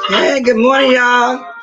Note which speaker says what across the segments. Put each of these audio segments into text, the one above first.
Speaker 1: Hey, good morning, y'all.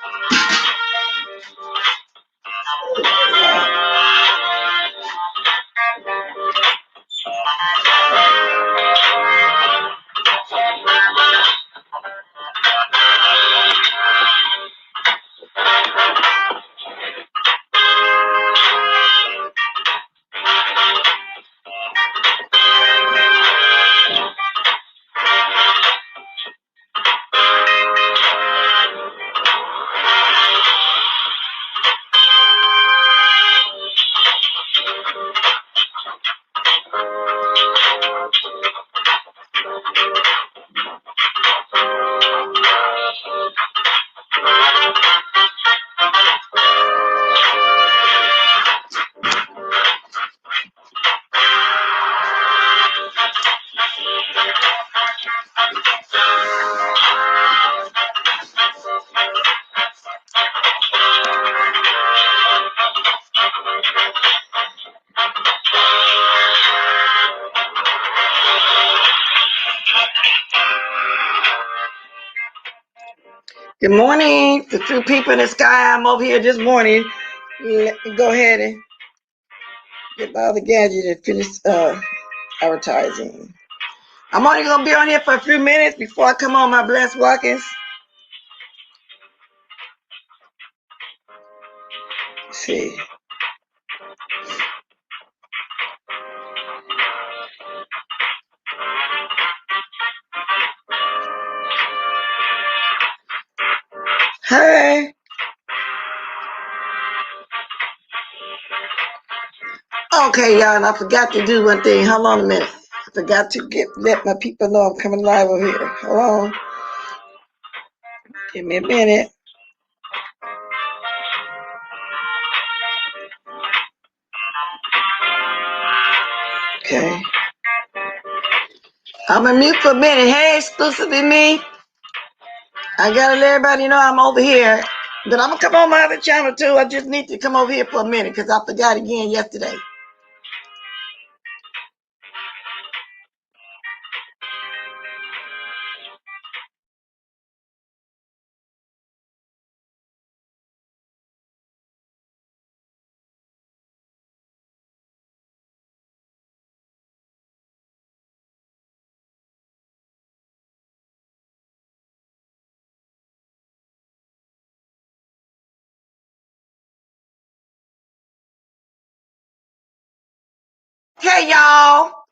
Speaker 1: Good morning, the two people in the sky. I'm over here this morning. Let me go ahead and get by the gadget and finish advertising. I'm only going to be on here for a few minutes before I come on my blessed walkings. Let's see. Hey. Okay, y'all, and I forgot to do one thing. Hold on a minute. I forgot to let my people know I'm coming live over here. Hold on. Give me a minute. Okay. I'm going to mute for a minute. Hey, exclusively me. I got to let everybody know I'm over here. But I'm going to come on my other channel, too. I just need to come over here for a minute because I forgot again yesterday.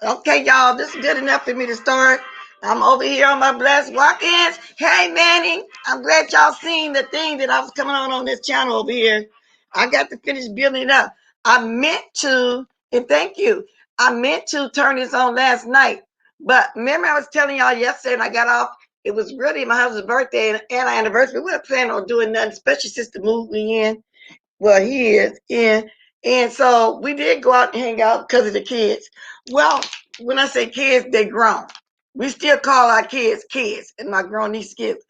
Speaker 1: Okay, y'all, this is good enough for me to start. I'm over here on my blessed walk-ins. Hey, Manny, I'm glad y'all seen the thing that I was coming on this channel over here. I got to finish building it up. I meant to, and thank you, I meant to turn this on last night. But remember I was telling y'all yesterday and I got off, it was really my husband's birthday and our anniversary. We weren't planning on doing nothing, especially since the move we in. Well, he is in. And so we did go out and hang out because of the kids. Well, when I say kids, they grown. We still call our kids kids and my grown niece kids.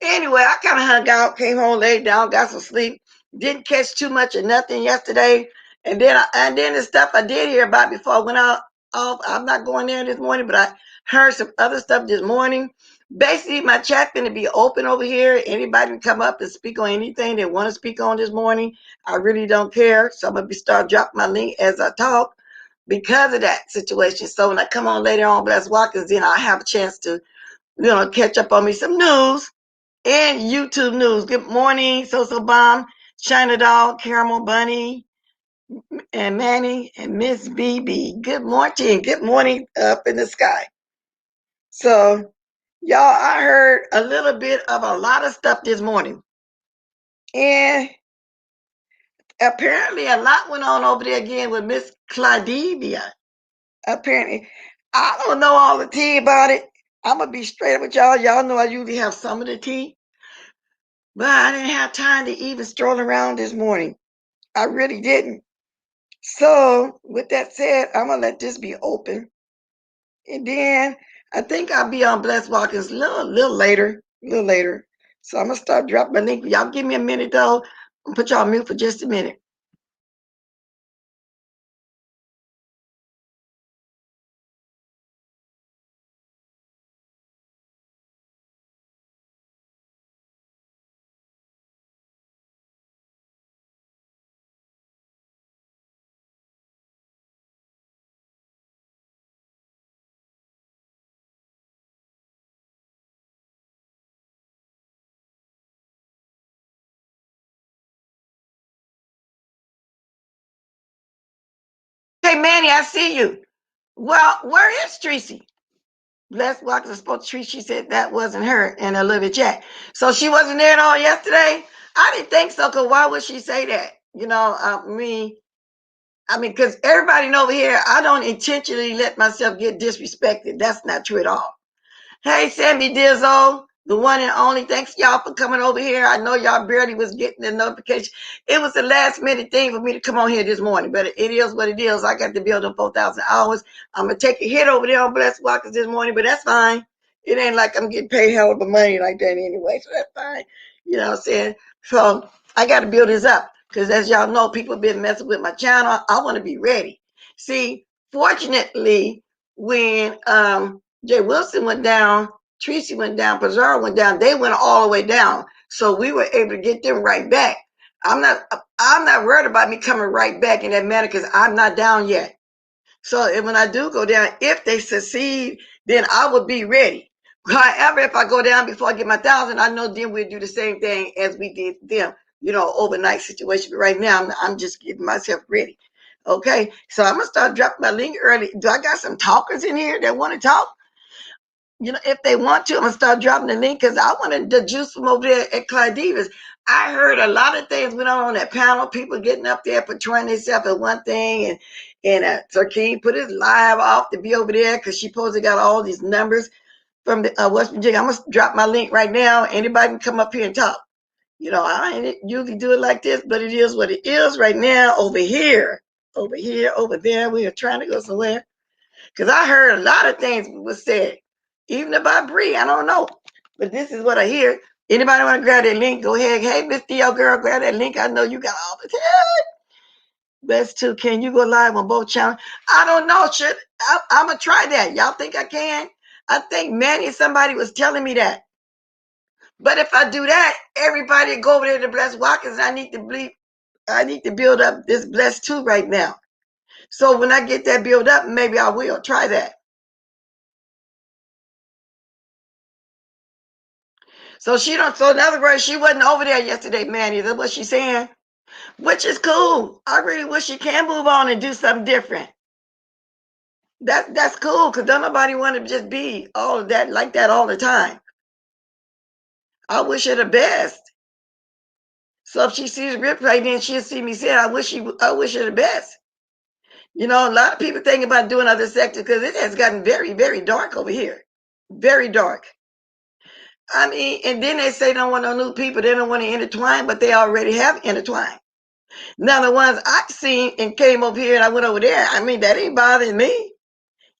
Speaker 1: Anyway, I kind of hung out, came home, laid down, got some sleep. Didn't catch too much of nothing yesterday. And then the stuff I did hear about before I went out off. I'm not going there this morning, but I heard some other stuff this morning. Basically, my chat's going to be open over here. Anybody can come up and speak on anything they want to speak on this morning. I really don't care. So I'm going to start dropping my link as I talk because of that situation. So when I come on later on, Bless Walkers, then I'll have a chance to, catch up on me some news and YouTube news. Good morning, So Bomb, China Dog, Caramel Bunny, and Manny, and Miss BB. Good morning. Good morning up in the sky. So, y'all, I heard a little bit of a lot of stuff this morning. And apparently a lot went on over there again with Miss Claudia. Apparently, I don't know all the tea about it. I'm going to be straight up with y'all. Y'all know I usually have some of the tea. But I didn't have time to even stroll around this morning. I really didn't. So, with that said, I'm going to let this be open. And then I think I'll be on Blessed Walkers a little later. So, I'm going to start dropping my link. Y'all give me a minute, though. I'll put y'all on mute for just a minute. Hey, Manny, I see you. Well, where is Tracy? Blessed Walkers spoke to Tracy. She said that wasn't her in a little chat. So she wasn't there at all yesterday? I didn't think so, because why would she say that? Because everybody over here, I don't intentionally let myself get disrespected. That's not true at all. Hey, Sammy Dizzo, the one and only. Thanks y'all for coming over here. I know y'all barely was getting the notification. It was the last minute thing for me to come on here this morning, but it is what it is. I got to build up 4,000 hours. I'm going to take a hit over there on Blessed Walkers this morning, but that's fine. It ain't like I'm getting paid hell of a money like that anyway, so that's fine. You know what I'm saying? So I got to build this up because, as y'all know, people have been messing with my channel. I want to be ready. See, fortunately, when Jay Wilson went down, Tracy went down, Pizarro went down, they went all the way down. So we were able to get them right back. I'm not worried about me coming right back in that manner because I'm not down yet. So when I do go down, if they succeed, then I will be ready. However, if I go down before I get my 1,000, I know then we'll do the same thing as we did them, overnight situation. But right now, I'm just getting myself ready. Okay, so I'm gonna start dropping my link early. Do I got some talkers in here that want to talk? If they want to, I'm gonna start dropping the link because I wanted the juice from over there at Clydeva's. I heard a lot of things went on that panel. People getting up there portraying themselves as one thing, and Sir King put his live off to be over there because she supposed to got all these numbers from the West Virginia. I'm gonna drop my link right now. Anybody can come up here and talk. I ain't usually do it like this, but it is what it is right now. Over there. We are trying to go somewhere. Because I heard a lot of things was said, even about Bree. I don't know. But this is what I hear. Anybody want to grab that link? Go ahead. Hey, Miss Theo girl, grab that link. I know you got all the time. Best too. Can you go live on both channels? I don't know. I'm going to try that. Y'all think I can? I think Manny, somebody was telling me that. But if I do that, everybody go over there to Blessed Walkers. I need to build up this Blessed too right now. So when I get that build up, maybe I will try that. So in other words, she wasn't over there yesterday, Manny. That's what she's saying. Which is cool. I really wish she can move on and do something different. That's cool, because don't nobody want to just be all of that like that all the time. I wish her the best. So if she sees replay, then she'll see me say, I wish her the best. A lot of people think about doing other sectors because it has gotten very, very dark over here. Very dark. And then they say they don't want no new people. They don't want to intertwine, but they already have intertwined. Now, the ones I've seen and came over here and I went over there, that ain't bothering me.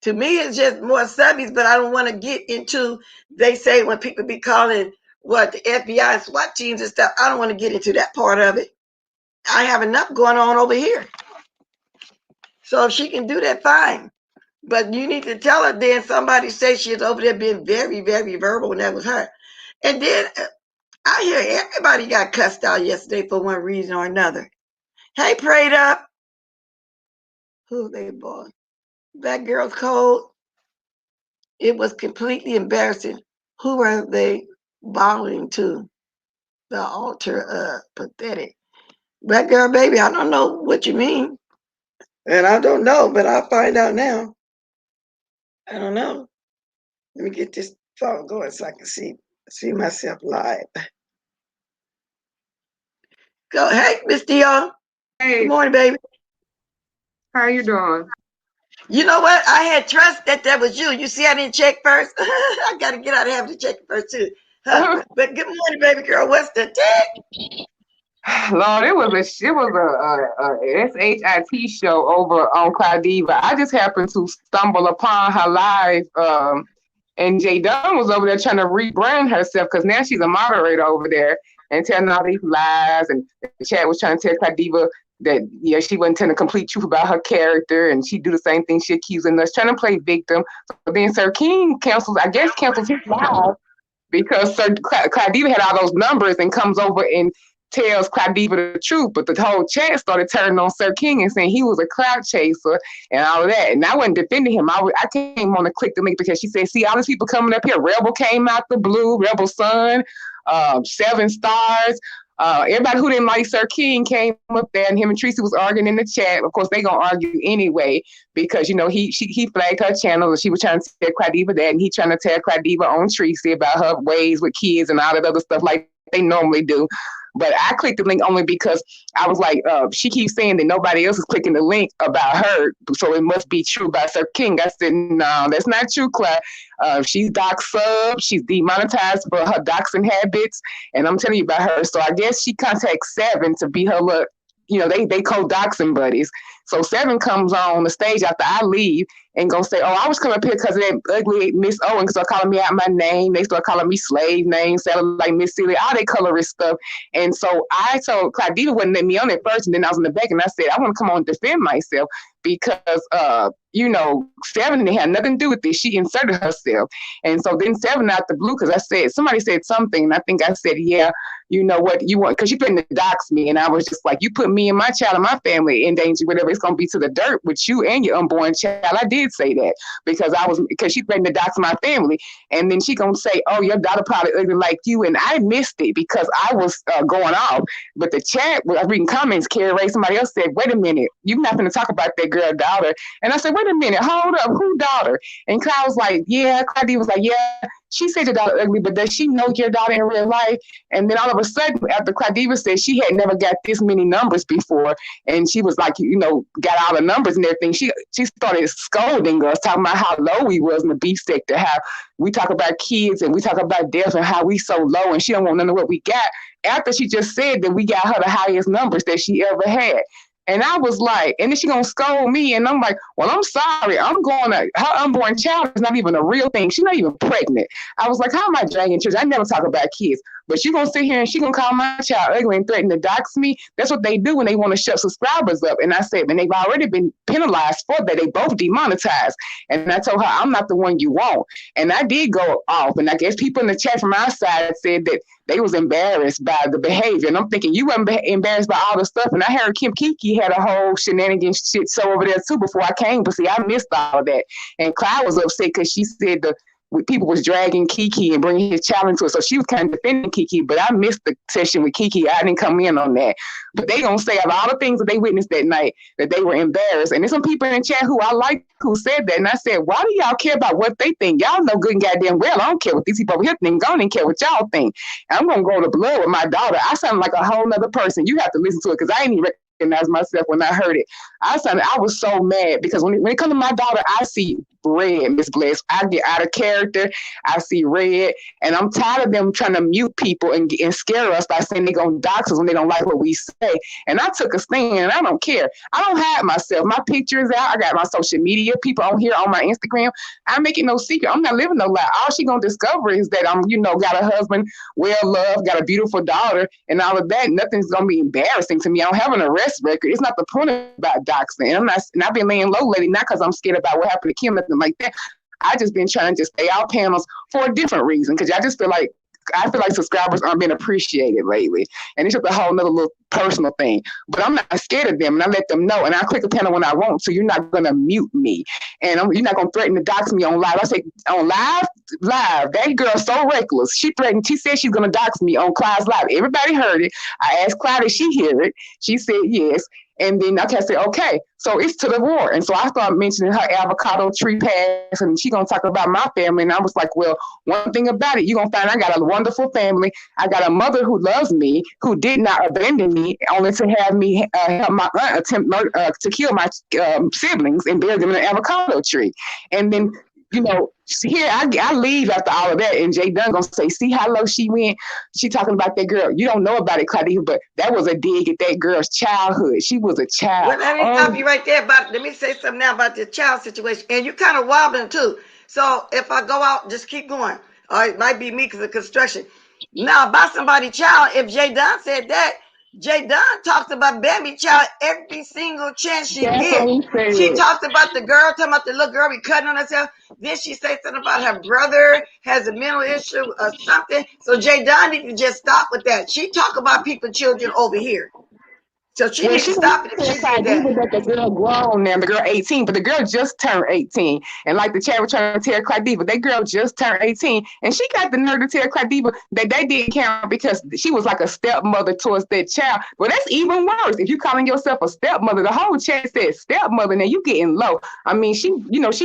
Speaker 1: To me, it's just more subbies, but I don't want to get into, they say when people be calling what, the FBI and SWAT teams and stuff. I don't want to get into that part of it. I have enough going on over here. So if she can do that, fine. But you need to tell her then somebody say she's over there being very, very verbal, and that was her. And then I hear everybody got cussed out yesterday for one reason or another. Hey, Prayed Up. Who they boy? That girl's cold. It was completely embarrassing. Who are they bowing to? The altar, pathetic. Black girl, baby, I don't know what you mean. And I don't know, but I'll find out now. I don't know. Let me get this phone going so I can see myself live. Go, hey, Miss Dion.
Speaker 2: Hey,
Speaker 1: good morning, baby.
Speaker 2: How you doing?
Speaker 1: You know what? I had trust that was you. You see, I didn't check first. I got to get out of having to check it first, too. Huh? But good morning, baby girl. What's the tick?
Speaker 2: Lord, it was a SHIT show over on Claudiva. I just happened to stumble upon her live, and J Dunn was over there trying to rebrand herself because now she's a moderator over there and telling all these lies. And the chat was trying to tell Claudiva that she wasn't telling the complete truth about her character, and she do the same thing. She accusing us, trying to play victim. So then Sir King cancels his live because Sir Claudiva had all those numbers and comes over and tells Claudiva the truth, but the whole chat started turning on Sir King and saying he was a crowd chaser and all of that. And I wasn't defending him. I came on to click the link because she said, see all these people coming up here. Rebel came out the blue, Rebel Sun, 7 Stars. Everybody who didn't like Sir King came up there, and him and Tracy was arguing in the chat. Of course, they gonna argue anyway because he flagged her channel, and she was trying to tell Claudiva that, and he trying to tell Claudiva on Tracy about her ways with kids and all that other stuff like they normally do. But I clicked the link only because I was like, she keeps saying that nobody else is clicking the link about her, so it must be true about Sir King. I said, no, that's not true, Claire. She's doc sub. She's demonetized for her doxing habits, and I'm telling you about her. So I guess she contacts Seven to be her look. They co-doxing buddies. So Seven comes on the stage after I leave and gonna say, oh, I was coming up here because of that ugly Miss Owen, start calling me out my name. They start calling me slave names, sounded like Miss Celia, all that colorist stuff. And so I told Claudiva wouldn't let me on it first, and then I was in the back and I said, I want to come on and defend myself because Seven had nothing to do with this. She inserted herself. And so then Seven out the blue, because somebody said something, and I think I said, yeah, you know what you want, because you threatened to dox me, and I was just like, you put me and my child and my family in danger, whatever, it's gonna be to the dirt with you and your unborn child. I did say that because she threatened to dox my family, and then she gonna say, oh, your daughter probably ugly like you, and I missed it because I was going off. But the chat, I was reading comments, Carrie Ray, somebody else said, wait a minute, you're not gonna talk about that girl daughter. And I said, wait a minute, hold up, who daughter? And Clyde was like, yeah. Claudia was like, yeah, she said your daughter ugly, but does she know your daughter in real life? And then all of a sudden, after Claudia said she had never got this many numbers before, and she was like, got all the numbers and everything, she started scolding us, talking about how low we was in the beef sector, how we talk about kids and we talk about death and how we so low, and she don't want none of what we got, after she just said that we got her the highest numbers that she ever had. And I was like, and then she gonna scold me, and I'm like, well, I'm sorry, her unborn child is not even a real thing. She's not even pregnant. I was like, how am I dragging church? I never talk about kids. But she gonna sit here and she gonna call my child ugly and threaten to dox me. That's what they do when they want to shut subscribers up. And I said, and they've already been penalized for that. They both demonetized. And I told her, I'm not the one you want. And I did go off. And I guess people in the chat from our side said that they was embarrassed by the behavior. And I'm thinking, you weren't embarrassed by all the stuff. And I heard Kim Kiki had a whole shenanigans shit show over there too before I came. But see, I missed all of that. And Clyde was upset because she said people was dragging Kiki and bringing his child into it. So she was kind of defending Kiki, but I missed the session with Kiki. I didn't come in on that. But they gonna say of all the things that they witnessed that night that they were embarrassed. And there's some people in the chat who I like who said that. And I said, why do y'all care about what they think? Y'all know good and goddamn well I don't care what these people over here think. I don't even care what y'all think. I'm gonna go to blood with my daughter. I sound like a whole nother person. You have to listen to it because I ain't even recognize myself when I heard it. I was so mad because when it comes to my daughter, I see red, Miss Bliss. I get out of character. I see red, and I'm tired of them trying to mute people and scare us by saying they're gonna dox us when they don't like what we say. And I took a stand, and I don't care. I don't hide myself. My picture is out. I got my social media people on here on my Instagram. I make it no secret. I'm not living no lie. All she gonna discover is that I'm, got a husband, well loved, got a beautiful daughter, and all of that. Nothing's gonna be embarrassing to me. I don't have an arrest record. It's not the point about doxing. And I've been laying low lately, not because I'm scared about what happened to Kim, nothing like that. I just been trying to stay out panels for a different reason, because I feel like subscribers aren't being appreciated lately. And it's just a whole nother little personal thing. But I'm not scared of them, and I let them know. And I click a panel when I want, so you're not going to mute me. And you're not going to threaten to dox me on live. I say, on live, that girl's so reckless. She said she's going to dox me on Clyde's live. Everybody heard it. I asked Clyde if she hear it. She said yes. And then I said, okay, so it's to the war. And so I started mentioning her avocado tree pass, and she going to talk about my family. And I was like, well, one thing about it, you're going to find I got a wonderful family. I got a mother who loves me, who did not abandon me, only to have me help my aunt attempt to kill my siblings and bury them in an avocado tree. And then, here I leave after all of that, and J Dunn gonna say, see how low she went? She talking about that girl. You don't know about it, Claudia, but that was a dig at that girl's childhood. She was a child.
Speaker 1: Well, let me stop you right there. Let me say something now about the child situation. And you kind of wobbling too. So if I go out, just keep going. Or it might be me because of construction. Now, about somebody's child, if J Dunn said that, J Dunn talks about Bambi child every single chance she gets. She talks about the girl, talking about the little girl be cutting on herself. Then she says something about her brother has a mental issue or something. So J Dunn need to just stop with that. She talk about people's children over here. So she needs to stop it if she said that.
Speaker 2: The girl grown now, the girl 18, but the girl just turned 18. And like the chat was trying to tell Claudia, that girl just turned 18. And she got the nerve to tell Claudia that they didn't count because she was like a stepmother towards that child. Well, that's even worse. If you calling yourself a stepmother, the whole chat said stepmother, now you getting low. I mean, she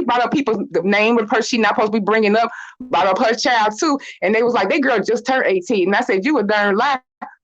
Speaker 2: brought up people's name of her she not supposed to be bringing up, brought up her child too. And they was like, that girl just turned 18. And I said, you a darn lie.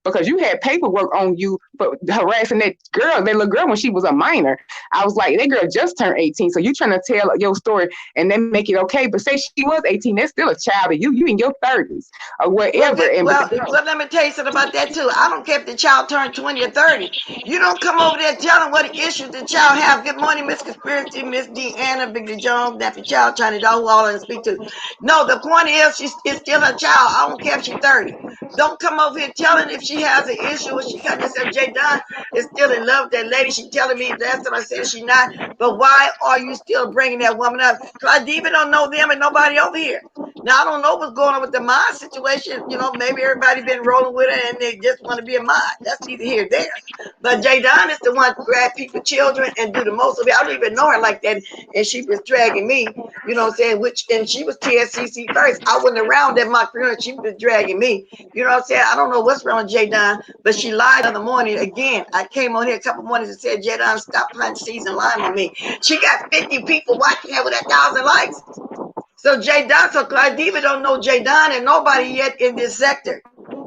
Speaker 2: Because you had paperwork on you for harassing that little girl when she was a minor. I was like, that girl just turned 18. So you trying to tell your story and then make it okay. But say she was 18, that's still a child of you. You in your 30s or whatever.
Speaker 1: Well, let me tell you something about that too. I don't care if the child turned 20 or 30. You don't come over there telling what issues the child have. Good morning, Miss Conspiracy, Miss Deanna, Big Jones, Daffy Child, China Dog, all I speak to. No, the point is it's still a child. I don't care if she's 30. Don't come over here telling if she has an issue or she got herself. J Dunn is still in love with that lady. She telling me last time I said she not. But why are you still bringing that woman up? Claudia don't know them and nobody over here. Now I don't know what's going on with the mod situation. Maybe everybody been rolling with her and they just want to be a mod. That's neither here nor there. But J Dunn is the one to grab people's children and do the most of it. I don't even know her like that, and she was dragging me. You know what I'm saying? And she was TSCC first. I wasn't around that mock and she was dragging me. You know what I'm saying? I don't know what's wrong with J Dunn, but she lied in the morning again. I came on here a couple mornings and said, J Dunn, stop playing season lying on me. She got 50 people watching her with 1,000 likes. So J Dunn, so Claudia don't know J Dunn and nobody yet in this sector.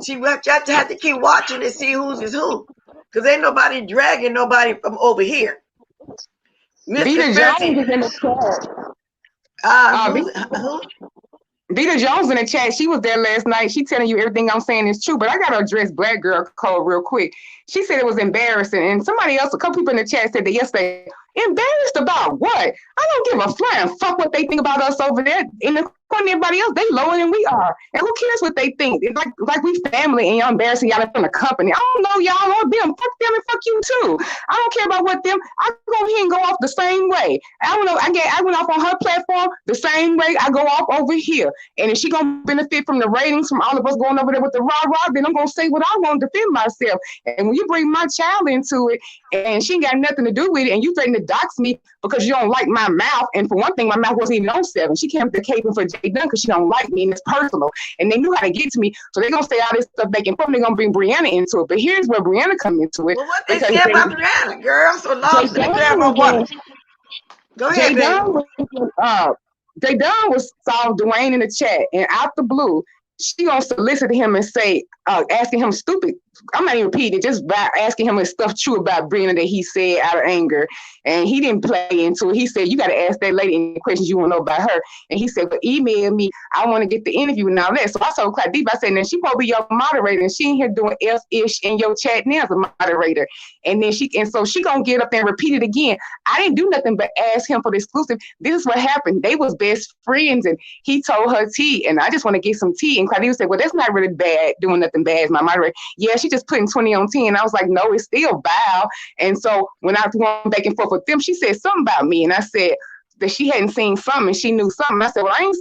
Speaker 1: She have to keep watching to see who's is who, because ain't nobody dragging nobody from over here.
Speaker 2: Vita Jones is in the chat.
Speaker 1: Who?
Speaker 2: Vita Jones in the chat. She was there last night. She telling you everything I'm saying is true, but I got to address Black Girl Code real quick. She said it was embarrassing, and somebody else, a couple people in the chat said that yesterday. Embarrassed about what? I don't give a flying fuck what they think about us over there. And according to everybody else, they lower than we are. And who cares what they think? It's like we family and y'all embarrassing y'all in front of the company. I don't know y'all or them. Fuck them and fuck you too. I don't care about what them. I go here and go off the same way. I don't know. I went off on her platform the same way I go off over here. And if she gonna benefit from the ratings from all of us going over there with the rah-rah, then I'm gonna say what I want to defend myself. And when you bring my child into it and she ain't got nothing to do with it, and you threaten to dox me because you don't like my mouth. And for one thing, my mouth wasn't even on 7. She came to caping for J Dunn because she don't like me and it's personal. And they knew how to get to me. So they're going to say all this stuff back and forth. They're going to bring Brianna into it. But here's where Brianna come into it.
Speaker 1: Well, what they say about Brianna, girl? So long as they grab my water. Go ahead,
Speaker 2: J Dunn was saw Dwayne in the chat, and out the blue, she gonna solicit him and say, asking him stupid I'm not even repeating it, just by asking him if stuff true about Brianna that he said out of anger. And he didn't play into it. He said, you got to ask that lady any questions you want to know about her. And he said, but email me. I want to get the interview and all that. So I told Clyde Deep, I said, now she probably be your moderator. And she in here doing F-ish in your chat now as a moderator. And then so she going to get up there and repeat it again. I didn't do nothing but ask him for the exclusive. This is what happened. They was best friends and he told her tea. And I just want to get some tea. And Clyde Deep said, well, that's not really bad, doing nothing bad as my moderator. Yeah, she just putting 20 on 10. I was like, no, it's still Bow. And so when I was going back and forth with them, she said something about me. And I said that she hadn't seen something and she knew something. I said, well, I ain't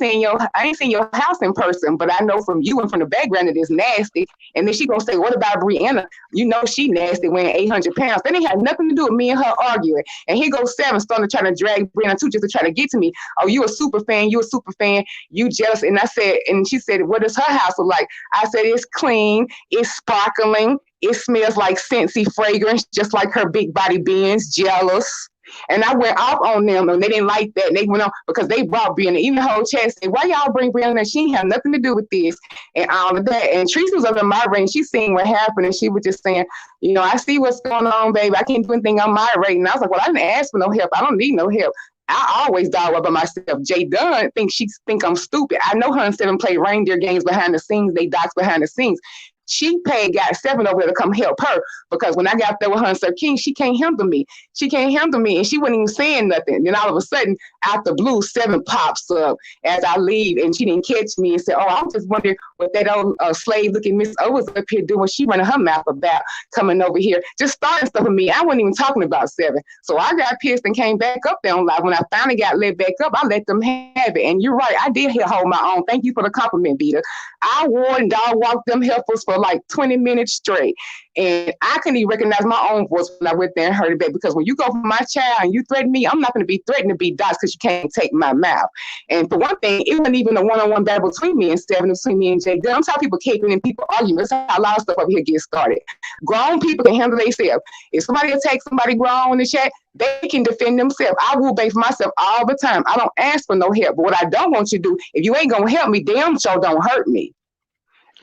Speaker 2: seen your house in person, but I know from you and from the background that it's nasty. And then she gonna say, what about Brianna? You know she nasty, weighing 800 pounds. That ain't had nothing to do with me and her arguing. And here goes Seven starting to try to drag Brianna too, just to try to get to me. Oh, you a super fan, you jealous. And I said, and she said, what is her house look like? I said, it's clean, it's sparkling, it smells like Scentsy fragrance, just like her big body Benz, jealous. And I went off on them and they didn't like that. And they went on because they brought Brianna. Even the whole chat said, why y'all bring Brianna? She ain't have nothing to do with this and all of that. And Teresa was under my range. She seen what happened and she was just saying, you know, I see what's going on, baby. I can't do anything on my rate. And I was like, well, I didn't ask for no help. I don't need no help. I always dog up on myself. J Dunn think I'm stupid. I know her and Seven play reindeer games behind the scenes. They docs behind the scenes. She got Seven over there to come help her because when I got there with her and Sir King, she can't handle me. And she wasn't even saying nothing. Then all of a sudden, out the blue, Seven pops up as I leave and she didn't catch me and said, oh, I'm just wondering what that old slave-looking Miss O was up here doing. She running her mouth about coming over here, just starting stuff with me. I wasn't even talking about Seven. So I got pissed and came back up there on live. When I finally got let back up, I let them have it. And you're right, I did hold my own. Thank you for the compliment, Vita. I wore and dog walked them heifers for like 20 minutes straight. And I couldn't even recognize my own voice when I went there and heard it back. Because when you go for my child and you threaten me, I'm not going to be threatened to be dots because you can't take my mouth. And for one thing, it wasn't even a one-on-one battle between me and Seven, between me and J Dunn. I'm how people caping and people arguing. That's how a lot of stuff over here gets started. Grown people can handle themselves. If somebody attacks somebody grown in the chat, they can defend themselves. I will base myself all the time. I don't ask for no help. But what I don't want you to do, if you ain't going to help me, damn sure don't hurt me.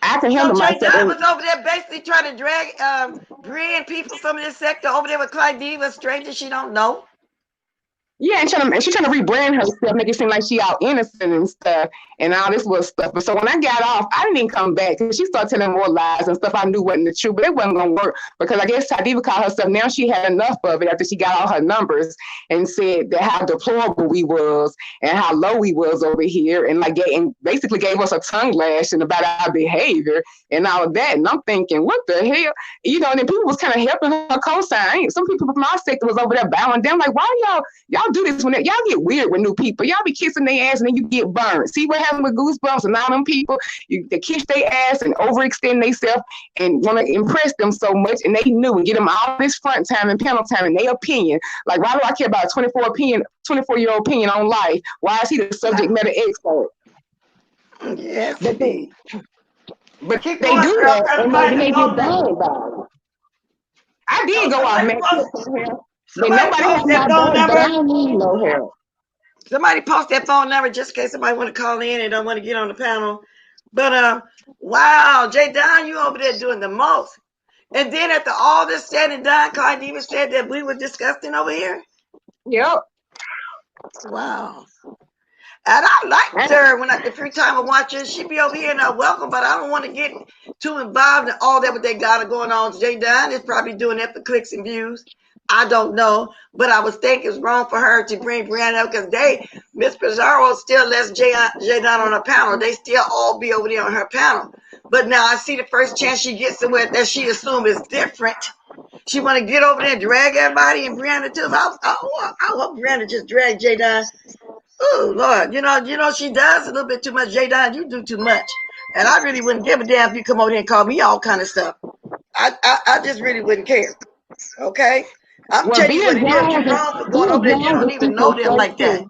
Speaker 2: I can handle myself.
Speaker 1: J Dunn was over there basically trying to drag Bree and people from this sector over there with Clyde Diva, strangers she don't know.
Speaker 2: Yeah, and she's trying to rebrand herself, make it seem like she all innocent and stuff, and all this little stuff. But so when I got off, I didn't even come back because she started telling more lies and stuff I knew wasn't the truth, but it wasn't gonna work because I guess Tadiva called herself. Now she had enough of it after she got all her numbers and said that how deplorable we was and how low we was over here, and and basically gave us a tongue lashing about our behavior and all of that. And I'm thinking, what the hell, you know? And then people was kind of helping her co-sign. Some people from my sector was over there bowing down, like, why y'all do this when y'all get weird with new people? Y'all be kissing their ass and then you get burned. See what happened with Goosebumps and all them people? They kiss their ass and overextend themselves and want to impress them so much, and they knew and get them all this front time and panel time and their opinion. Like, why do I care about a 24-year-old opinion on life? Why is he the subject matter expert?
Speaker 1: Yes,
Speaker 2: but they
Speaker 1: do
Speaker 2: that, and then they get bad about it. I did go out, man. But nobody has my phone number. I don't need no help.
Speaker 1: Somebody post that phone number just in case somebody want to call in and don't want to get on the panel. But wow, J Dunn, you over there doing the most. And then after all this said and done, Clyde even said that we were disgusting over here.
Speaker 2: Yep.
Speaker 1: Wow. And I liked her when the free time I watch her. She be over here and welcome, but I don't want to get too involved in all that what they got going on. J Dunn is probably doing that for clicks and views. I don't know, but I was thinking it's wrong for her to bring Brianna up because Miss Pizarro still lets J Dunn on her panel. They still all be over there on her panel. But now I see the first chance she gets somewhere that she assumes is different. She want to get over there and drag everybody and Brianna too. I hope Brianna just drag J Dunn. Oh Lord, you know she does a little bit too much. J Dunn, you do too much, and I really wouldn't give a damn if you come over there and call me all kind of stuff. I just really wouldn't care. Okay. I'm telling you what it is. You're wrong for going over there. You don't even know them like that.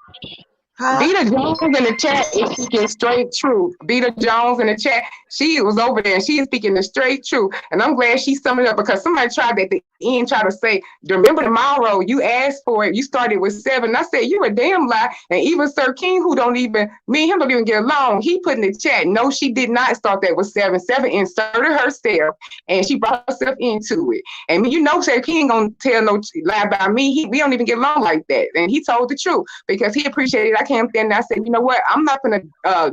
Speaker 2: Huh? Vita Jones in the chat is speaking straight truth. Vita Jones in the chat, She was over there and she is speaking the straight truth. And I'm glad she summed it up because somebody tried at the end, try to say, remember tomorrow, you asked for it, you started with 7. I said, you're a damn lie. And even Sir King, who don't even, me and him don't even get along, he put in the chat, no, she did not start that with 7. 7 inserted herself and she brought herself into it. And you know, Sir King gonna tell no lie about me. We don't even get along like that. And he told the truth because he appreciated it. I came there and I said, you know what, I'm not gonna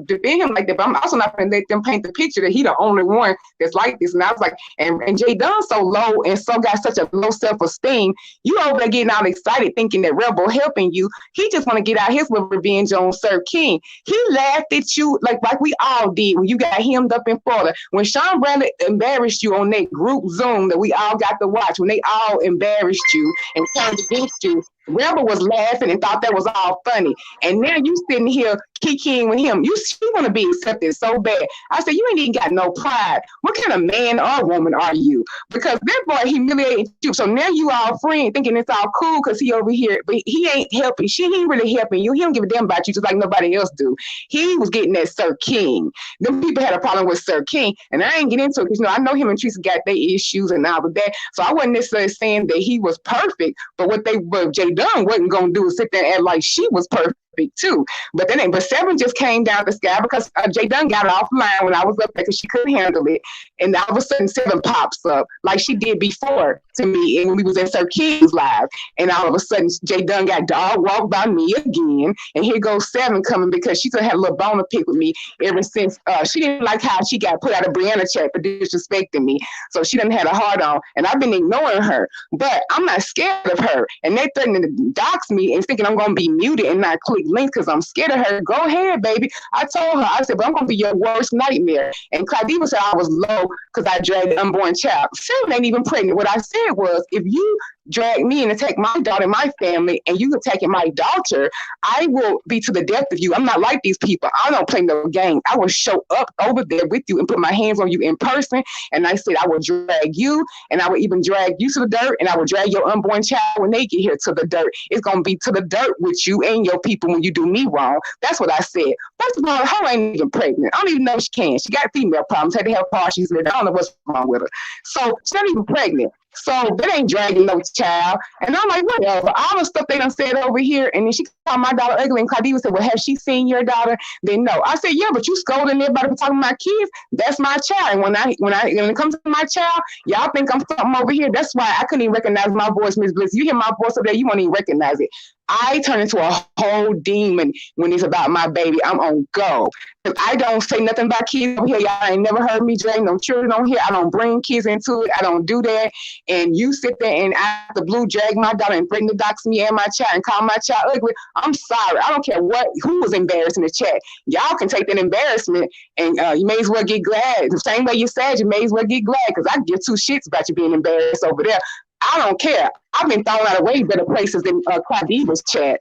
Speaker 2: defend him like that, but I'm also not gonna let them paint the picture that he the only one that's like this. And I was like, and J Dunn so low and so got such a low self-esteem. You over there getting all excited thinking that Rebel helping you. He just want to get out his little revenge on Sir King. He laughed at you like we all did when you got hemmed up in Florida. When Sean Bradley embarrassed you on that group Zoom that we all got to watch, when they all embarrassed you and turned against you, Rebel was laughing and thought that was all funny. And now you sitting here kikiing with him. You want to be accepted so bad. I said, you ain't even got no pride. What kind of man or woman are you? Because that boy humiliated you. So now you all friends thinking it's all cool because he over here, but he ain't helping. She ain't really helping you. He don't give a damn about you just like nobody else do. He was getting at Sir King. Them people had a problem with Sir King. And I ain't get into it because, I know him and Teresa got their issues and all of that. So I wasn't necessarily saying that he was perfect, but what J Dunn wasn't going to do is sit there and act like she was perfect too. But 7 just came down the sky because J Dunn got offline when I was up there because she couldn't handle it. And all of a sudden 7 pops up like she did before to me and when we was in Sir King's live. And all of a sudden J Dunn got dog walked by me again. And here goes 7 coming because she could have a little bone to pick with me ever since she didn't like how she got put out of Brianna chat for disrespecting me. So she done had a heart on and I've been ignoring her. But I'm not scared of her. And they threatening to dox me and thinking I'm going to be muted and not click links because I'm scared of her. Go ahead, baby. I told her, I said, but I'm going to be your worst nightmare. And Claudia said I was low because I dragged the unborn child. Sarah ain't even pregnant. What I said was, if you drag me and attack my daughter and my family and you attacking my daughter, I will be to the death of you. I'm not like these people. I don't play no game. I will show up over there with you and put my hands on you in person. And I said, I will drag you and I will even drag you to the dirt and I will drag your unborn child when they get here to the dirt. It's going to be to the dirt with you and your people when you do me wrong. That's what I said. First of all, her ain't even pregnant. I don't even know if she can. She got female problems. Had to have partials. I don't know what's wrong with her. So she's not even pregnant. So that ain't dragging no child. And I'm like, whatever. All the stuff they done said over here. And then she called my daughter ugly. And Claudia said, well, has she seen your daughter? Then no. I said, yeah, but you scolding everybody for talking about my kids. That's my child. And when it comes to my child, y'all think I'm something over here. That's why I couldn't even recognize my voice, Miss Bliss. You hear my voice up there, you won't even recognize it. I turn into a whole demon when it's about my baby. I'm on go. I don't say nothing about kids over here. Y'all ain't never heard me drag no children on here. I don't bring kids into it. I don't do that. And you sit there and out the blue drag my daughter and threaten to dox me and my child and call my child ugly. I'm sorry. I don't care who was embarrassed in the chat. Y'all can take that embarrassment and you may as well get glad. The same way you're sad, you may as well get glad because I give 2 shits about you being embarrassed over there. I don't care. I've been thrown out of way better places than Claudia's chat.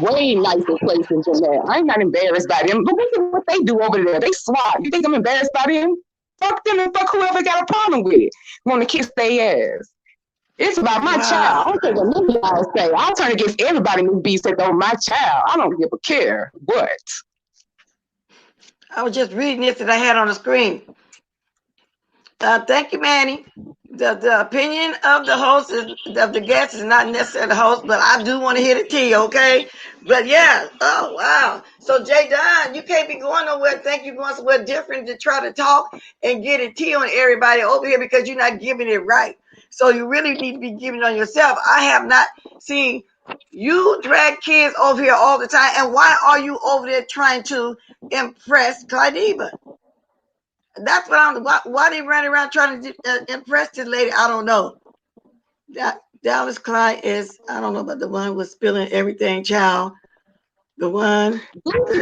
Speaker 2: Way nicer places than that. I'm not embarrassed by them. But look at what they do over there. They swat. You think I'm embarrassed by them? Fuck them and fuck whoever got a problem with it. Want to kiss their ass. It's about my child. I don't care what none of y'all say. I'll turn against everybody who be said, oh, my child. I don't give a care. What?
Speaker 1: I was just reading this that I had on the screen. Thank you, Manny. The opinion of the host of the guest is not necessarily the host, but I do want to hear the tea, okay? But yeah, oh wow. So J Dunn, you can't be going nowhere. Think you're going somewhere different to try to talk and get a tea on everybody over here because you're not giving it right. So you really need to be giving it on yourself. I have not seen you drag kids over here all the time. And why are you over there trying to impress Claudia? That's what I'm. Why they run around trying to impress this lady? I don't know. Dallas Clyde is. I don't know about the one who was spilling everything, child. The one.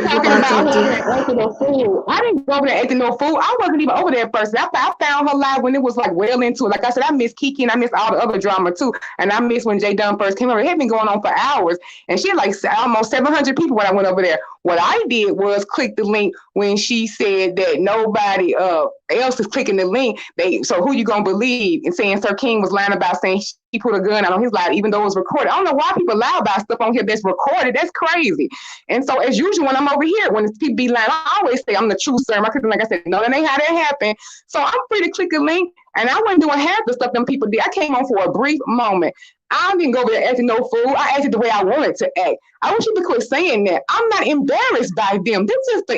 Speaker 2: Acting no fool. I didn't go over there acting no fool. I wasn't even over there first. I found her live when it was like well into it. Like I said, I miss Kiki and I miss all the other drama too. And I miss when J Dunn first came over. It had been going on for hours. And she had like almost 700 people when I went over there. What I did was click the link when she said that nobody else is clicking the link. So who you gonna believe? And saying Sir King was lying about saying he put a gun out on his life, even though it was recorded. I don't know why people lie about stuff on here that's recorded. That's crazy. And so as usual, when I'm over here, when people be lying, I always say I'm the truth, sir. Like I said, no, that ain't how that happened. So I'm free to click a link, and I wasn't doing half the stuff them people did. I came on for a brief moment. I didn't go over there acting no fool. I acted the way I wanted to act. I want you to quit saying that. I'm not embarrassed by them. I'm not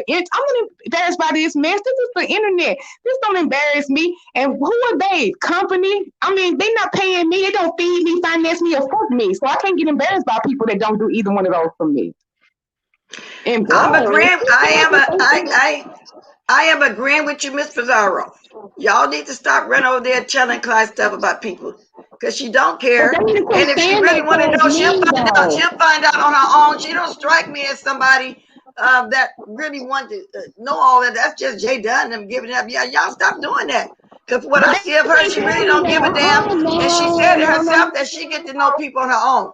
Speaker 2: embarrassed by this mess. This is the internet. This don't embarrass me. And who are they? Company? I mean, they not paying me. They don't feed me, finance me, or fuck me. So I can't get embarrassed by people that don't do either one of those for me.
Speaker 1: I'm agreeing. I am agreeing with you, Miss Pizarro. Y'all need to stop running over there telling Clyde stuff about people. Because she don't care. And if she really want to know, she'll find out. She'll find out on her own. She don't strike me as somebody that really want to know all that. That's just J Dunn and them giving it up. Yeah, y'all stop doing that. Because what I see of her, she really don't give a damn. And she said it herself that she get to know people on her own.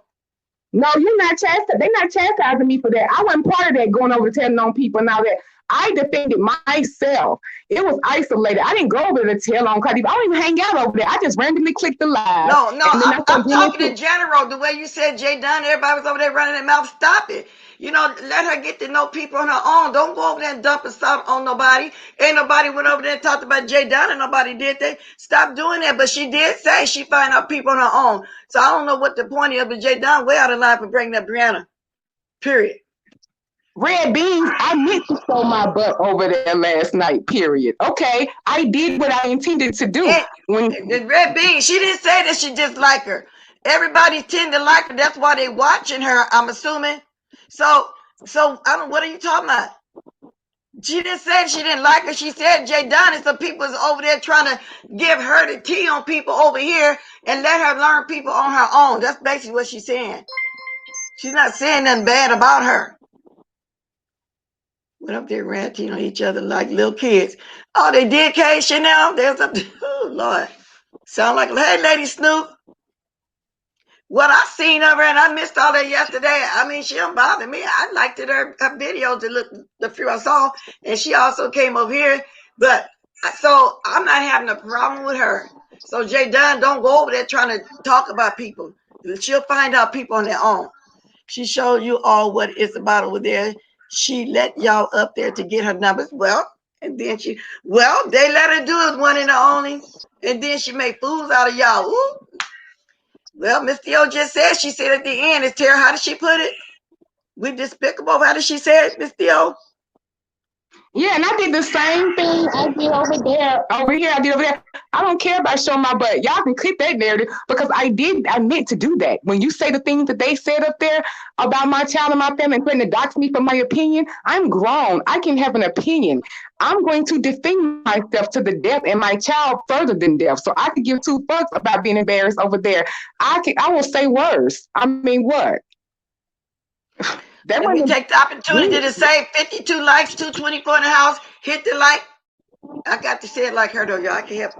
Speaker 2: No, you're not chastising. They're not chastising me for that. I wasn't part of that going over telling on people and all that. I defended myself. It was isolated. I didn't go over to tell on Cardi. I don't even hang out over there. I just randomly clicked the live.
Speaker 1: No, I'm talking in general. The way you said J Dunn, everybody was over there running their mouth. Stop it. You know, let her get to know people on her own. Don't go over there and dumping stuff on nobody. Ain't nobody went over there and talked about J Dunn and nobody did that. Stop doing that. But she did say she find out people on her own. So I don't know what the point is, but J Dunn way out of line for bringing up Brianna. Period.
Speaker 2: Red beans, I meant to show my butt over there last night, period. Okay, I did what I intended to do.
Speaker 1: The red beans, she didn't say that she just like her. Everybody tend to like her. That's why they watching her, I'm assuming. So I don't. What are you talking about? She didn't say she didn't like her. She said J Dunn and some people is over there trying to give her the tea on people over here and let her learn people on her own. That's basically what she's saying. She's not saying nothing bad about her. Went up there ranting on each other like little kids. Oh, they did K Chanel. There's a oh Lord. Sound like, hey, Lady Snoop. What I seen of her, and I missed all that yesterday. I mean, she don't bother me. I liked her videos, the few I saw, and she also came over here. But so I'm not having a problem with her. So J Dunn, don't go over there trying to talk about people. She'll find out people on their own. She showed you all what it's about over there. She let y'all up there to get her numbers. Well, and then they let her do it, one and only. And then she made fools out of y'all. Ooh. Well, Miss Theo just said, she said at the end, is Tara, how did she put it? We despicable. How did she say it, Miss Theo?
Speaker 2: Yeah, and I did the same thing I did over there. Over here, I did over there. I don't care about showing my butt. Y'all can clip that narrative because I meant to do that. When you say the things that they said up there about my child and my family and threatening to dox me for my opinion, I'm grown. I can have an opinion. I'm going to defend myself to the death and my child further than death. So I could give two fucks about being embarrassed over there. I will say worse. I mean, what?
Speaker 1: Let me take the opportunity to say 52 likes, 224 in the house. Hit the like. I got to say it like her, though, y'all. I can help.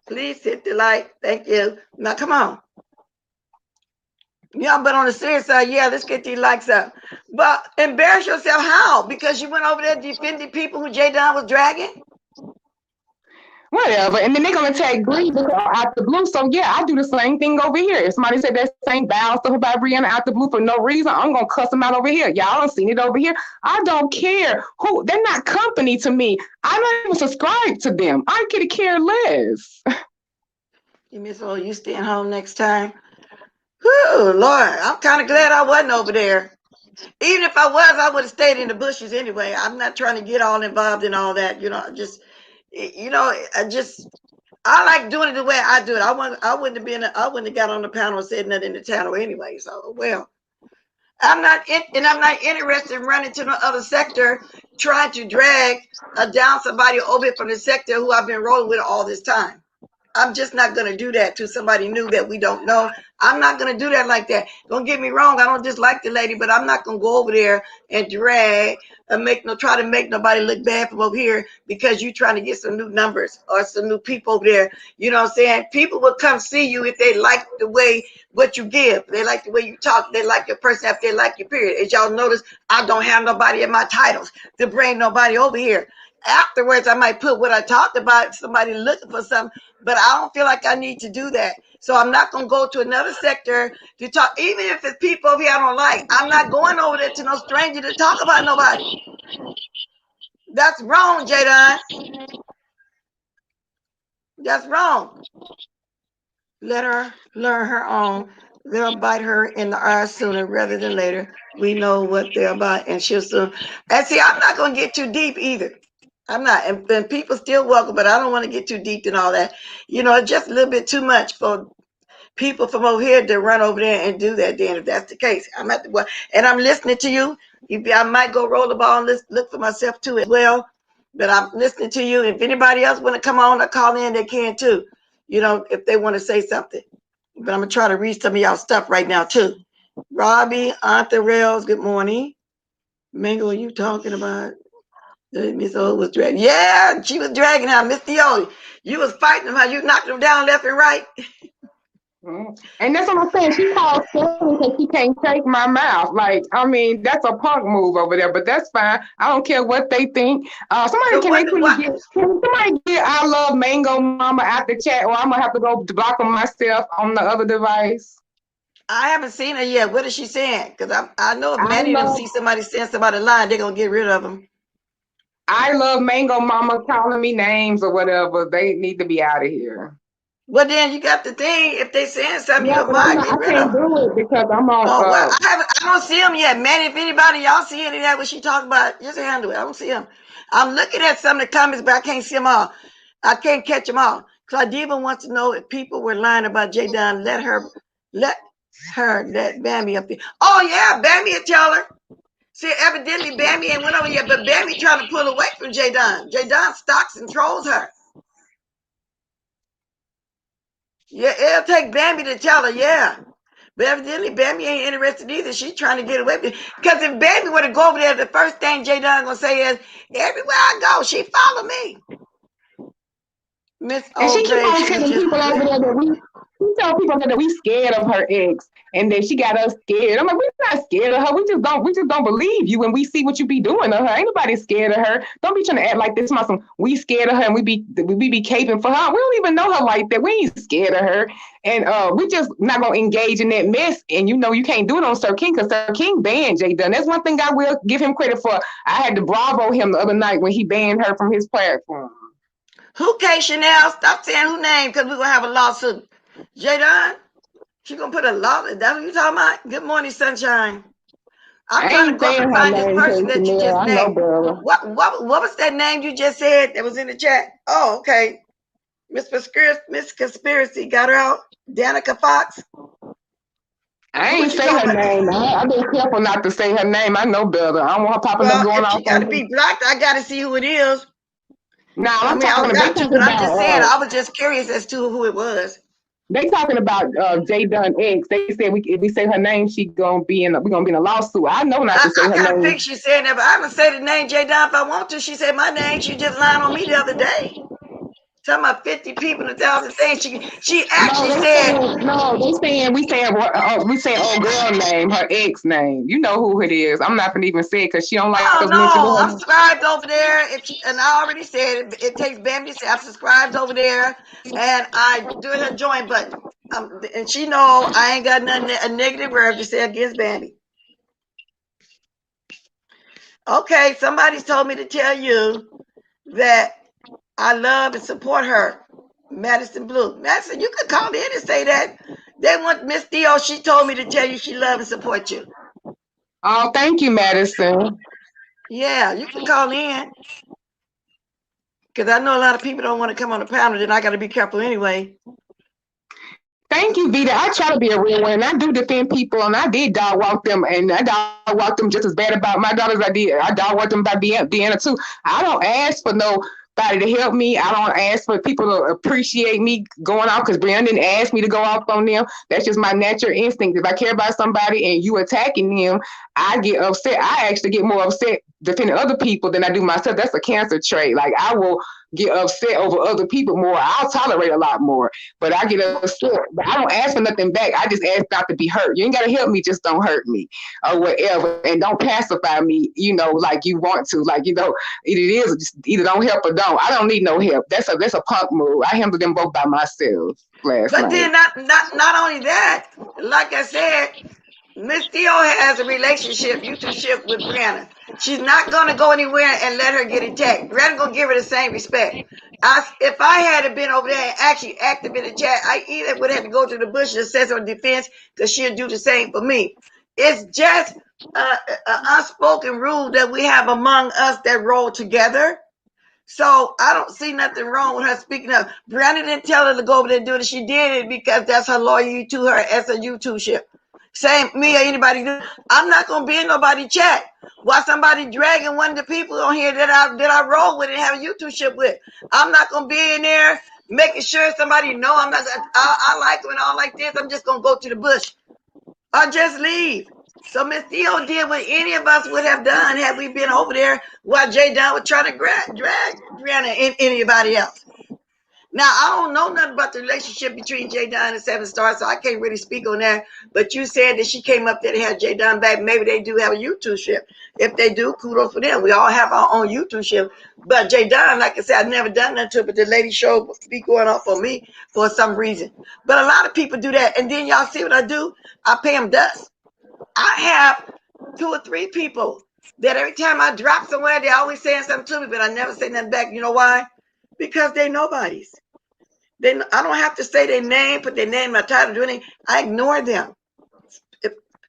Speaker 1: Please hit the like. Thank you. Now, come on. Yeah, but on the serious side, yeah, let's get these likes up. But embarrass yourself how? Because you went over there defending people who J Dunn was dragging?
Speaker 2: Whatever. And then they're going to take Bree out the blue. So, yeah, I do the same thing over here. If somebody said that same bad stuff about Brianna out the blue for no reason, I'm going to cuss them out over here. Y'all done seen it over here. I don't care. They're not company to me. I don't even subscribe to them. I could care less.
Speaker 1: You miss all you staying home next time? Whew, Lord, I'm kind of glad I wasn't over there. Even if I was, I would have stayed in the bushes anyway. I'm not trying to get all involved in all that. I like doing it the way I do it. I wouldn't have got on the panel and said nothing in the channel anyway. So, well, I'm not interested in running to the other sector, trying to drag down somebody over from the sector who I've been rolling with all this time. I'm just not going to do that to somebody new that we don't know. I'm not going to do that like that. Don't get me wrong. I don't dislike the lady, but I'm not going to go over there and drag and try to make nobody look bad from over here because you're trying to get some new numbers or some new people over there. You know what I'm saying? People will come see you if they like the way what you give. They like the way you talk. They like your personality. They like your period. As y'all notice, I don't have nobody in my titles to bring nobody over here. Afterwards, I might put what I talked about, somebody looking for something, but I don't feel like I need to do that. So I'm not going to go to another sector to talk, even if it's people over here I don't like. I'm not going over there to no stranger to talk about nobody. That's wrong, J Dunn. That's wrong. Let her learn her own. They'll bite her in the eye sooner rather than later. We know what they're about, and she'll soon. And see, I'm not going to get too deep either. I'm not, and people still welcome, but I don't want to get too deep in all that. You know, it's just a little bit too much for people from over here to run over there and do that. Then, if that's the case, I'm at the and I'm listening to you. I might go roll the ball and look for myself too as well. But I'm listening to you. If anybody else want to come on or call in, they can too. You know, if they want to say something. But I'm gonna try to read some of y'all stuff right now too. Robbie, Arthur Rails, good morning. Mango, you talking about? Miss O was dragging. Yeah, she was dragging her. Miss Theo, you was fighting them. How you knocked them down left and right.
Speaker 2: And that's what I'm saying. She called Sterling because she can't take my mouth. Like, I mean, that's a punk move over there, but that's fine. I don't care what they think. Somebody,
Speaker 1: So
Speaker 2: can they please can somebody get I Love Mango Mama out the chat, or I'm gonna have to go block them myself on the other device.
Speaker 1: I haven't seen her yet. What is she saying? Because I know if
Speaker 2: I
Speaker 1: many of them
Speaker 2: love
Speaker 1: see somebody send somebody a line, they're gonna get rid of them.
Speaker 2: I love Mango Mama calling me names or whatever. They need to be out of here.
Speaker 1: Well, then you got the thing. If they saying something,
Speaker 2: Yeah,
Speaker 1: you
Speaker 2: but I'm
Speaker 1: might
Speaker 2: not,
Speaker 1: get
Speaker 2: I
Speaker 1: rid of
Speaker 2: can't
Speaker 1: them.
Speaker 2: do it because I'm on
Speaker 1: Oh well, I don't see them yet, man. If anybody y'all see any of that what she talking about, just handle it. I don't see them. I'm looking at some of the comments, but I can't see them all. I can't catch them all. Claudiva wants to know if people were lying about J Dunn. Let Bambi up there. Oh yeah, Bambi will tell her. See, evidently Bambi ain't went over yet, but Bambi trying to pull away from J Dunn. J Dunn stalks and trolls her. Yeah, it'll take Bambi to tell her, yeah. But evidently, Bambi ain't interested either. She's trying to get away from it. Because if Bambi were to go over there, the first thing J Dunn gonna say is, everywhere I go, she follow me. Miss
Speaker 2: And she
Speaker 1: Old
Speaker 2: keep
Speaker 1: Grave,
Speaker 2: on
Speaker 1: she was
Speaker 2: telling
Speaker 1: just
Speaker 2: people over there that she tell people that we scared of her ex and that she got us scared. I'm like, we're not scared of her. We just don't believe you when we see what you be doing to her. Ain't nobody scared of her. Don't be trying to act like this muscle. We scared of her and we be caping for her. We don't even know her like that. We ain't scared of her. And we just not gonna engage in that mess. And you know you can't do it on Sir King because Sir King banned J Dunn. That's one thing I will give him credit for. I had to bravo him the other night when he banned her from his platform.
Speaker 1: who K Chanel? Stop saying who name because we're gonna have a lawsuit. J Dunn, she gonna put a law. That's what you talking about? Good morning, sunshine. I'm
Speaker 2: I
Speaker 1: trying to
Speaker 2: ain't
Speaker 1: go up
Speaker 2: saying
Speaker 1: and
Speaker 2: her
Speaker 1: find this
Speaker 2: name,
Speaker 1: person that you
Speaker 2: Chanel.
Speaker 1: just
Speaker 2: I know
Speaker 1: named.
Speaker 2: better.
Speaker 1: What was that name you just said that was in the chat? Oh, okay. Miss Conspiracy got her out. Danica Fox.
Speaker 2: I
Speaker 1: Who
Speaker 2: ain't
Speaker 1: was you
Speaker 2: say
Speaker 1: talking
Speaker 2: her
Speaker 1: about?
Speaker 2: name. I've been careful not to say her name. I know better. I don't want her popping up
Speaker 1: Well,
Speaker 2: going
Speaker 1: if
Speaker 2: off
Speaker 1: she got
Speaker 2: on
Speaker 1: to be
Speaker 2: me.
Speaker 1: blocked, I got to see who it is.
Speaker 2: Now
Speaker 1: I
Speaker 2: I'm
Speaker 1: mean, I
Speaker 2: talking.
Speaker 1: don't
Speaker 2: They
Speaker 1: got to,
Speaker 2: talking
Speaker 1: but I'm just saying.
Speaker 2: about.
Speaker 1: I was just curious as to who it was.
Speaker 2: They talking about J Dunn X. They said if we say her name, we're gonna be in a lawsuit. I know not to say
Speaker 1: I
Speaker 2: her
Speaker 1: kind of
Speaker 2: name.
Speaker 1: think she's saying that, but I'm gonna say the name J Dunn if I want to. She said my name. She just lied on me the other day. Talking about 50 people and 1,000 things. She
Speaker 2: No,
Speaker 1: actually
Speaker 2: they
Speaker 1: said,
Speaker 2: saying no. They saying we saying old girl name, her ex name. You know who it is. I'm not gonna even say it because she don't like
Speaker 1: "Oh
Speaker 2: us mentioning
Speaker 1: no, I'm
Speaker 2: her.
Speaker 1: subscribed over there." And I already said it takes Bambi to say I'm subscribed over there, and I do her join button. And she know I ain't got nothing a negative word to say against Bambi. Okay, somebody's told me to tell you that I love and support her. Madison Blue. Madison, you could call in and say that. They want Miss Theo. She told me to tell you she love and support you.
Speaker 2: Oh, thank you, Madison.
Speaker 1: Yeah, you can call in because I know a lot of people don't want to come on the panel. Then I got to be careful anyway.
Speaker 2: Thank you, Vita. I try to be a real one. I do defend people, and I did dog walk them, and I dog walked them just as bad about my daughters. I did. I dog walked them about Deanna too. I don't ask for no to help me. I don't ask for people to appreciate me going off because Brianna didn't ask me to go off on them. That's just my natural instinct. If I care about somebody and you attacking them, I get upset. I actually get more upset defending other people than I do myself. That's a cancer trait. Like I will get upset over other people more. I'll tolerate a lot more, but I get upset. But I don't ask for nothing back. I just ask not to be hurt. You ain't gotta help me, just don't hurt me or whatever, and don't pacify me. Like you want to. Like it is just either don't help or don't. I don't need no help. That's a punk move. I handled them both by myself last
Speaker 1: But
Speaker 2: night.
Speaker 1: then not only that, like I said, Miss Theo has a relationship, YouTube with Brianna. She's not going to go anywhere and let her get attacked. Brianna going to give her the same respect. If I had been over there and actually active in the chat, I either would have to go to the bush and say some defense because she'll do the same for me. It's just an unspoken rule that we have among us that roll together. So I don't see nothing wrong with her speaking up. Brianna didn't tell her to go over there and do it. She did it because that's her loyalty to her as a YouTubership. Same me or anybody. I'm not gonna be in nobody chat while somebody dragging one of the people on here that I roll with and have a YouTubership with. I'm not gonna be in there making sure somebody know I'm not. I like them and all like this. I'm just gonna go to the bush or just leave. So Miss Theo did what any of us would have done had we been over there while J Dunn was trying to drag Brianna and anybody else. Now, I don't know nothing about the relationship between J Dunn and 7 Star, so I can't really speak on that. But you said that she came up there to have J Dunn back. Maybe they do have a YouTubership. If they do, kudos for them. We all have our own YouTubership. But J Dunn, like I said, I've never done that to her, but the lady show be going off on me for some reason. But a lot of people do that. And then y'all see what I do? I pay them dust. I have 2 or 3 people that every time I drop somewhere, they're always saying something to me, but I never say nothing back. You know why? Because they nobodies. I don't have to say their name, put their name, my title, do anything. I ignore them.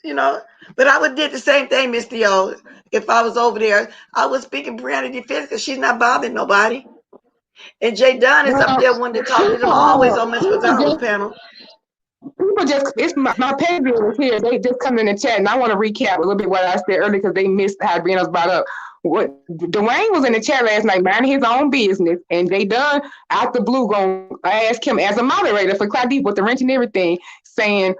Speaker 1: But I would did the same thing, Miss Theo. If I was over there, I would speak in Brianna defense because she's not bothering nobody. And J Dunn is up there wanting to talk to them always on Miss Gonzalo's panel.
Speaker 2: People it's my pay viewers here. They just come in the chat, and I want to recap a little bit what I said earlier because they missed how Brianna was brought up. What Dwayne was in the chat last night minding his own business, and J Dunn out the blue gonna ask him as a moderator for Clyde with the wrench and everything, saying,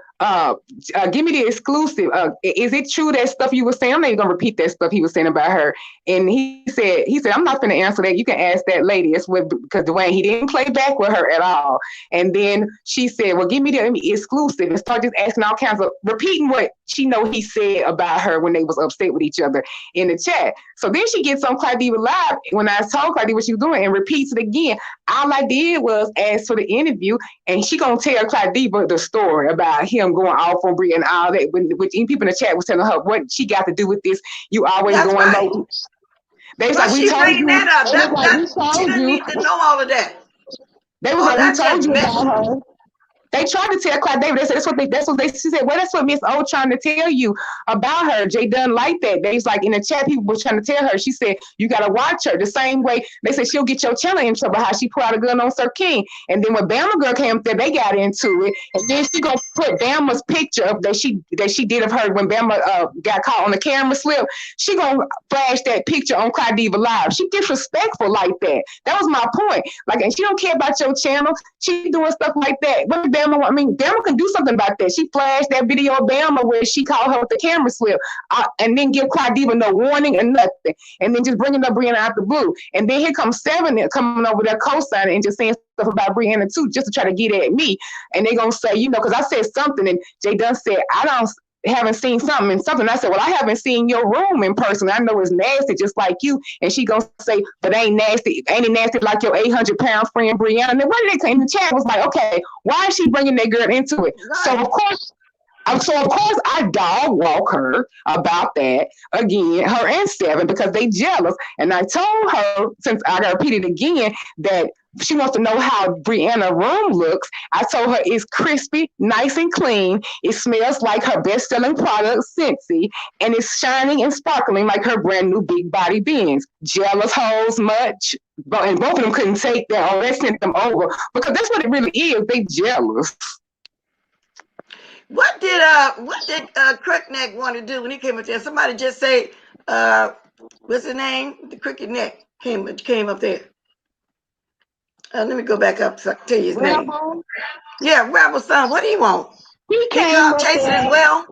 Speaker 2: give me the exclusive. Is it true that stuff you were saying? I'm not even gonna repeat that stuff he was saying about her. And he said, I'm not gonna answer that. You can ask that lady. It's because Dwayne, he didn't play back with her at all. And then she said, well, give me the exclusive, and start just asking all kinds of repeating what she know he said about her when they was upset with each other in the chat. So then she gets on Clyde Live when I told Clyde what she was doing and repeats it again. All I did was ask for the interview, and she gonna tell Clyde the story about him going off on Brie and all that. Which people in the chat was telling her what she got to do with this. You always
Speaker 1: That's
Speaker 2: going
Speaker 1: right.
Speaker 2: low. They was
Speaker 1: but
Speaker 2: like, we
Speaker 1: she
Speaker 2: told
Speaker 1: bringing
Speaker 2: you.
Speaker 1: that up. She didn't need to know all of that.
Speaker 2: They was like, we told you about her. They tried to tell Clyde David. They said she said, well, that's what Miss O trying to tell you about her. J Dunn like that. They was like in the chat, people were trying to tell her. She said, you gotta watch her. The same way they said she'll get your channel in trouble, how she put out a gun on Sir King. And then when Bama Girl came up there, they got into it. And then she gonna put Bama's picture of that she did of her when Bama got caught on the camera slip. She gonna flash that picture on Clyde Diva Live. She disrespectful like that. That was my point. Like, and she don't care about your channel. She doing stuff like that. But Bama can do something about that. She flashed that video of Bama where she called her with the camera slip, and then give Clyde Diva no warning and nothing, and then just bringing up Brianna out the blue. And then here comes 7 coming over there co-signing and just saying stuff about Brianna too, just to try to get at me. And they gonna say, because I said something, and J Dunn said, haven't seen something and something. I said, well, I haven't seen your room in person. I know it's nasty just like you. And she gonna say, but ain't it nasty like your 800-pound friend Brianna? And then what did they say in the chat? Was like, okay, why is she bringing that girl into it? Right. So of course I dog walk her about that again, her and 7, because they jealous. And I told her, since I gotta repeat it again, that she wants to know how Brianna's room looks. I told her it's crispy, nice and clean. It smells like her best-selling product, Scentsy, and it's shining and sparkling like her brand new big body Benz. Jealous hoes much? And both of them couldn't take that, or they sent them over, because that's what it really is. They jealous.
Speaker 1: What did Crookneck want to do when he came up there? Somebody just say, what's his name? The Crooked Neck came up there. Let me go back up to tell you his name.
Speaker 2: Rebel.
Speaker 1: Yeah, Rebel son. What do you want?
Speaker 2: He
Speaker 1: He
Speaker 2: came
Speaker 1: called
Speaker 2: up
Speaker 1: chasing as
Speaker 2: there.
Speaker 1: well.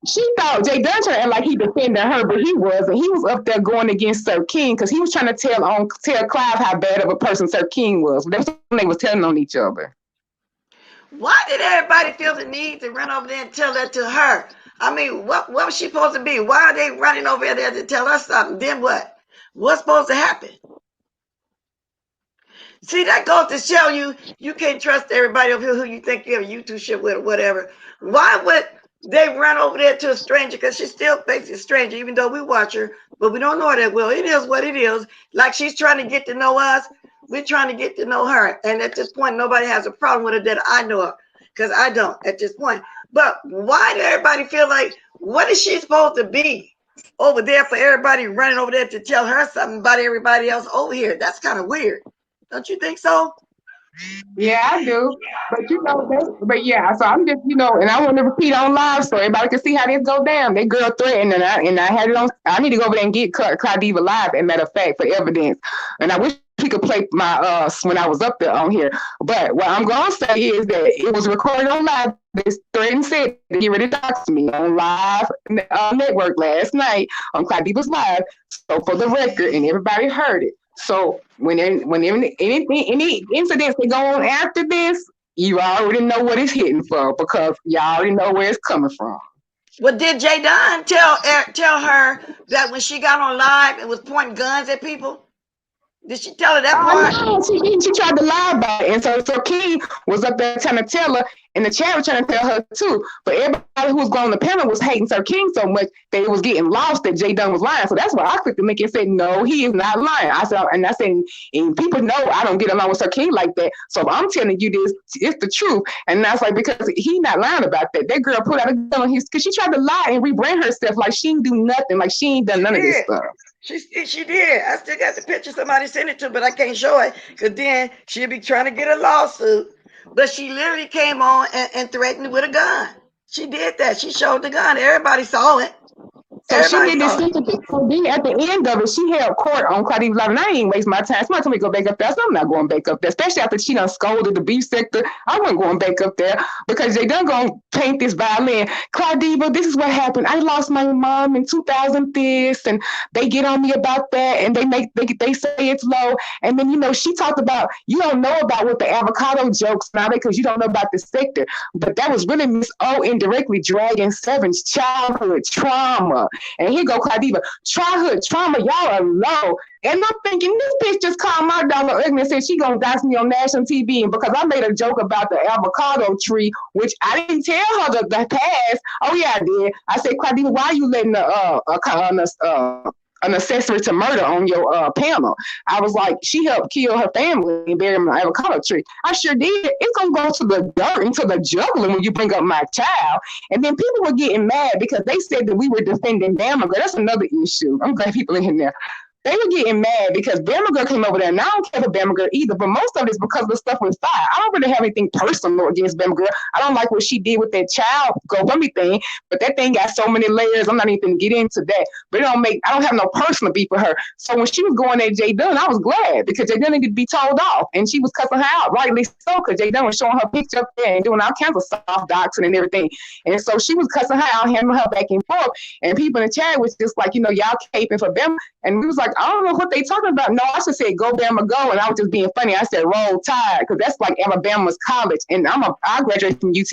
Speaker 2: She thought J Dunn trying to act like he defended her, but he wasn't. He was up there going against Sir King because he was trying to tell Clive how bad of a person Sir King was. That's when they was telling on each other.
Speaker 1: Why did everybody feel the need to run over there and tell that to her? I mean, what was she supposed to be? Why are they running over there to tell her something? Then what? What's supposed to happen? See, that goes to show you you can't trust everybody over here who you think you have a YouTube with or whatever. Why would they run over there to a stranger? Because she's still basically a stranger, even though we watch her, but we don't know her that well. It is what it is. Like she's trying to get to know us. We're trying to get to know her. And at this point, nobody has a problem with it that I know of, because I don't at this point. But why do everybody feel like, what is she supposed to be over there for everybody running over there to tell her something about everybody else over here? That's kind of weird. Don't you think so?
Speaker 2: Yeah, I do. But yeah, so I'm just, and I want to repeat on live so everybody can see how this go down. That girl threatened, and I had it on. I need to go over there and get Claudiva live, as a matter of fact, for evidence. And I wish we could play my when I was up there on here. But what I'm gonna say is that it was recorded on live. This threatened said to get ready to talk to me on live network last night on Claudiva's live. So for the record, and everybody heard it. So when any incidents that go on after this, you already know what it's hitting for because y'all already know where it's coming from.
Speaker 1: Well, did J Dunn tell her that when she got on live and was pointing guns at people? Did she tell her that part?
Speaker 2: No, she didn't. She tried to lie about it. And so King was up there trying to tell her, and the chat was trying to tell her too. But everybody who was going on the panel was hating Sir King so much that it was getting lost that J Dunn was lying. So that's why I clicked the link and said, no, he is not lying. I said, and people know I don't get along with Sir King like that. So I'm telling you this, it's the truth. And that's like, because he not lying about that. That girl put out a gun on his, because she tried to lie and rebrand herself like she didn't do nothing, like she ain't done none of this stuff.
Speaker 1: She did. I still got the picture. Somebody sent it to, but I can't show it because then she'll be trying to get a lawsuit. But she literally came on and threatened with a gun. She did that. She showed the gun. Everybody saw it.
Speaker 2: So she did this thing. So then at the end of it, she held court on Claudiva Live, and I ain't waste my time. Somebody told me to go back up there. So I'm not going back up there, especially after she done scolded the beef sector. I wasn't going back up there because they done gonna paint this violin. Claudiva, this is what happened. I lost my mom in 2000 this, and they get on me about that, and they say it's low. And then she talked about, you don't know about what the avocado jokes now because you don't know about the sector, but that was really Miss O indirectly dragging Seven's childhood trauma. And here go Claudiva, childhood trauma, y'all are low. And I'm thinking, this bitch just called my daughter ugly and said she gonna dox me on national TV. And because I made a joke about the avocado tree, which I didn't tell her the past. Oh yeah, I did. I said, Claudiva, why are you letting an accessory to murder on your panel? I was like, she helped kill her family and bury my avocado tree. I sure did. It's gonna go to the dirt, into the juggler when you bring up my child. And then people were getting mad because they said that we were defending Bama Girl. That's another issue. I'm glad people in there. They were getting mad because Bama Girl came over there, and I don't care for Bama Girl either, but most of it is because the stuff with Fire. I don't really have anything personal against Bama Girl. I don't like what she did with that child GoFundMe thing, but that thing got so many layers. I'm not even going to get into that. But I don't have no personal beef with her. So when she was going at J Dunn, I was glad because J Dunn needed to be told off, and she was cussing her out, rightly so, because J Dunn was showing her picture up there and doing all kinds of soft doxing and everything. And so she was cussing her out, handling her back and forth, and people in the chat was just like, y'all caping for Bama. And we was like, I don't know what they talking about. No, I should say go Bama go, and I was just being funny. I said roll tide because that's like Alabama's college, and I graduated from UT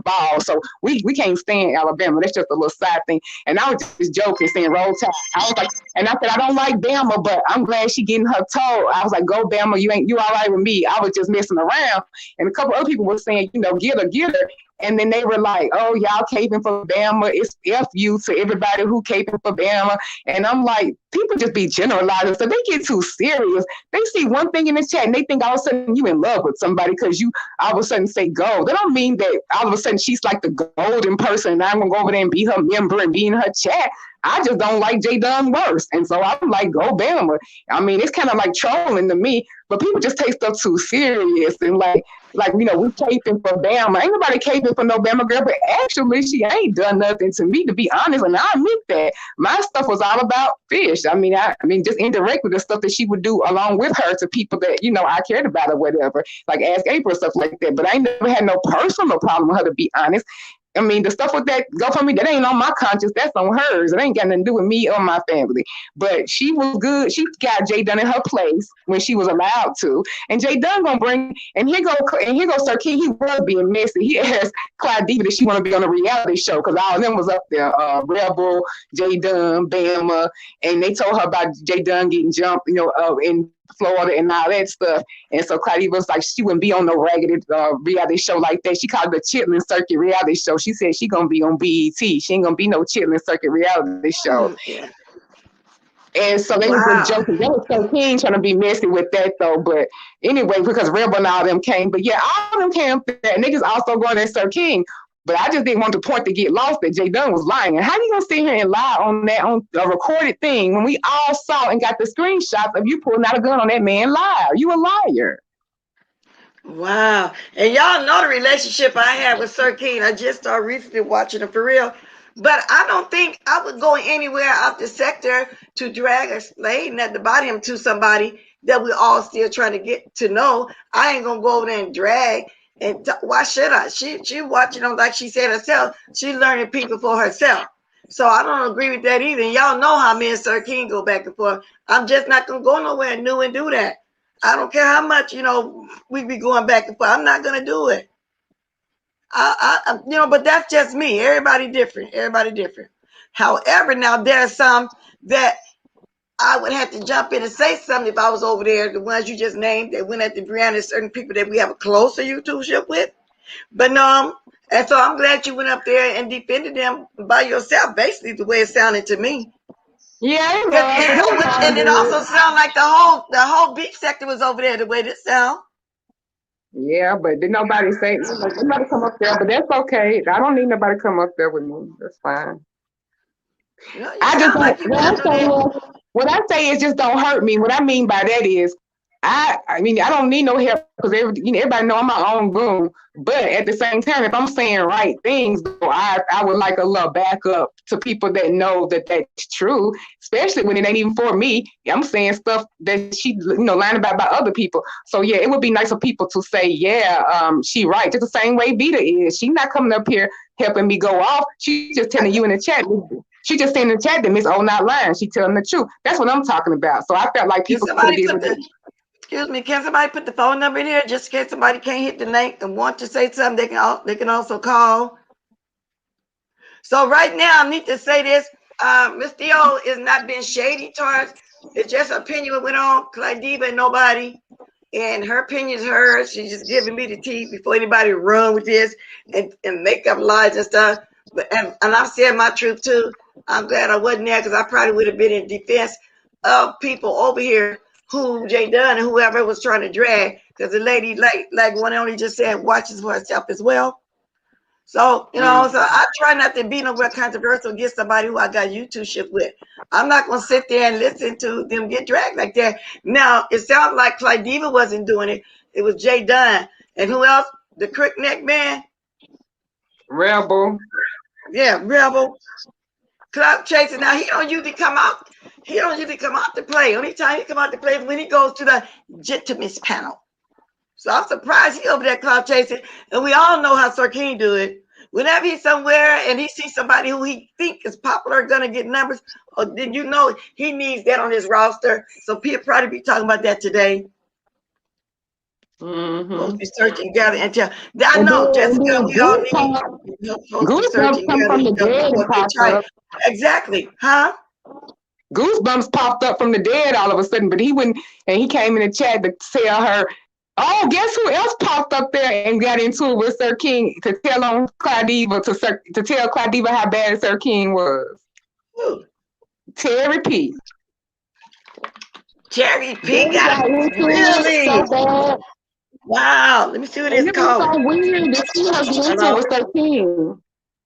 Speaker 2: Vol, so we can't stand Alabama. That's just a little side thing. And I was just joking, saying roll tide. I was like, and I said I don't like Bama, but I'm glad she getting her toe. I was like, go Bama, you all right with me? I was just messing around, and a couple other people were saying, get her. And then they were like, oh, y'all caping for Bama. It's F you to everybody who caping for Bama. And I'm like, people just be generalizing. So they get too serious. They see one thing in the chat and they think all of a sudden you in love with somebody because you all of a sudden say go. They don't mean that all of a sudden she's like the golden person and I'm going to go over there and be her member and be in her chat. I just don't like J Dunn worse. And so I'm like, go Bama. I mean, it's kind of like trolling to me, but people just take stuff too serious. And like, like, we caping for Bama. Ain't nobody caping for no Bama girl, but actually she ain't done nothing to me, to be honest, and I admit that. My stuff was all about fish. I mean, just indirectly the stuff that she would do along with her to people that, I cared about or whatever, like Ask April, stuff like that. But I ain't never had no personal problem with her, to be honest. I mean, the stuff with that GoFundMe, that ain't on my conscience. That's on hers. It ain't got nothing to do with me or my family. But she was good. She got J Dunn in her place when she was allowed to. And J Dunn gonna bring, and here go Sir King. He was being messy. He asked Clyde Diva that she want to be on a reality show because all of them was up there. Rebel, J Dunn, Bama, and they told her about J Dunn getting jumped, in Florida and all that stuff. And so Clyde was like, she wouldn't be on no raggedy reality show like that. She called it the Chitlin Circuit reality show. She said she gonna be on BET. She ain't gonna be no Chitlin Circuit reality show.
Speaker 1: Yeah.
Speaker 2: And so they was just joking. They was so keen trying to be messy with that though. But anyway, because Rebel and all them came. But yeah, all of them came up there. And niggas also going at Sir King. But I just didn't want the point to get lost that J Dunn was lying. And how you gonna sit here and lie on a recorded thing when we all saw and got the screenshots of you pulling out a gun on that man live? You a liar.
Speaker 1: Wow. And y'all know the relationship I have with Sir King. I just started recently watching him for real. But I don't think I would go anywhere out the sector to drag a slave at the bottom to somebody that we all still trying to get to know. I ain't gonna go over there and drag. And why should I? She watching them like she said herself. She's learning people for herself. So I don't agree with that either. And y'all know how me and Sir King go back and forth. I'm just not gonna go nowhere new and do that. I don't care how much we be going back and forth. I'm not gonna do it. But that's just me. Everybody different. Everybody different. However, now there are some that I would have to jump in and say something if I was over there. The ones you just named that went at the Brianna, certain people that we have a closer YouTube with. But no, and so I'm glad you went up there and defended them by yourself. Basically, the way it sounded to me.
Speaker 2: Yeah,
Speaker 1: And it also sounded like the whole beef sector was over there. The way this sound.
Speaker 2: Yeah, but did nobody say nobody come up there? But that's okay. I don't need nobody to come up there with me. That's fine. I just what I say is just don't hurt me. What I mean by that is I mean I don't need no help because everybody know I'm my own room. But at the same time, if I'm saying right things, I would like a little backup to people that know that that's true, especially when it ain't even for me. I'm saying stuff that she lying about by other people. So yeah, it would be nice for people to say, yeah, she right. Just the same way Vita is. She's not coming up here helping me go off. She's just telling you in the chat. She just saying in the chat that Miss O not lying. She telling the truth. That's what I'm talking about. So I felt like people could deal with it.
Speaker 1: Excuse me, can somebody put the phone number in here just in case somebody can't hit the name and want to say something? They can also call. So right now, I need to say this: Miss Theo is not being shady towards. It's just her opinion went on. Clyde Diva and nobody, and her opinion is hers. She's just giving me the tea before anybody run with this and make up lies and stuff. But and I've said my truth too. I'm glad I wasn't there because I probably would have been in defense of people over here who J Dunn and whoever was trying to drag. Because the lady, like one only just said, watches for herself as well. So, so I try not to be nowhere controversial against somebody who I got YouTube shit with. I'm not going to sit there and listen to them get dragged like that. Now, it sounds like Clyde Diva wasn't doing it. It was J Dunn. And who else? The crook neck man?
Speaker 2: Rebel.
Speaker 1: Yeah, Rebel. Clout chasing. Now, he don't usually come out. He don't usually come out to play. Only time he come out to play is when he goes to the gentleman's panel. So I'm surprised he over there clout chasing. And we all know how Sir King do it. Whenever he's somewhere and he sees somebody who he think is popular, gonna get numbers, or then he needs that on his roster. So people probably be talking about that today. We'll be searching, gather, and tell. I know, Jessica, we all need
Speaker 2: Goosebumps come from the dead and popped up.
Speaker 1: Exactly, huh?
Speaker 2: Goosebumps popped up from the dead all of a sudden, but he wouldn't, and he came in the chat to tell her, oh, guess who else popped up there and got into it with Sir King to tell on Clyde Diva to tell Clyde Diva how bad Sir King was.
Speaker 1: Who?
Speaker 2: Terry P.
Speaker 1: Terry P got really
Speaker 2: so bad.
Speaker 1: Wow. Let me see what it's called.
Speaker 2: So weird to see her get into it with Sir King.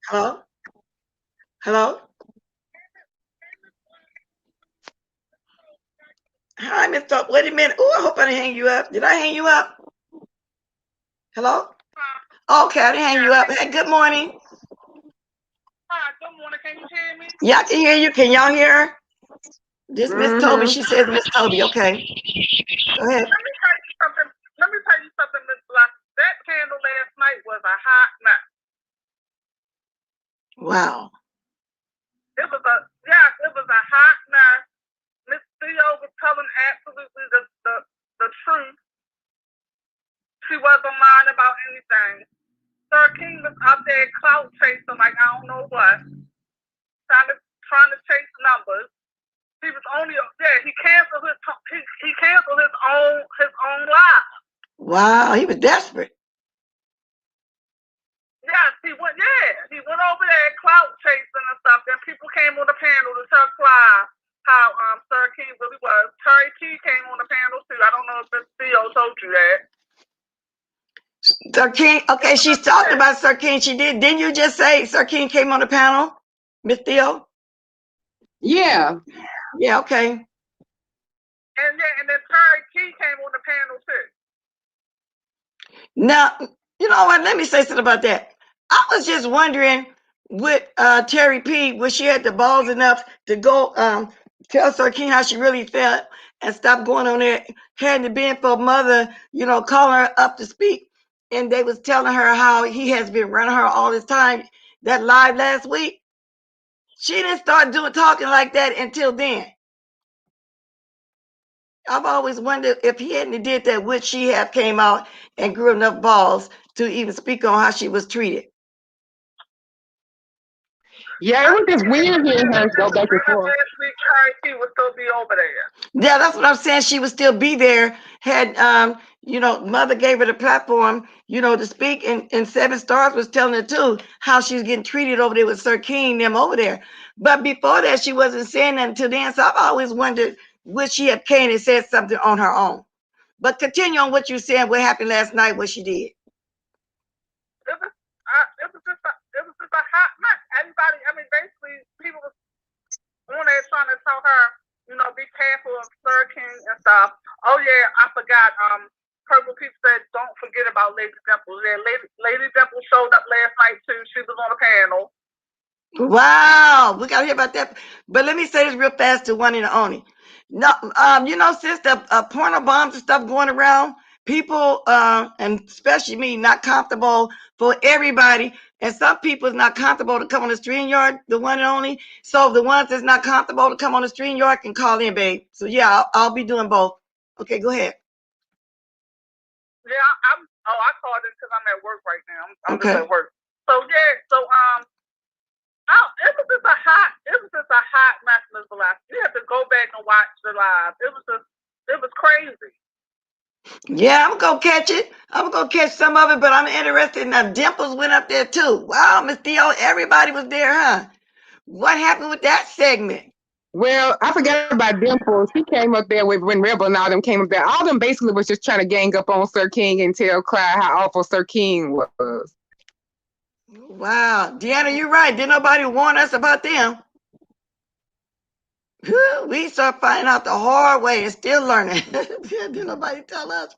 Speaker 1: Hello? Hello? Hi, Mr. Wait a minute. Oh, I hope I didn't hang you up. Did I hang you up? Hello? Okay, I didn't hang you up. Hey, good morning.
Speaker 3: Hi, good morning. Can you hear me?
Speaker 1: Yeah, I can hear you. Can y'all hear her? This Miss Toby.
Speaker 2: Mm-hmm.
Speaker 1: She says Miss Toby. Okay. Go ahead.
Speaker 3: Let me tell you something. Let me tell you something, Miss Black. That candle last night was a hot mess.
Speaker 1: Wow.
Speaker 3: It was a hot mess. Miss Theo was telling absolutely the truth. She wasn't lying about anything. Sir King was up there clout chasing like I don't know what, trying to chase numbers. He was only he canceled his own live.
Speaker 1: Wow, he was desperate.
Speaker 3: Yes, he went. Yeah, he went over there clout chasing and stuff. Then people came on the panel to tell Clive how Sir King really was. Terry Key came on the panel too. I don't know if Miss Theo told you that.
Speaker 1: Sir King. Okay, she's talking about Sir King. She did. Didn't you just say Sir King came on the panel, Miss Theo?
Speaker 2: Yeah.
Speaker 1: Yeah. Okay.
Speaker 3: And then Terry Key came on the panel too.
Speaker 1: Now, you know what? Let me say something about that. I was just wondering with Terry P, was she had the balls enough to go tell Sir King how she really felt and stop going on there, had the being for mother, calling her up to speak. And they was telling her how he has been running her all this time. That live last week, she didn't start talking like that until then. I've always wondered if he hadn't did that, would she have came out and grew enough balls to even speak on how she was treated?
Speaker 2: Yeah, it was just weird hearing her go back and forth.
Speaker 3: Last week, Terry Key would still be over there.
Speaker 1: Yeah, that's what I'm saying. She would still be there had mother gave her the platform, to speak. And Seven Stars was telling her too how she was getting treated over there with Sir King them over there. But before that, she wasn't saying that until then. So I've always wondered would she have came and said something on her own. But continue on what you said. What happened last night? What she did.
Speaker 3: It was just a hot mess. Everybody, I mean, basically, people was on there trying to tell her, be careful of Sir King and stuff. Oh yeah, I forgot. Purple People said, don't forget about Lady Dimple. Yeah, Lady Dimple showed up last night too. She was on the panel.
Speaker 1: Wow, we gotta hear about that. But let me say this real fast to one and only. No, since the porno bombs and stuff going around, people, and especially me, not comfortable for everybody. And some people is not comfortable to come on the stream yard, the one and only. So the ones that's not comfortable to come on the stream yard can call in, babe. So yeah, I'll be doing both. Okay, go ahead.
Speaker 3: Yeah, I called it because I'm at work right now. I'm
Speaker 1: okay.
Speaker 3: just at work. So it was just a hot mess, Ms. Velasquez. You have to go back and watch the live. It was crazy.
Speaker 1: Yeah, I'm gonna catch it. I'm gonna catch some of it, but I'm interested in Dimples went up there too. Wow, Miss Theo, everybody was there, huh? What happened with that segment?
Speaker 2: Well, I forgot about Dimple. She came up there when Rebel and all them came up there. All them basically was just trying to gang up on Sir King and tell Clyde how awful Sir King was.
Speaker 1: Wow, Deanna, you're right. Didn't nobody warn us about them. We start finding out the hard way and still learning. Didn't nobody tell us.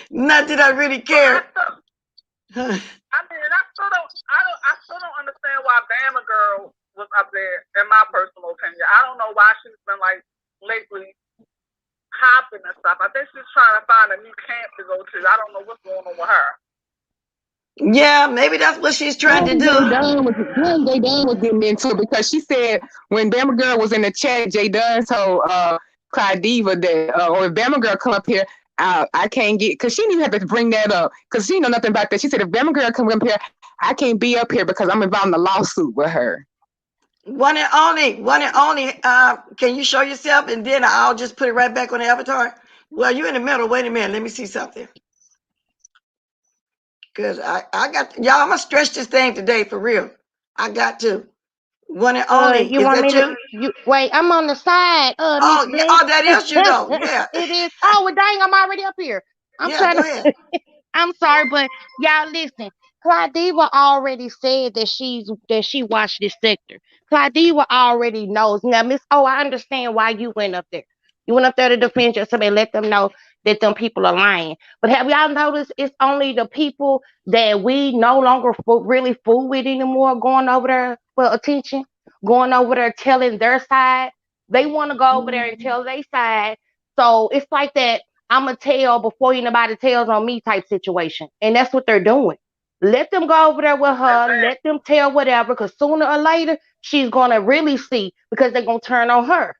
Speaker 1: Not that I really care.
Speaker 3: I still don't understand why Bama Girl was up there, in my personal opinion. I don't know why she's been like lately hopping and stuff. I think she's trying to find a new camp to go to. I don't know what's going on with her.
Speaker 1: Yeah, maybe that's what she's trying to do.
Speaker 2: J Dunn was getting into it because she said when Bama Girl was in the chat, J Dunn told Clyde Diva that, or if Bama Girl come up here, I can't get, because she didn't even have to bring that up because she know nothing about that. She said if Bama Girl come up here, I can't be up here because I'm involved in a lawsuit with her.
Speaker 1: One and only. Can you show yourself, and then I'll just put it right back on the avatar? Well, you're in the middle. Wait a minute. Let me see something. Because I got, y'all, I'm going to stretch this thing today for real. I got to. One and only.
Speaker 4: You
Speaker 1: Is
Speaker 4: want
Speaker 1: that
Speaker 4: me to? You wait. I'm on the side. Miss Bliss.
Speaker 1: Oh, that is you though. Yeah.
Speaker 4: It is. Oh, well, dang! I'm already up here. I'm
Speaker 1: Yeah,
Speaker 4: trying
Speaker 1: go
Speaker 4: to.
Speaker 1: ahead.
Speaker 4: I'm sorry, but y'all listen. Claudiva already said that she watched this sector. Claudiva already knows. Now, Miss, I understand why you went up there. You went up there to defend yourself and let them know that them people are lying. But have y'all noticed it's only the people that we no longer really fool with anymore going over there for attention, going over there telling their side. They want to go over there and tell their side. So it's like that I'm going to tell before anybody tells on me type situation. And that's what they're doing. Let them go over there with her. Let them tell whatever, because sooner or later, she's going to really see because they're going to turn on her.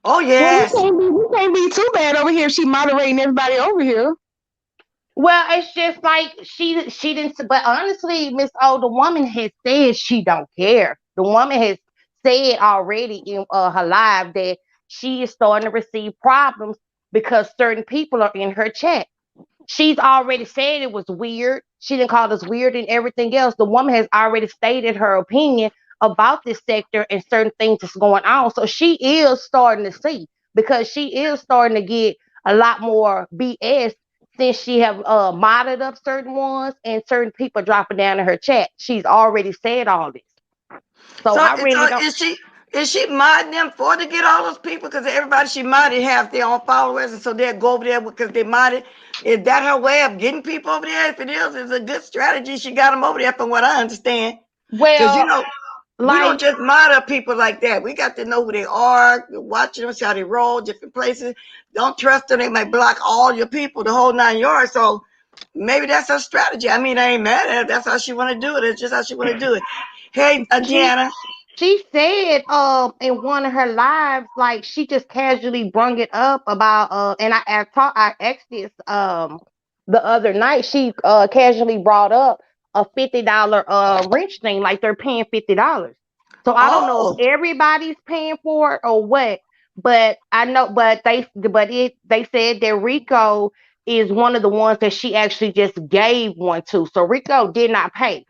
Speaker 1: Oh, yes.
Speaker 2: Well, we can't be too bad over here if she moderating everybody over here.
Speaker 4: Well, it's just like she didn't. But honestly, Miss O, the woman has said she don't care. The woman has said already in her live that she is starting to receive problems because certain people are in her chat. She's already said it was weird. She didn't call us weird and everything else. The woman has already stated her opinion about this sector and certain things that's going on. So she is starting to see, because she is starting to get a lot more BS since she have modded up certain ones and certain people dropping down in her chat. She's already said all this. So I really don't.
Speaker 1: Is she modding them for to get all those people? Because everybody she modded have their own followers, and so they'll go over there because they modded. Is that her way of getting people over there? If it is, it's a good strategy. She got them over there, from what I understand. Because
Speaker 4: Well,
Speaker 1: we don't just mod up people like that. We got to know who they are, watch them, see how they roll, different places. Don't trust them; they might block all your people, the whole 9 yards. So maybe that's her strategy. I mean, I ain't mad at her. That's how she want to do it. It's just how she want to do it. Hey, Deanna.
Speaker 4: She said in one of her lives, like she just casually brung it up about and I asked this the other night. She casually brought up a $50 wrench thing, like they're paying $50. So I don't know if everybody's paying for it or what, but I know they said that Rico is one of the ones that she actually just gave one to. So Rico did not pay.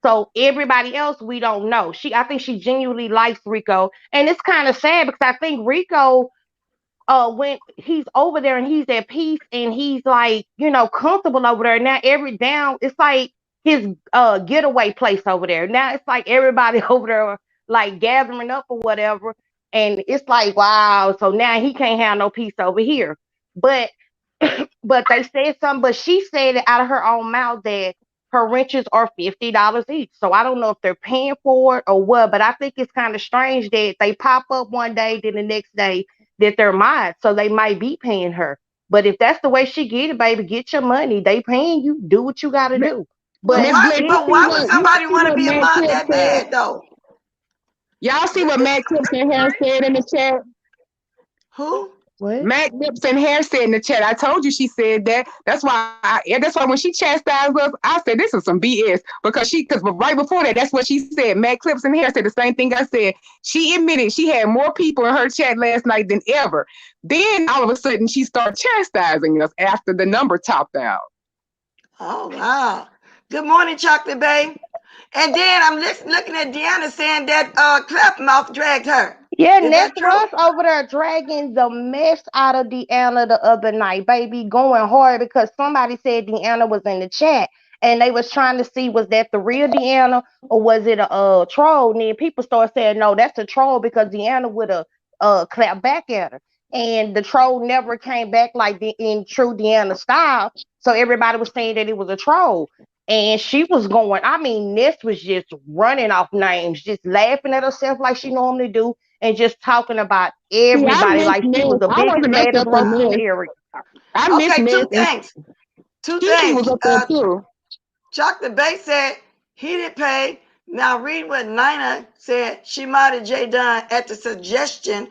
Speaker 4: So everybody else, we don't know. I think she genuinely likes Rico, and it's kind of sad because I think Rico, when he's over there and he's at peace and he's like, comfortable over there now. It's like his getaway place over there. Now it's like everybody over there like gathering up or whatever, and it's like wow. So now he can't have no peace over here, but. But they said something, but she said it out of her own mouth that her wrenches are $50 each. So I don't know if they're paying for it or what, but I think it's kind of strange that they pop up one day, then the next day that they're mods. So they might be paying her. But if that's the way she get it, baby, get your money. They paying you, do what you gotta do.
Speaker 1: But why would somebody want to be a mod that bad though?
Speaker 2: Y'all see what Matt Clips and Hair said in the chat?
Speaker 1: Who?
Speaker 4: What?
Speaker 2: Matt Clips and Hair said in the chat. I told you she said that. That's why when she chastised us, I said this is some BS because right before that, that's what she said. Matt Clips and Hair said the same thing I said. She admitted she had more people in her chat last night than ever. Then all of a sudden she started chastising us after the number topped out.
Speaker 1: Oh wow! Good morning, Chocolate Bay. And then I'm looking at Deanna saying that Clapmouth dragged her.
Speaker 4: Yeah, Ness Russ over there dragging the mess out of Deanna the other night, baby, going hard because somebody said Deanna was in the chat and they was trying to see was that the real Deanna or was it a troll. And then people started saying, no, that's a troll because Deanna would have clapped back at her. And the troll never came back like in true Deanna style. So everybody was saying that it was a troll. And she was going, I mean, Ness was just running off names, just laughing at herself like she normally do, and just talking about everybody like she was the biggest, baddest roast in the area.
Speaker 2: I miss
Speaker 1: two things. Two things. Was up there too. Chocolate Bay said he didn't pay. Now read what Nina said. She modded J Dunn at the suggestion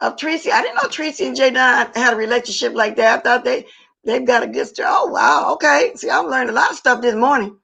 Speaker 1: of Tracy. I didn't know Tracy and J Dunn had a relationship like that. I thought they've got a good story. Oh wow, okay. See, I'm learning a lot of stuff this morning.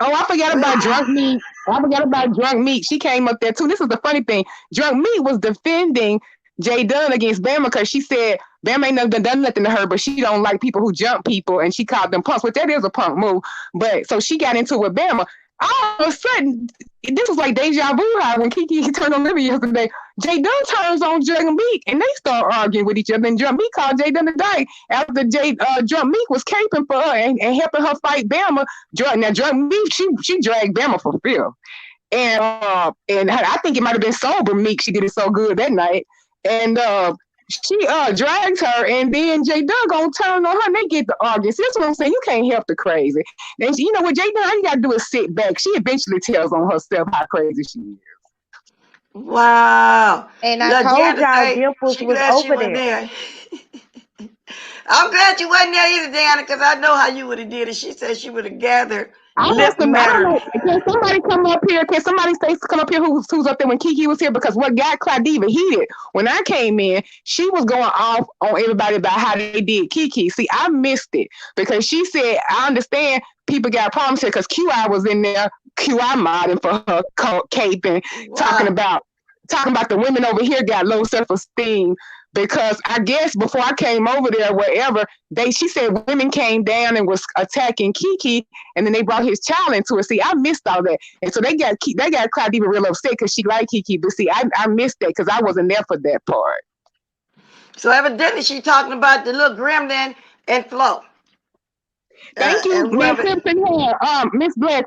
Speaker 2: Oh, I forgot about Drunk Meat. She came up there too. This is the funny thing. Drunk Meat was defending J Dunn against Bama because she said Bama ain't never done nothing to her, but she don't like people who jump people, and she called them punks, which that is a punk move. But so she got into it with Bama. All of a sudden, this was like deja vu when Kiki turned on Libby yesterday. J Dunn turns on Drunk Meek and they start arguing with each other. And Drunk Meek called J Dunn today after Drunk Meek was caping for her and helping her fight Bama. Drunk Meek, she dragged Bama for Phil. And I think it might have been sober Meek. She did it so good that night. And she drags her, and then J Dunn gonna turn on her, and they get the argument. See, that's what I'm saying. You can't help the crazy. And you know what, J Dunn, all you gotta do is sit back. She eventually tells on herself how crazy she is.
Speaker 1: Wow.
Speaker 4: And I told y'all
Speaker 1: say
Speaker 4: Dimples
Speaker 1: she
Speaker 4: was
Speaker 1: glad she
Speaker 4: over
Speaker 1: wasn't
Speaker 4: there.
Speaker 1: there. I'm glad you wasn't there either, Diana, because I know how you would have did it. She said she would have gathered
Speaker 2: I
Speaker 1: lip
Speaker 2: don't
Speaker 1: matter.
Speaker 2: know. Can somebody come up here? Can somebody say come up here who's up there when Kiki was here? Because what got Claudiva heated when I came in, she was going off on everybody about how they did Kiki. See, I missed it because she said, I understand people got problems here because QI was in there, QI modding for her cape and talking about the women over here got low self-esteem. Because I guess before I came over there, wherever she said women came down and was attacking Kiki, and then they brought his child into it. See, I missed all that, and so they got Claudiva real upset because she liked Kiki. But see, I missed that because I wasn't there for that part.
Speaker 1: So evidently, she talking about the little gremlin and Flo.
Speaker 2: Thank you, Matt Clifton here. Miss Blair,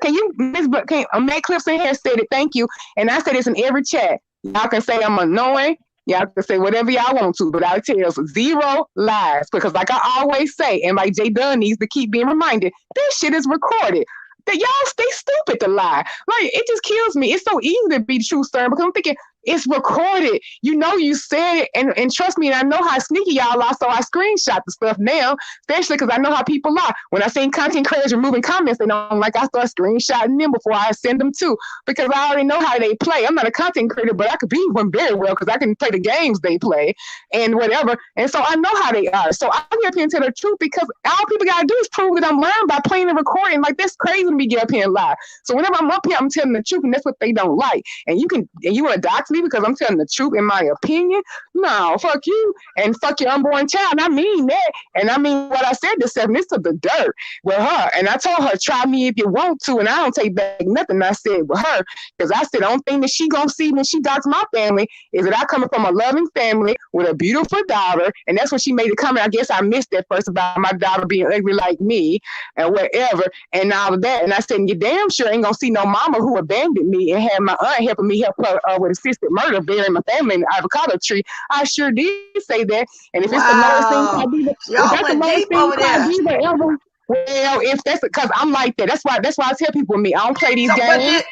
Speaker 2: Matt Clifton here said it. Thank you, and I said this in every chat. Y'all can say I'm annoying. Y'all can say whatever y'all want to, but I tell you, zero lies. Because like I always say, and like J Dunn needs to keep being reminded, this shit is recorded. That y'all stay stupid to lie. Like, it just kills me. It's so easy to be true, sir, because I'm thinking, it's recorded. You know you said it, and trust me, and I know how sneaky y'all are, so I screenshot the stuff now, especially because I know how people are. When I seen content creators removing comments, they don't like I start screenshotting them before I send them too, because I already know how they play. I'm not a content creator, but I could be one very well because I can play the games they play and whatever, and so I know how they are. So I'm here to tell the truth because all people got to do is prove that I'm lying by playing and recording. Like, that's crazy to me get up here and lie. So whenever I'm up here, I'm telling the truth, and that's what they don't like. And you want to dox me because I'm telling the truth in my opinion? No, fuck you and fuck your unborn child. And I mean that, and I mean what I said to Stephanie. This is the dirt with her, and I told her, try me if you want to, and I don't take back nothing I said with her, because I said the only thing that she gonna see when she dox my family is that I come from a loving family with a beautiful daughter, and that's when she made the comment. I guess I missed that first about my daughter being ugly like me and whatever, and all of that. And I said, you damn sure ain't gonna see no mama who abandoned me and had my aunt helping me help her with assisted murder, burying my family in the avocado tree. I sure did say that. And if it's the lowest thing
Speaker 1: y'all went deep over there.
Speaker 2: Ever, well, if that's because I'm like that. That's why I tell people me. I don't play these games.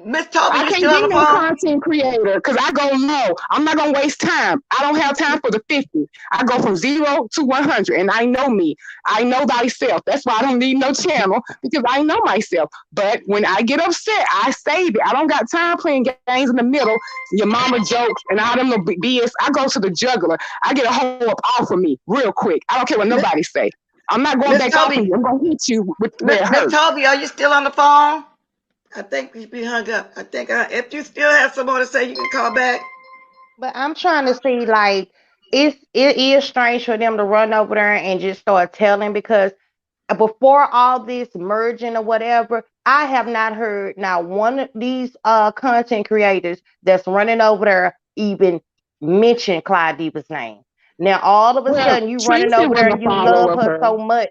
Speaker 1: Miss Toby,
Speaker 2: I can't be no content creator because I go low. I'm not gonna waste time. I don't have time for the 50. I go from 0 to 100, and I know me. I know thyself. That's why I don't need no channel, because I know myself. But when I get upset, I save it. I don't got time playing games in the middle. Your mama jokes and all them little BS. I go to the juggler. I get a hold up off of me real quick. I don't care what nobody say. I'm not going back off of you. I'm gonna hit you with where it hurts.
Speaker 1: Miss Toby, are you still on the phone? I think we should be hung up. I think if you still have some more to say, you can call back.
Speaker 4: But I'm trying to see, like, it is strange for them to run over there and just start telling, because before all this merging or whatever, I have not heard now one of these content creators that's running over there even mention Claudiva's name. Now all of a sudden you running over there and you love her so much.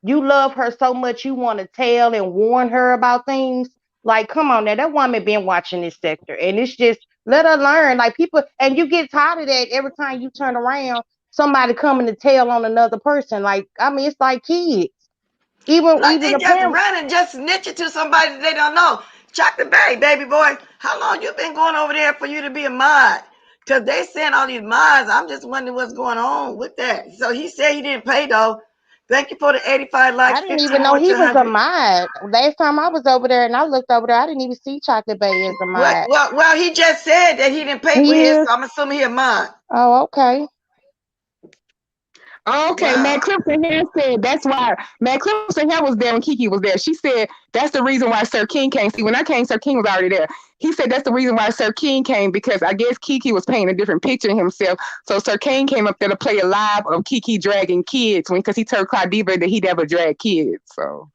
Speaker 4: You love her so much you want to tell and warn her about things. Like, come on now, that woman been watching this sector, and it's just, let her learn. Like, people, and you get tired of that every time you turn around, somebody coming to tell on another person. Like, I mean, it's like kids. Even
Speaker 1: they
Speaker 4: the
Speaker 1: just run and just snitch it to somebody that they don't know. Chocolate Bay, baby boy, how long you been going over there for you to be a mod? Because they send all these mods. I'm just wondering what's going on with that. So he said he didn't pay, though. Thank you for the 85 likes.
Speaker 4: I didn't even know he was a mod. Last time I was over there and I looked over there, I didn't even see Chocolate Bay as a mod.
Speaker 1: Well, he just said that he didn't pay for his, so I'm assuming he a mod.
Speaker 4: Oh, okay.
Speaker 2: Okay, wow. Matt Clifton here said that's why Matt Clifton here was there when Kiki was there. She said that's the reason why Sir King came. See, when I came, Sir King was already there. He said that's the reason why Sir King came, because I guess Kiki was painting a different picture of himself. So Sir King came up there to play a live of Kiki dragging kids, because he told Claudiva that he'd never drag kids. So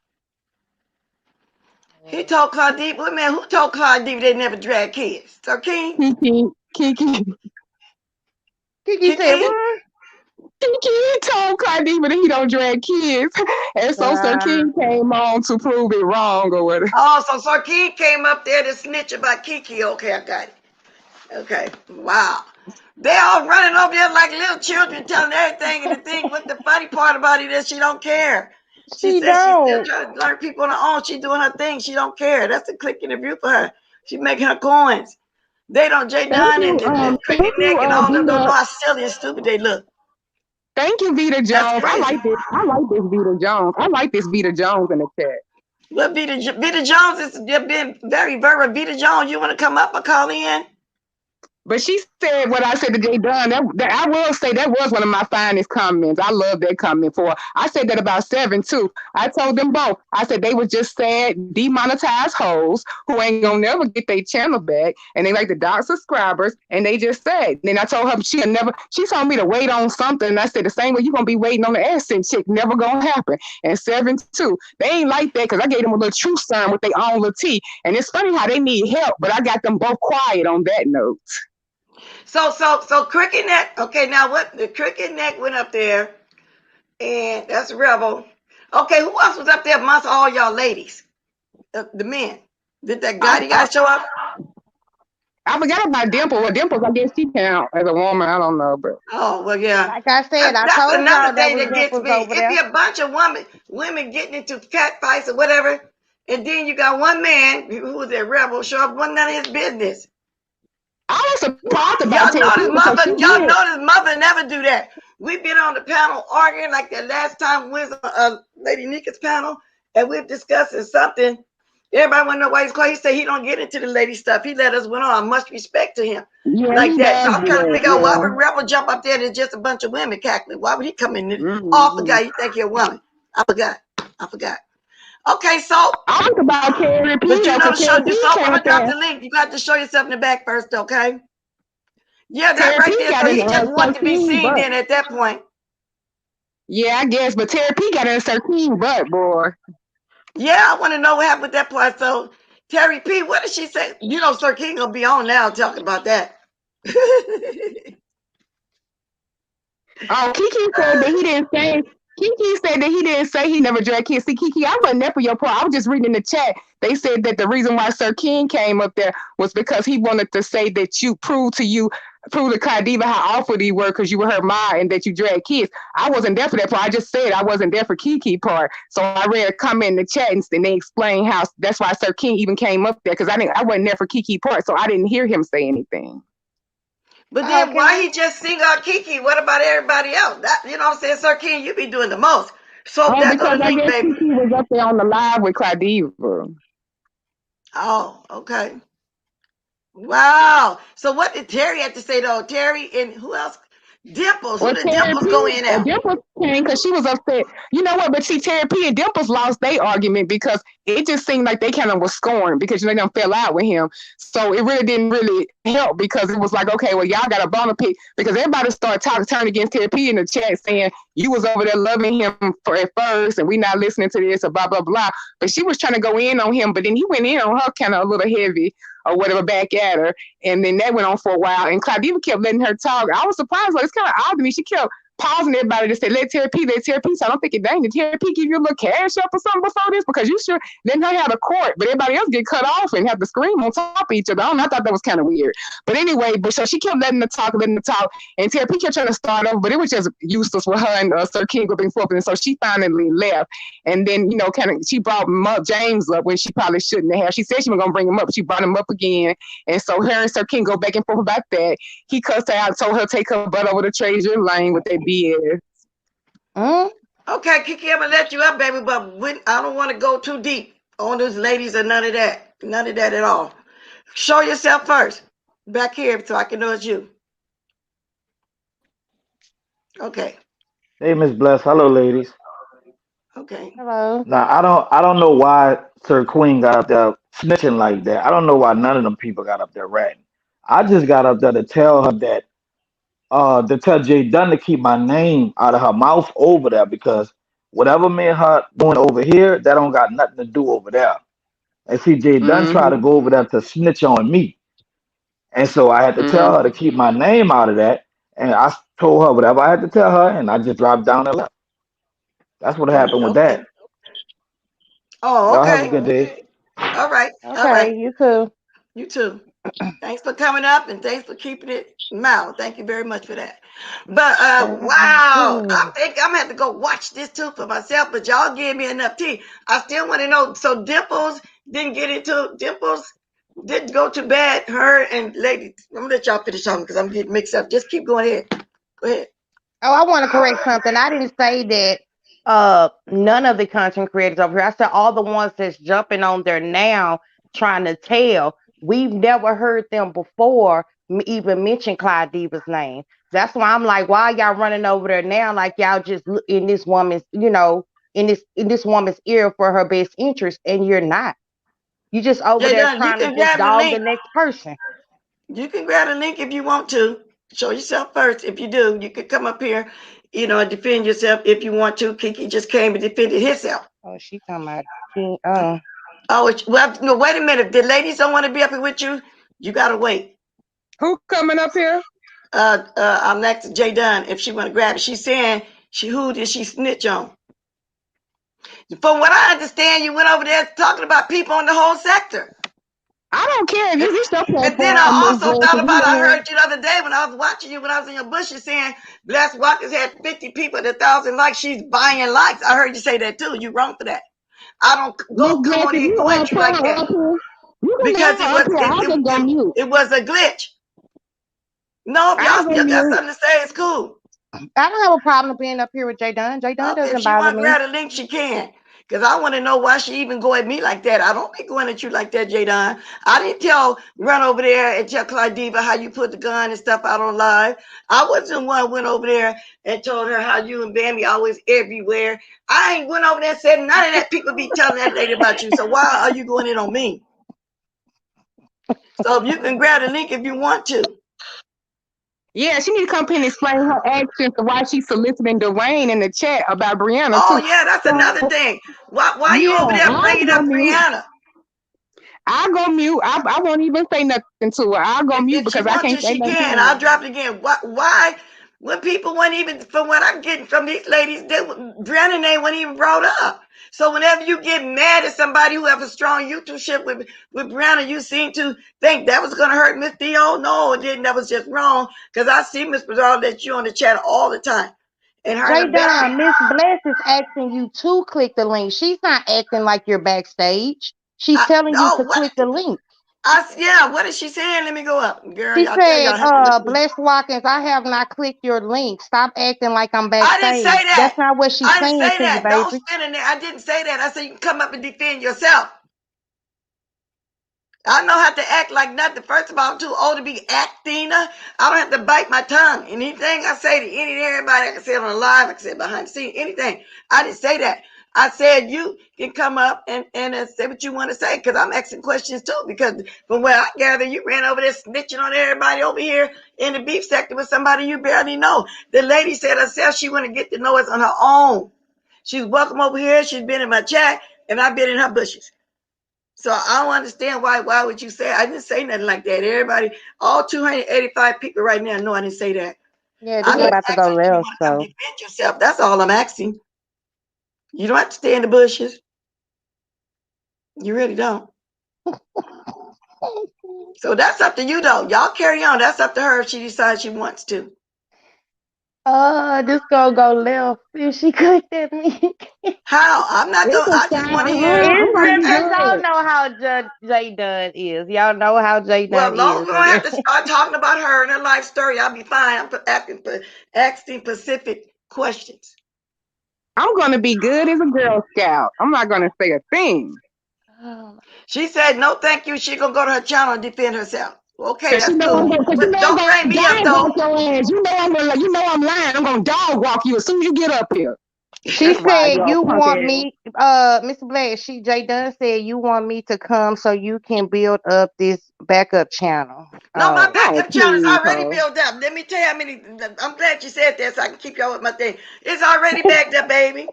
Speaker 1: he told Claudiva, man, who told Claudiva they never drag kids? Sir King?
Speaker 2: Kiki
Speaker 4: said what?
Speaker 2: Kiki told Claudiva that he don't drag kids, and so Sir King came on to prove it wrong or whatever.
Speaker 1: Oh, so Sir King came up there to snitch about Kiki. Okay, I got it. Okay, wow. They all running over there like little children, telling everything. And the thing, what the funny part about it is, she don't care. She
Speaker 4: She
Speaker 1: says she's still
Speaker 4: don't.
Speaker 1: trying to learn people on her own. She's doing her thing. She don't care. That's a click in the view for her. She's making her coins. They don't. J Dunn and the Cricket Neck and all of them don't know how silly and stupid they look.
Speaker 2: Thank you, Vita
Speaker 1: That's
Speaker 2: Jones. I
Speaker 1: crazy.
Speaker 2: like this. I like this Vita Jones. I like this Vita Jones in the chat.
Speaker 1: Well, Vita Jones is been very verbal. Vita Jones, you want to come up or call in?
Speaker 2: But she said what I said to J Dunn. That I will say that was one of my finest comments. I love that comment for her. I said that about 7 too. I told them both. I said they was just sad, demonetized hoes who ain't gonna never get their channel back, and they like the dark subscribers, and they just said. Then I told her she'll never. She told me to wait on something, and I said the same way you gonna be waiting on the accent chick, never gonna happen. And 7 too. They ain't like that because I gave them a little truth sign with their own little tea, and it's funny how they need help, but I got them both quiet on that note.
Speaker 1: So Cricket Neck. Okay, now what? The Cricket Neck went up there, and that's Rebel. Okay, who else was up there amongst all y'all ladies? The men. Did that guy? You guys show up?
Speaker 2: I forgot about Dimple. Well, Dimples, I guess she count as a woman. I don't know, but
Speaker 1: Oh well, yeah.
Speaker 4: Like I said, I
Speaker 1: That's
Speaker 4: told
Speaker 1: another
Speaker 4: y'all that
Speaker 1: thing
Speaker 4: was
Speaker 1: that gets
Speaker 4: Dimples
Speaker 1: me.
Speaker 4: over
Speaker 1: It
Speaker 4: there.
Speaker 1: be a bunch of women getting into cat fights or whatever, and then you got one man who was a rebel show up, wasn't none of his business.
Speaker 2: I was surprised
Speaker 1: Y'all
Speaker 2: about
Speaker 1: know his mother.
Speaker 2: Terry
Speaker 1: Y'all know his mother never do that. We've been on the panel arguing like that last time we was on Lady Nika's panel, and we're discussing something. Everybody want to know why he's quiet. He said he don't get into the lady stuff. He let us went on. Much respect to him.
Speaker 2: Yeah,
Speaker 1: Like that. So I'm trying to figure out why
Speaker 2: yeah.
Speaker 1: would Rebel jump up there and it's just a bunch of women cackling? Why would he come in
Speaker 2: Mm-hmm.
Speaker 1: off the guy? You think you're a woman? I forgot. Okay, so
Speaker 2: I was about Terry P.
Speaker 1: but you know,
Speaker 2: Terry P
Speaker 1: so I'm
Speaker 2: came
Speaker 1: gonna
Speaker 2: up
Speaker 1: drop
Speaker 2: there.
Speaker 1: the link. You got to show yourself in the back first, okay? Yeah, that
Speaker 2: Terry
Speaker 1: right
Speaker 2: P
Speaker 1: there.
Speaker 2: got
Speaker 1: So
Speaker 2: in
Speaker 1: he just wanted to be
Speaker 2: 13
Speaker 1: seen
Speaker 2: butt.
Speaker 1: then at that point.
Speaker 2: Yeah, I guess, but Terry P got in 13 butt, boy.
Speaker 1: Yeah, I want to know what happened with that part. So Terry P, what did she say? You know, Sir King gonna be on now talking about that.
Speaker 2: Oh, Kiki said that he didn't say. Kiki said that he didn't say he never dragged kids. See, Kiki, I wasn't there for your part. I was just reading in the chat. They said that the reason why Sir King came up there was because he wanted to say that you prove to Cardiva how awful you were because you were her ma and that you dragged kids. I wasn't there for that part. I just said I wasn't there for Kiki part. So I read a comment in the chat and they explained how that's why Sir King even came up there because I wasn't there for Kiki part, so I didn't hear him say anything.
Speaker 1: But then why he just sing out Kiki? What about everybody else? That, you know what I'm saying? Sir King, you be doing the most. So that's on the link, baby.
Speaker 2: Kiki was up there on the live with Cardiva.
Speaker 1: Oh, okay. Wow. So what did Terry have to say though? Terry and who else? Dimples. Who did Dimples go in at?
Speaker 2: Dimples came because she was upset. You know what? But see, Terry P and Dimples lost their argument because it just seemed like they kind of was scoring because they done fell out with him. So it really didn't really help because it was like, okay, well, y'all got a bone to pick because everybody started turning against Terry P in the chat saying you was over there loving him at first and we not listening to this or blah, blah, blah. But she was trying to go in on him, but then he went in on her kind of a little heavy or whatever back at her. And then that went on for a while. And Claudia kept letting her talk. I was surprised. Like, it's kind of odd to me. She kept pausing everybody to say, let Terry P. So I don't think it dang. Did Terry P give you a little cash up or something before this? Because you sure letting her have a court, but everybody else get cut off and have to scream on top of each other. I thought that was kind of weird. But anyway, so she kept letting her talk. And Terry P kept trying to start over, but it was just useless with her and Sir King going forth. And so she finally left. And then, she brought James up when she probably shouldn't have. She said she was going to bring him up. She brought him up again. And so her and Sir King go back and forth about that. He cussed her out, told her to take her butt over to Treasure Lane with that BS.
Speaker 1: Okay, Kiki, I'm gonna let you up, baby, but I don't want to go too deep on those ladies or none of that at all. Show yourself first, back here, so I can know it's you. Okay.
Speaker 5: Hey, Miss Bless. Hello, ladies.
Speaker 1: Okay.
Speaker 4: Hello.
Speaker 5: Now I don't know why Sir Queen got up there snitching like that. I don't know why none of them people got up there ratting. I just got up there to tell her that to tell J Dunn to keep my name out of her mouth over there because whatever me and her doing over here, that don't got nothing to do over there. And see, J Dunn tried to go over there to snitch on me. And so I had to tell her to keep my name out of that. And I told her whatever I had to tell her, and I just dropped down and left. That's what happened with that.
Speaker 1: Oh,
Speaker 5: Y'all
Speaker 1: okay.
Speaker 5: have a good day.
Speaker 1: All right.
Speaker 4: Okay, you too.
Speaker 1: You too. Thanks for coming up and thanks for keeping it mild. Thank you very much for that. But wow, I think I'm gonna have to go watch this too for myself. But y'all gave me enough tea. I still want to know. So Dimples didn't go to bed. Her and lady, I'm gonna let y'all finish talking because I'm getting mixed up. Just keep going ahead. Go ahead.
Speaker 4: Oh, I want to correct something. I didn't say that none of the content creators over here. I said all the ones that's jumping on there now trying to tell. We've never heard them before even mention Clyde Diva's name. That's why I'm like, why y'all running over there now? Like y'all just in this woman's, in this woman's ear for her best interest, and you're not. You just over
Speaker 1: J
Speaker 4: there
Speaker 1: Dunn, you
Speaker 4: trying to
Speaker 1: can
Speaker 4: just
Speaker 1: grab the
Speaker 4: dog the
Speaker 1: link.
Speaker 4: next person.
Speaker 1: You can grab the link if you want to. Show yourself first. If you do, you could come up here, and defend yourself if you want to. Kiki just came and defended himself.
Speaker 4: Oh, she talking about.
Speaker 1: Oh, well, no, wait a minute. If the ladies don't want to be up here with you, you gotta wait.
Speaker 2: Who coming up here?
Speaker 1: I'm next to J Dunn. If she want to grab it, she's saying who did she snitch on? From what I understand, you went over there talking about people in the whole sector.
Speaker 2: I don't care if this is your
Speaker 1: And then
Speaker 2: platform,
Speaker 1: I
Speaker 2: Miss
Speaker 1: also
Speaker 2: Bless.
Speaker 1: thought
Speaker 2: If
Speaker 1: about,
Speaker 2: you
Speaker 1: I
Speaker 2: in
Speaker 1: heard you the other day when I was watching you when I was in your bushes saying Blessed Walkers had 50 people at 1,000 likes. She's buying likes. I heard you say that too. You wrong for that. I don't
Speaker 2: Miss
Speaker 1: come
Speaker 2: Bless,
Speaker 1: on
Speaker 2: if
Speaker 1: here and
Speaker 2: you
Speaker 1: go at you
Speaker 2: tell
Speaker 1: like
Speaker 2: her
Speaker 1: that
Speaker 2: up here, you can
Speaker 1: because
Speaker 2: tell her up here. I just go mute.
Speaker 1: it was a glitch. No, if
Speaker 2: I
Speaker 1: y'all
Speaker 2: go
Speaker 1: still got
Speaker 2: mute.
Speaker 1: something to say, it's cool.
Speaker 4: I don't have a problem being up here with J Dunn. J Dunn
Speaker 1: If
Speaker 4: doesn't
Speaker 1: she
Speaker 4: bother
Speaker 1: want to
Speaker 4: me.
Speaker 1: grab the link, she can. Because I want to know why she even go at me like that. I don't be going at you like that, J Don. I didn't run over there and tell Clyde Diva how you put the gun and stuff out on live. I wasn't the one who went over there and told her how you and Bambi always everywhere. I ain't went over there and said none of that. People be telling that lady about you. So why are you going in on me? So if you can grab the link if you want to.
Speaker 2: Yeah, she need to come in and explain her actions to why she's soliciting Dwayne in the chat about Brianna
Speaker 1: Oh
Speaker 2: too.
Speaker 1: yeah, that's another
Speaker 2: So
Speaker 1: thing. Why you
Speaker 2: yeah,
Speaker 1: over there bringing up Brianna?
Speaker 2: I go mute. I won't even say nothing to her. I'll go mute
Speaker 1: If she
Speaker 2: because I
Speaker 1: wants
Speaker 2: can't
Speaker 1: to,
Speaker 2: say
Speaker 1: she
Speaker 2: nothing to
Speaker 1: can.
Speaker 2: her.
Speaker 1: I'll drop it again. Why when people weren't even, from what I'm getting from these ladies, Brandon name wasn't even brought up. So whenever you get mad at somebody who have a strong YouTubeship with Brianna, you seem to think that was going to hurt Miss Theo. No, it didn't. That was just wrong because I see Miss Brazil that you on the chat all the time. And her and
Speaker 4: J
Speaker 1: the best.
Speaker 4: Dunn, Miss Bless is asking you to click the link. She's not acting like you're backstage. She's telling you to
Speaker 1: What?
Speaker 4: click the link.
Speaker 1: Yeah, what is she saying? Let me go up. Girl,
Speaker 4: She
Speaker 1: I tell you,
Speaker 4: said,
Speaker 1: I have to look.
Speaker 4: Bless Watkins, I have not clicked your link. Stop acting like I'm
Speaker 1: I didn't say
Speaker 4: backstage.
Speaker 1: that.
Speaker 4: That's not what she's
Speaker 1: I didn't
Speaker 4: saying
Speaker 1: say
Speaker 4: to you,
Speaker 1: that. Don't
Speaker 4: baby.
Speaker 1: spin in there. I didn't say that. I said you can come up and defend yourself. I know how to act like nothing. First of all, I'm too old to be acting. I don't have to bite my tongue. Anything I say to any and everybody, I can say it on the live, I can say it behind the scene, anything. I didn't say that. I said you can come up and say what you want to say because I'm asking questions too. Because from what I gather, you ran over there snitching on everybody over here in the beef sector with somebody you barely know. The lady said herself she want to get to know us on her own. She's welcome over here. She's been in my chat and I've been in her bushes. So I don't understand why would you say I didn't say nothing like that. Everybody, all 285 people right now know I didn't say that.
Speaker 4: Yeah, this
Speaker 1: I'm
Speaker 4: is
Speaker 1: just
Speaker 4: about to go
Speaker 1: asking if you
Speaker 4: left,
Speaker 1: want to come
Speaker 4: so.
Speaker 1: defend yourself. That's all I'm asking. You don't have to stay in the bushes. You really don't. So that's up to you though. Y'all carry on. That's up to her if she decides she wants to.
Speaker 4: This gonna go left if she clicked at me.
Speaker 1: How? I'm not
Speaker 2: It's
Speaker 1: gonna
Speaker 2: a
Speaker 1: I just want to
Speaker 2: sign.
Speaker 1: hear.
Speaker 2: I'm gonna be
Speaker 4: It's y'all
Speaker 2: good.
Speaker 4: know how J Dunn is. Y'all know how J
Speaker 1: Well,
Speaker 4: Dunn
Speaker 1: long
Speaker 4: is.
Speaker 1: as we don't have to start talking about her and her life story, I'll be fine. I'm asking specific questions.
Speaker 2: I'm gonna be good as a Girl Scout. I'm not gonna say a thing.
Speaker 1: She said, no, thank you. She gonna go to her channel and defend herself. Okay,
Speaker 2: Cause
Speaker 1: that's
Speaker 2: you know I'm
Speaker 1: cool.
Speaker 2: gonna, cause you
Speaker 1: But
Speaker 2: know I'm
Speaker 1: don't
Speaker 2: gonna
Speaker 1: bring me up
Speaker 2: dog
Speaker 1: though.
Speaker 2: walk your ass. You know I'm lying. I'm gonna dog walk you as soon as you get up here.
Speaker 4: She
Speaker 2: Why
Speaker 4: said
Speaker 2: you
Speaker 4: you
Speaker 2: punk
Speaker 4: want
Speaker 2: ass?
Speaker 4: me, Miss Black. J Dunn said you want me to come so you can build up this backup channel.
Speaker 1: No, my
Speaker 4: Oh,
Speaker 2: Oh
Speaker 1: backup channel is
Speaker 2: please,
Speaker 1: already
Speaker 2: ho.
Speaker 1: built up. Let me tell you how many. I'm glad you said that so I can keep y'all with my thing. It's already backed up, baby.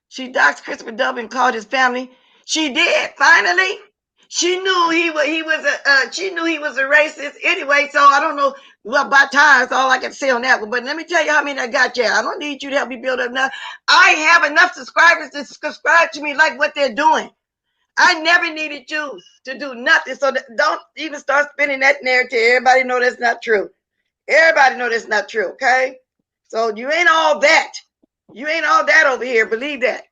Speaker 1: She doxed Christopher Dublin and called his family. She did finally. She knew she knew he was a racist anyway. So I don't know. Well, by time, that's all I can say on that one. But let me tell you how many I got. Yeah, I don't need you to help me build up now. I have enough subscribers to subscribe to me like what they're doing. I never needed you to do nothing. So don't even start spinning that narrative. Everybody know that's not true. Everybody know that's not true, okay? So you ain't all that. You ain't all that over here. Believe that.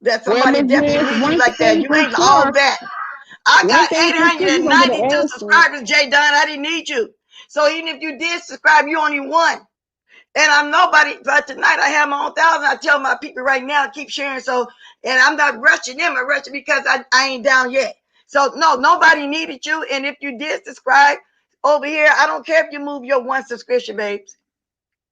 Speaker 1: That
Speaker 2: Well,
Speaker 1: somebody
Speaker 2: Miss
Speaker 1: definitely
Speaker 2: Liz,
Speaker 1: needs you
Speaker 2: one
Speaker 1: like that.
Speaker 2: thing
Speaker 1: You
Speaker 2: for
Speaker 1: ain't all
Speaker 2: sure,
Speaker 1: that. I
Speaker 2: one
Speaker 1: got
Speaker 2: thing for sure, you're gonna get
Speaker 1: 892
Speaker 2: an answer.
Speaker 1: subscribers, J Dunn. I didn't need you. So even if you did subscribe, you only one. And I'm nobody, but tonight I have my own 1,000. I tell my people right now, keep sharing. So, and I'm not rushing them. I'm rushing because I ain't down yet. So, no, nobody needed you. And if you did subscribe over here, I don't care if you move your one subscription, babes.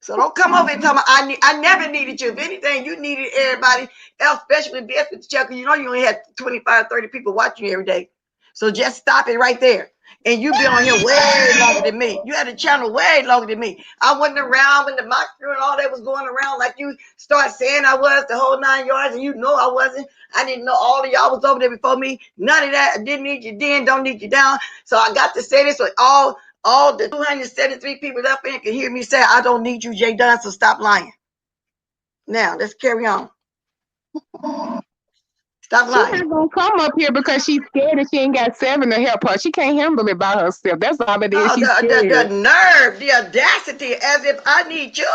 Speaker 1: So don't come over and tell me I never needed you. If anything, you needed everybody else, especially with the check. You know you only had 25, 30 people watching you every day. So just stop it right there. And you've been on here way longer than me. You had a channel way longer than me. I wasn't around when the mock and all that was going around like you start saying I was the whole 9 yards, and you know I wasn't. I didn't know all of y'all was over there before me. None of that. I didn't need you then, don't need you down. So I got to say this with all the 273 people up there can hear me say, I don't need you, J Dunn, so stop lying. Now, let's carry on. Stop
Speaker 2: She
Speaker 1: lying.
Speaker 2: not gonna come up here because she's scared that she ain't got 7 to help her. She can't handle it by herself. That's all it is.
Speaker 1: Oh,
Speaker 2: She's
Speaker 1: the
Speaker 2: scared.
Speaker 1: nerve, the audacity, as if I need you.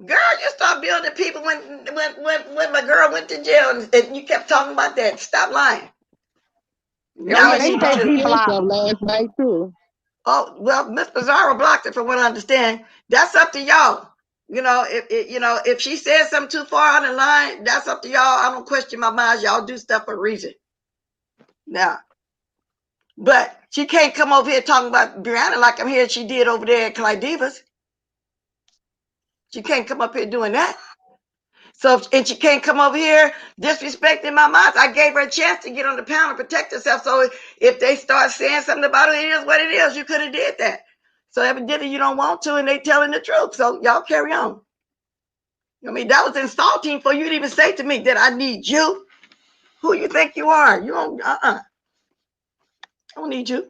Speaker 1: Girl, you start building people when my girl went to jail and you kept talking about that. Stop lying.
Speaker 2: That was
Speaker 1: Now
Speaker 4: Well,
Speaker 1: I
Speaker 4: she
Speaker 2: they
Speaker 1: need you
Speaker 2: supposed to
Speaker 4: must
Speaker 1: to.
Speaker 4: be
Speaker 2: see that
Speaker 4: blocked.
Speaker 2: stuff last night too.
Speaker 1: Oh, well, Miss Pizarro blocked it from what I understand. That's up to y'all. If she says something too far out of line, that's up to y'all. I don't question my mind. Y'all do stuff for a reason. Now, but she can't come over here talking about Brianna like I'm here. She did over there at Clyde Divas. She can't come up here doing that. So, and she can't come over here disrespecting my mouth. I gave her a chance to get on the panel and protect herself. So if they start saying something about it, it is what it is. You could have did that. So evidently you don't want to, and they telling the truth. So y'all carry on. I mean, that was insulting for you to even say to me that I need you. Who you think you are? You don't. I don't need you.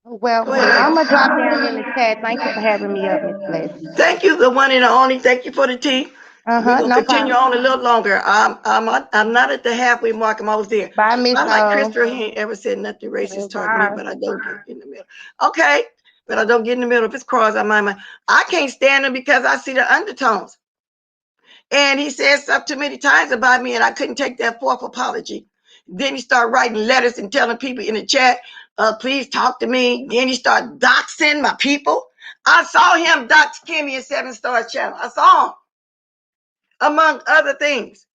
Speaker 4: Well,
Speaker 1: Go ahead,
Speaker 4: I'm
Speaker 1: baby.
Speaker 4: gonna drop down in the chat. Thank you for having me up, Miss Bliss.
Speaker 1: Thank you, the one and the only. Thank you for the tea. We're gonna
Speaker 4: No
Speaker 1: continue
Speaker 4: problem.
Speaker 1: on a little longer. I'm not at the halfway mark. I'm almost there.
Speaker 4: Bye, Miss
Speaker 1: I'm like Christopher. He ain't ever said nothing racist toward me,
Speaker 4: Bye.
Speaker 1: but I don't get in the middle. Okay, but I don't get in the middle. If it's cross, I mind. I can't stand him because I see the undertones. And he said stuff too many times about me, and I couldn't take that fourth apology. Then he started writing letters and telling people in the chat, please talk to me. Then he started doxing my people. I saw him dox Kimmy in 7 Stars channel. I saw him, among other things.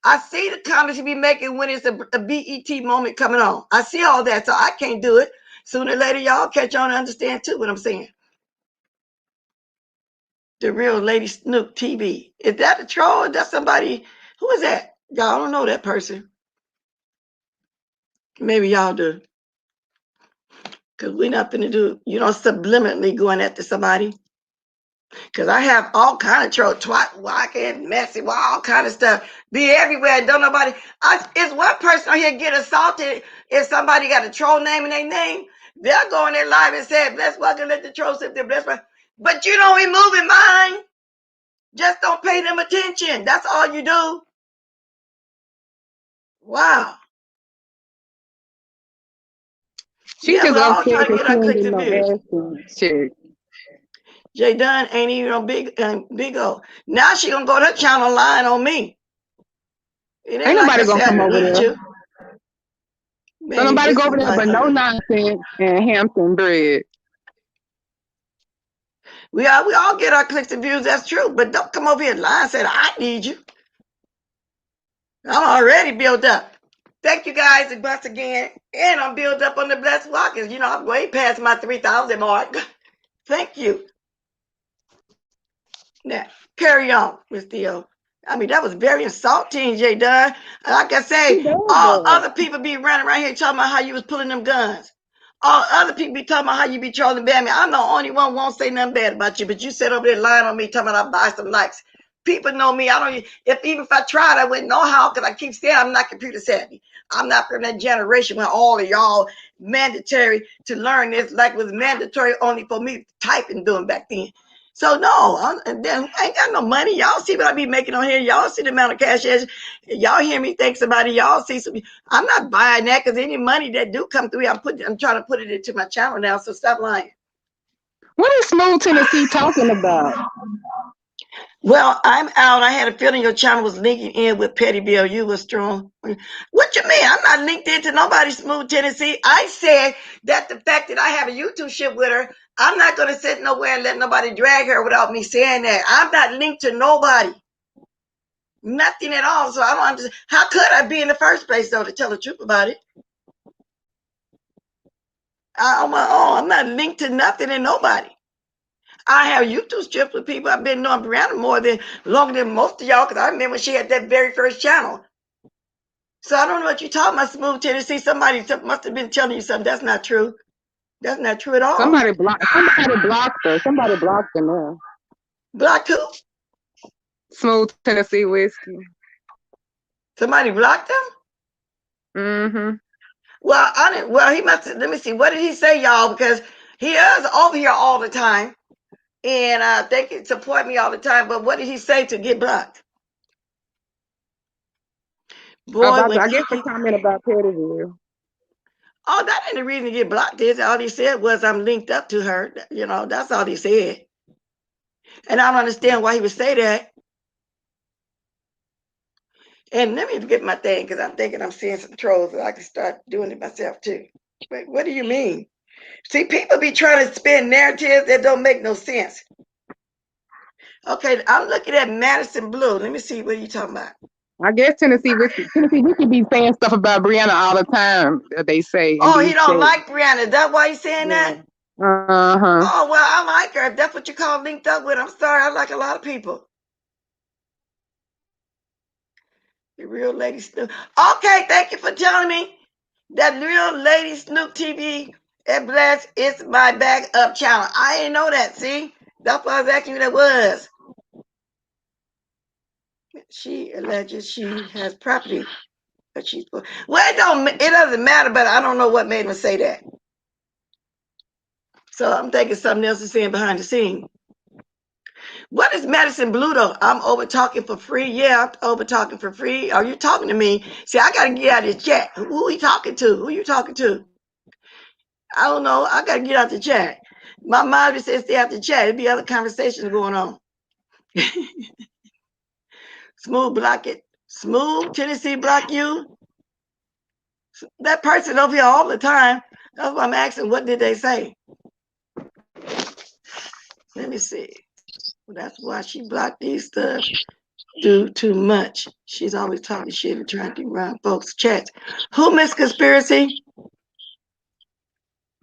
Speaker 1: I see the comments he be making when it's a BET moment coming on. I see all that, so I can't do it. Sooner or later, y'all catch on and understand too what I'm saying. The real Lady Snoop TV. Is that a troll? Is that somebody? Who is that? Y'all don't know that person. Maybe y'all do. Because we're not going to do, subliminally going after somebody. Because I have all kind of troll, twat, walking, messy, all kind of stuff. Be everywhere. Don't nobody. It's one person on here get assaulted if somebody got a troll name in their name. They'll go in their live and say, bless, welcome, let the troll sit there, bless. But you don't remove in mine. Just don't pay them attention. That's all you do. Wow.
Speaker 2: She
Speaker 1: Yeah,
Speaker 2: just
Speaker 1: we're all
Speaker 2: upset
Speaker 1: trying to
Speaker 2: that
Speaker 1: get
Speaker 2: she
Speaker 1: our
Speaker 2: ain't
Speaker 1: clicks
Speaker 2: getting
Speaker 1: and
Speaker 2: no
Speaker 1: views.
Speaker 2: ass check.
Speaker 1: J Dunn ain't even on big O. Now she gonna go to her channel line on me. It ain't
Speaker 2: Ain't
Speaker 1: like I
Speaker 2: nobody gonna
Speaker 1: said
Speaker 2: come
Speaker 1: I
Speaker 2: over
Speaker 1: need
Speaker 2: there.
Speaker 1: you.
Speaker 2: So
Speaker 1: Man,
Speaker 2: nobody
Speaker 1: this
Speaker 2: go
Speaker 1: is
Speaker 2: over there
Speaker 1: like
Speaker 2: but no nonsense and Hampton bread.
Speaker 1: we all get our clicks and views, that's true. But don't come over here and lie and say I need you. I'm already built up. Thank you guys once again. And I'm built up on the Blessed Walkers. I'm way past my 3,000 mark. Thank you. Now, carry on, Miss Theo. I mean, that was very insulting, J Dunn. Like I
Speaker 2: She
Speaker 1: say,
Speaker 2: does
Speaker 1: all
Speaker 2: that.
Speaker 1: other people be running around here talking about how you was pulling them guns. All other people be talking about how you be trolling Batman. I'm the only one who won't say nothing bad about you, but you sit over there lying on me, talking about I buy some likes. People know me. Even if I tried, I wouldn't know how because I keep saying I'm not computer savvy. I'm not from that generation when all of y'all mandatory to learn this, like it was mandatory only for me typing doing back then. So no, and then I ain't got no money. Y'all see what I be making on here. Y'all see the amount of cash. Y'all hear me thank somebody. Y'all see some. I'm not buying that because any money that do come through, I'm trying to put it into my channel now. So stop lying.
Speaker 2: What is Smooth Tennessee talking about?
Speaker 1: Well, I'm out. I had a feeling your channel was linking in with Petty Bill. You were strong. What you mean? I'm not linked into nobody, Smooth Tennessee. I said that the fact that I have a YouTube ship with her, I'm not going to sit nowhere and let nobody drag her without me saying that. I'm not linked to nobody. Nothing at all. So I don't understand. How could I be in the first place, though, to tell the truth about it? On my own. I'm not linked to nothing and nobody. I have YouTube strips with people. I've been knowing Brianna longer than most of y'all because I remember she had that very first channel. So I don't know what you're talking about, Smooth Tennessee. Somebody must have been telling you something. That's not true. That's not true at all.
Speaker 2: Somebody blocked her. Somebody blocked her now.
Speaker 1: Blocked who?
Speaker 2: Smooth Tennessee Whiskey.
Speaker 1: Somebody blocked him?
Speaker 2: Mm-hmm.
Speaker 1: Well, he must have, let me see. What did he say, y'all? Because he is over here all the time. And I think he support me all the time. But what did he say to get blocked? Boy,
Speaker 2: I guess the comment about Pettyville.
Speaker 1: Oh, that ain't the reason to get blocked. All he said was I'm linked up to her. You know, that's all he said. And I don't understand why he would say that. And let me get my thing because I'm thinking I'm seeing some trolls that I can start doing it myself too. But what do you mean? See, people be trying to spin narratives that don't make no sense. Okay, I'm looking at Madison Blue. Let me see what you talking about.
Speaker 2: I guess Tennessee Whiskey be saying stuff about Brianna all the time. They say.
Speaker 1: Oh, he don't like Brianna. Is that why he's saying that?
Speaker 2: Uh-huh.
Speaker 1: Oh, well, I like her. If that's what you call linked up with, I'm sorry. I like a lot of people. The Real Lady Snoop. Okay, thank you for telling me that Real Lady Snoop TV at Blast is my backup channel. I didn't know that. See, that's why I was asking you that was. She alleges she has property that she's. Well, it doesn't matter, but I don't know what made him say that. So I'm thinking something else is saying behind the scene. What is Madison Blue though? I'm over talking for free. Yeah, I'm over talking for free. Are you talking to me? See, I gotta get out of this chat. Who are you talking to? Who are you talking to? I don't know. I gotta get out the chat. My mind says stay out the chat. There'll be other conversations going on. Smooth block it. Smooth Tennessee block you. That person over here all the time. That's why I'm asking, what did they say? Let me see. That's why she blocked these stuff. Do too much. She's always talking shit and trying to run folks' chats. Who missed conspiracy?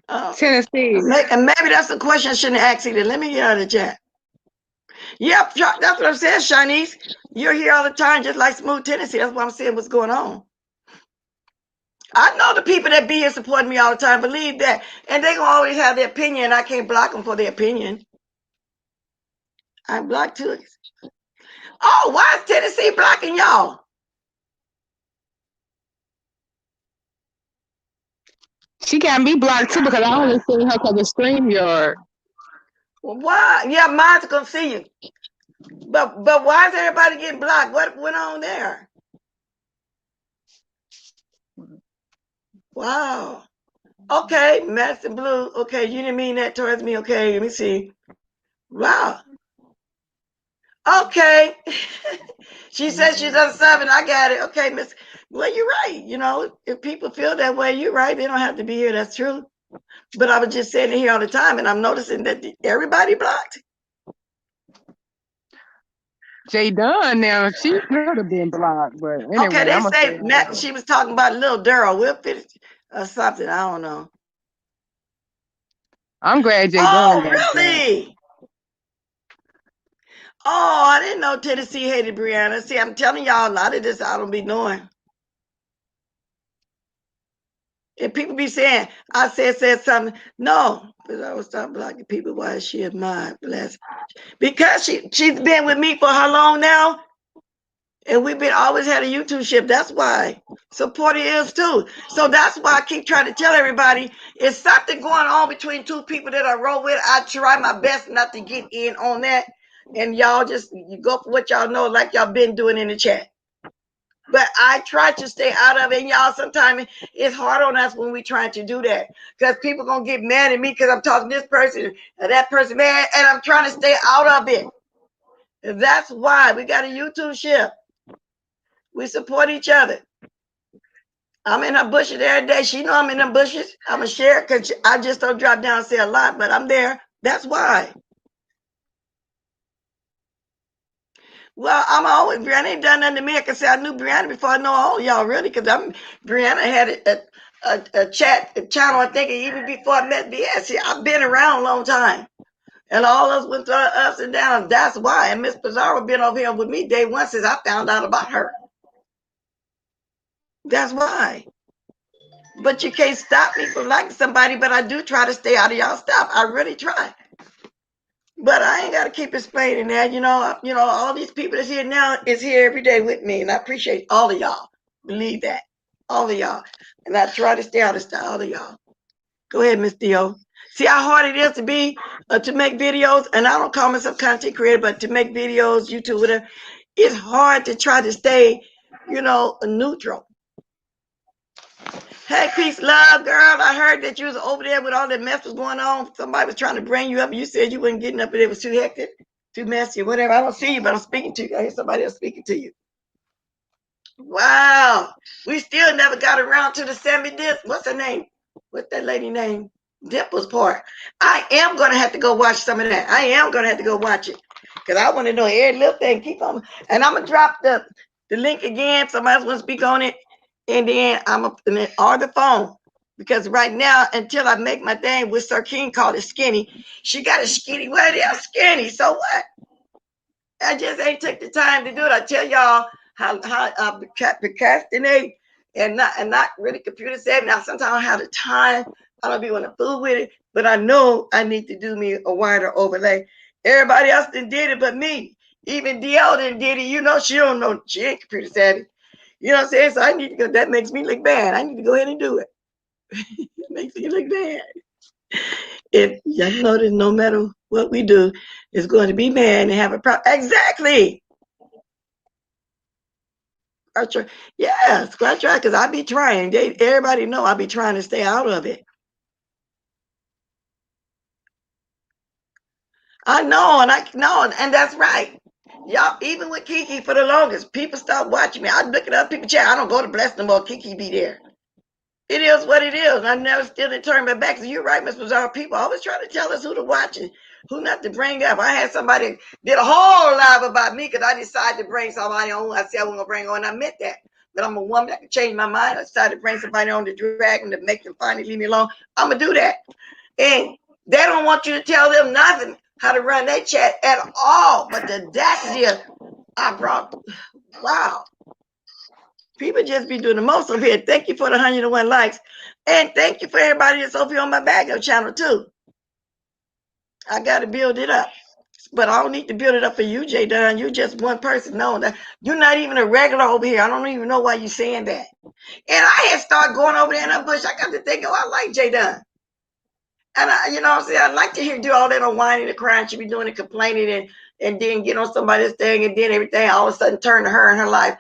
Speaker 2: Tennessee.
Speaker 1: And maybe that's a question I shouldn't ask either. Let me get out of the chat. Yep, that's what I'm saying, Shanice. You're here all the time, just like Smooth Tennessee. That's what I'm saying. What's going on? I know the people that be here supporting me all the time. Believe that, and they gonna always have their opinion. I can't block them for their opinion. I'm blocked too. Oh, why is Tennessee blocking y'all?
Speaker 2: She can't be blocked too because I only see her because of StreamYard.
Speaker 1: Well, why? Yeah, mine's gonna see you. But why is everybody getting blocked? What went on there? Wow. Okay, Madison Blue. Okay, you didn't mean that towards me. Okay, let me see. Wow. Okay. She says she's on 7. I got it. Okay, Miss. Well, you're right. You know, if people feel that way, you're right. They don't have to be here. That's true. But I was just sitting here all the time, and I'm noticing that everybody blocked.
Speaker 2: J Dunn now, she could have been blocked, but anyway.
Speaker 1: Okay, they say she was talking about Lil Durrell. We'll finish or something. I don't know.
Speaker 2: I'm glad J Dunn got
Speaker 1: really? Blocked. Oh, I didn't know Tennessee hated Brianna. See, I'm telling y'all a lot of this I don't be knowing. And people be saying, I said something. No, because I was talking blocking people. Why is she admired? Bless. Because she's been with me for how long now? And we've been always had a YouTube ship. That's why. Support is too. So that's why I keep trying to tell everybody it's something going on between two people that I roll with. I try my best not to get in on that. And y'all just you go for what y'all know, like y'all been doing in the chat. But I try to stay out of it. And y'all, sometimes it's hard on us when we trying to do that. Because people going to get mad at me because I'm talking this person and that person, man. And I'm trying to stay out of it. And that's why we got a YouTube ship. We support each other. I'm in her bushes every day. She know I'm in them bushes. I'm going to share it because I just don't drop down and say a lot, but I'm there. That's why. Well, I'm always, Brianna ain't done nothing to me. I can say I knew Brianna before I know all y'all, really, because Brianna had a chat channel, I think, even before I met BS. See, I've been around a long time. And all of us went through ups and downs. That's why. And Miss Pizarro been over here with me day one since I found out about her. That's why. But you can't stop me from liking somebody, but I do try to stay out of y'all stuff. I really try. But I ain't got to keep explaining that. You know, all these people that's here now is here every day with me, and I appreciate all of y'all. Believe that. All of y'all. And I try to stay out of stuff, all of y'all. Go ahead, Miss Theo. See how hard it is to make videos, and I don't call myself content creator, but to make videos, YouTube, whatever. It's hard to try to stay, neutral. Hey, peace, love, girl. I heard that you was over there with all that mess was going on. Somebody was trying to bring you up. You said you wasn't getting up, but it was too hectic, too messy, whatever. I don't see you, but I'm speaking to you. I hear somebody else speaking to you. Wow. We still never got around to the semi-disc. What's her name? What's that lady name? Dimple's part. I am going to have to go watch some of that. I am going to have to go watch it because I want to know every little thing. Keep on. And I'm going to drop the link again. Somebody else want to speak on it. And then or the phone. Because right now, until I make my thing with Sir King called it skinny, she got a skinny. Well, they are skinny. So what? I just ain't took the time to do it. I tell y'all how I procrastinate and not really computer savvy. Now, sometimes I don't have the time. I don't be want to fool with it. But I know I need to do me a wider overlay. Everybody else done did it but me. Even DL done did it. She don't know. She ain't computer savvy. You know what I'm saying? So I need to go. That makes me look bad. I need to go ahead and do it. It makes me look bad. If you notice, no matter what we do, it's going to be bad and have a problem. Exactly. Yeah, scratch right, because I be trying. Everybody know I be trying to stay out of it. I know, and I know, and that's right. Y'all, even with Kiki for the longest, people start watching me. I look at other people's chat. I don't go to Bless no more. Kiki be there. It is what it is. I never still didn't turn my back. So you're right, Miss Bizarre. People always try to tell us who to watch and who not to bring up. I had somebody did a whole live about me because I decided to bring somebody on. I said I wasn't gonna bring on. I meant that. But I'm a woman that can change my mind. I decided to bring somebody on to drag them to make them finally leave me alone. I'm gonna do that. And they don't want you to tell them nothing how to run their chat at all. But the audacity I brought, wow. People just be doing the most over here. Thank you for the 101 likes. And thank you for everybody that's over here on my backup channel too. I got to build it up. But I don't need to build it up for you, J Dunn. You're just one person. No, you're not even a regular over here. I don't even know why you're saying that. And I had started going over there in that bush. I got to think, I like J Dunn. And you know what I'm saying? I like to hear do all that on whining and crying. She be doing it, complaining, and then get on somebody's thing, and then everything all of a sudden turn to her in her life.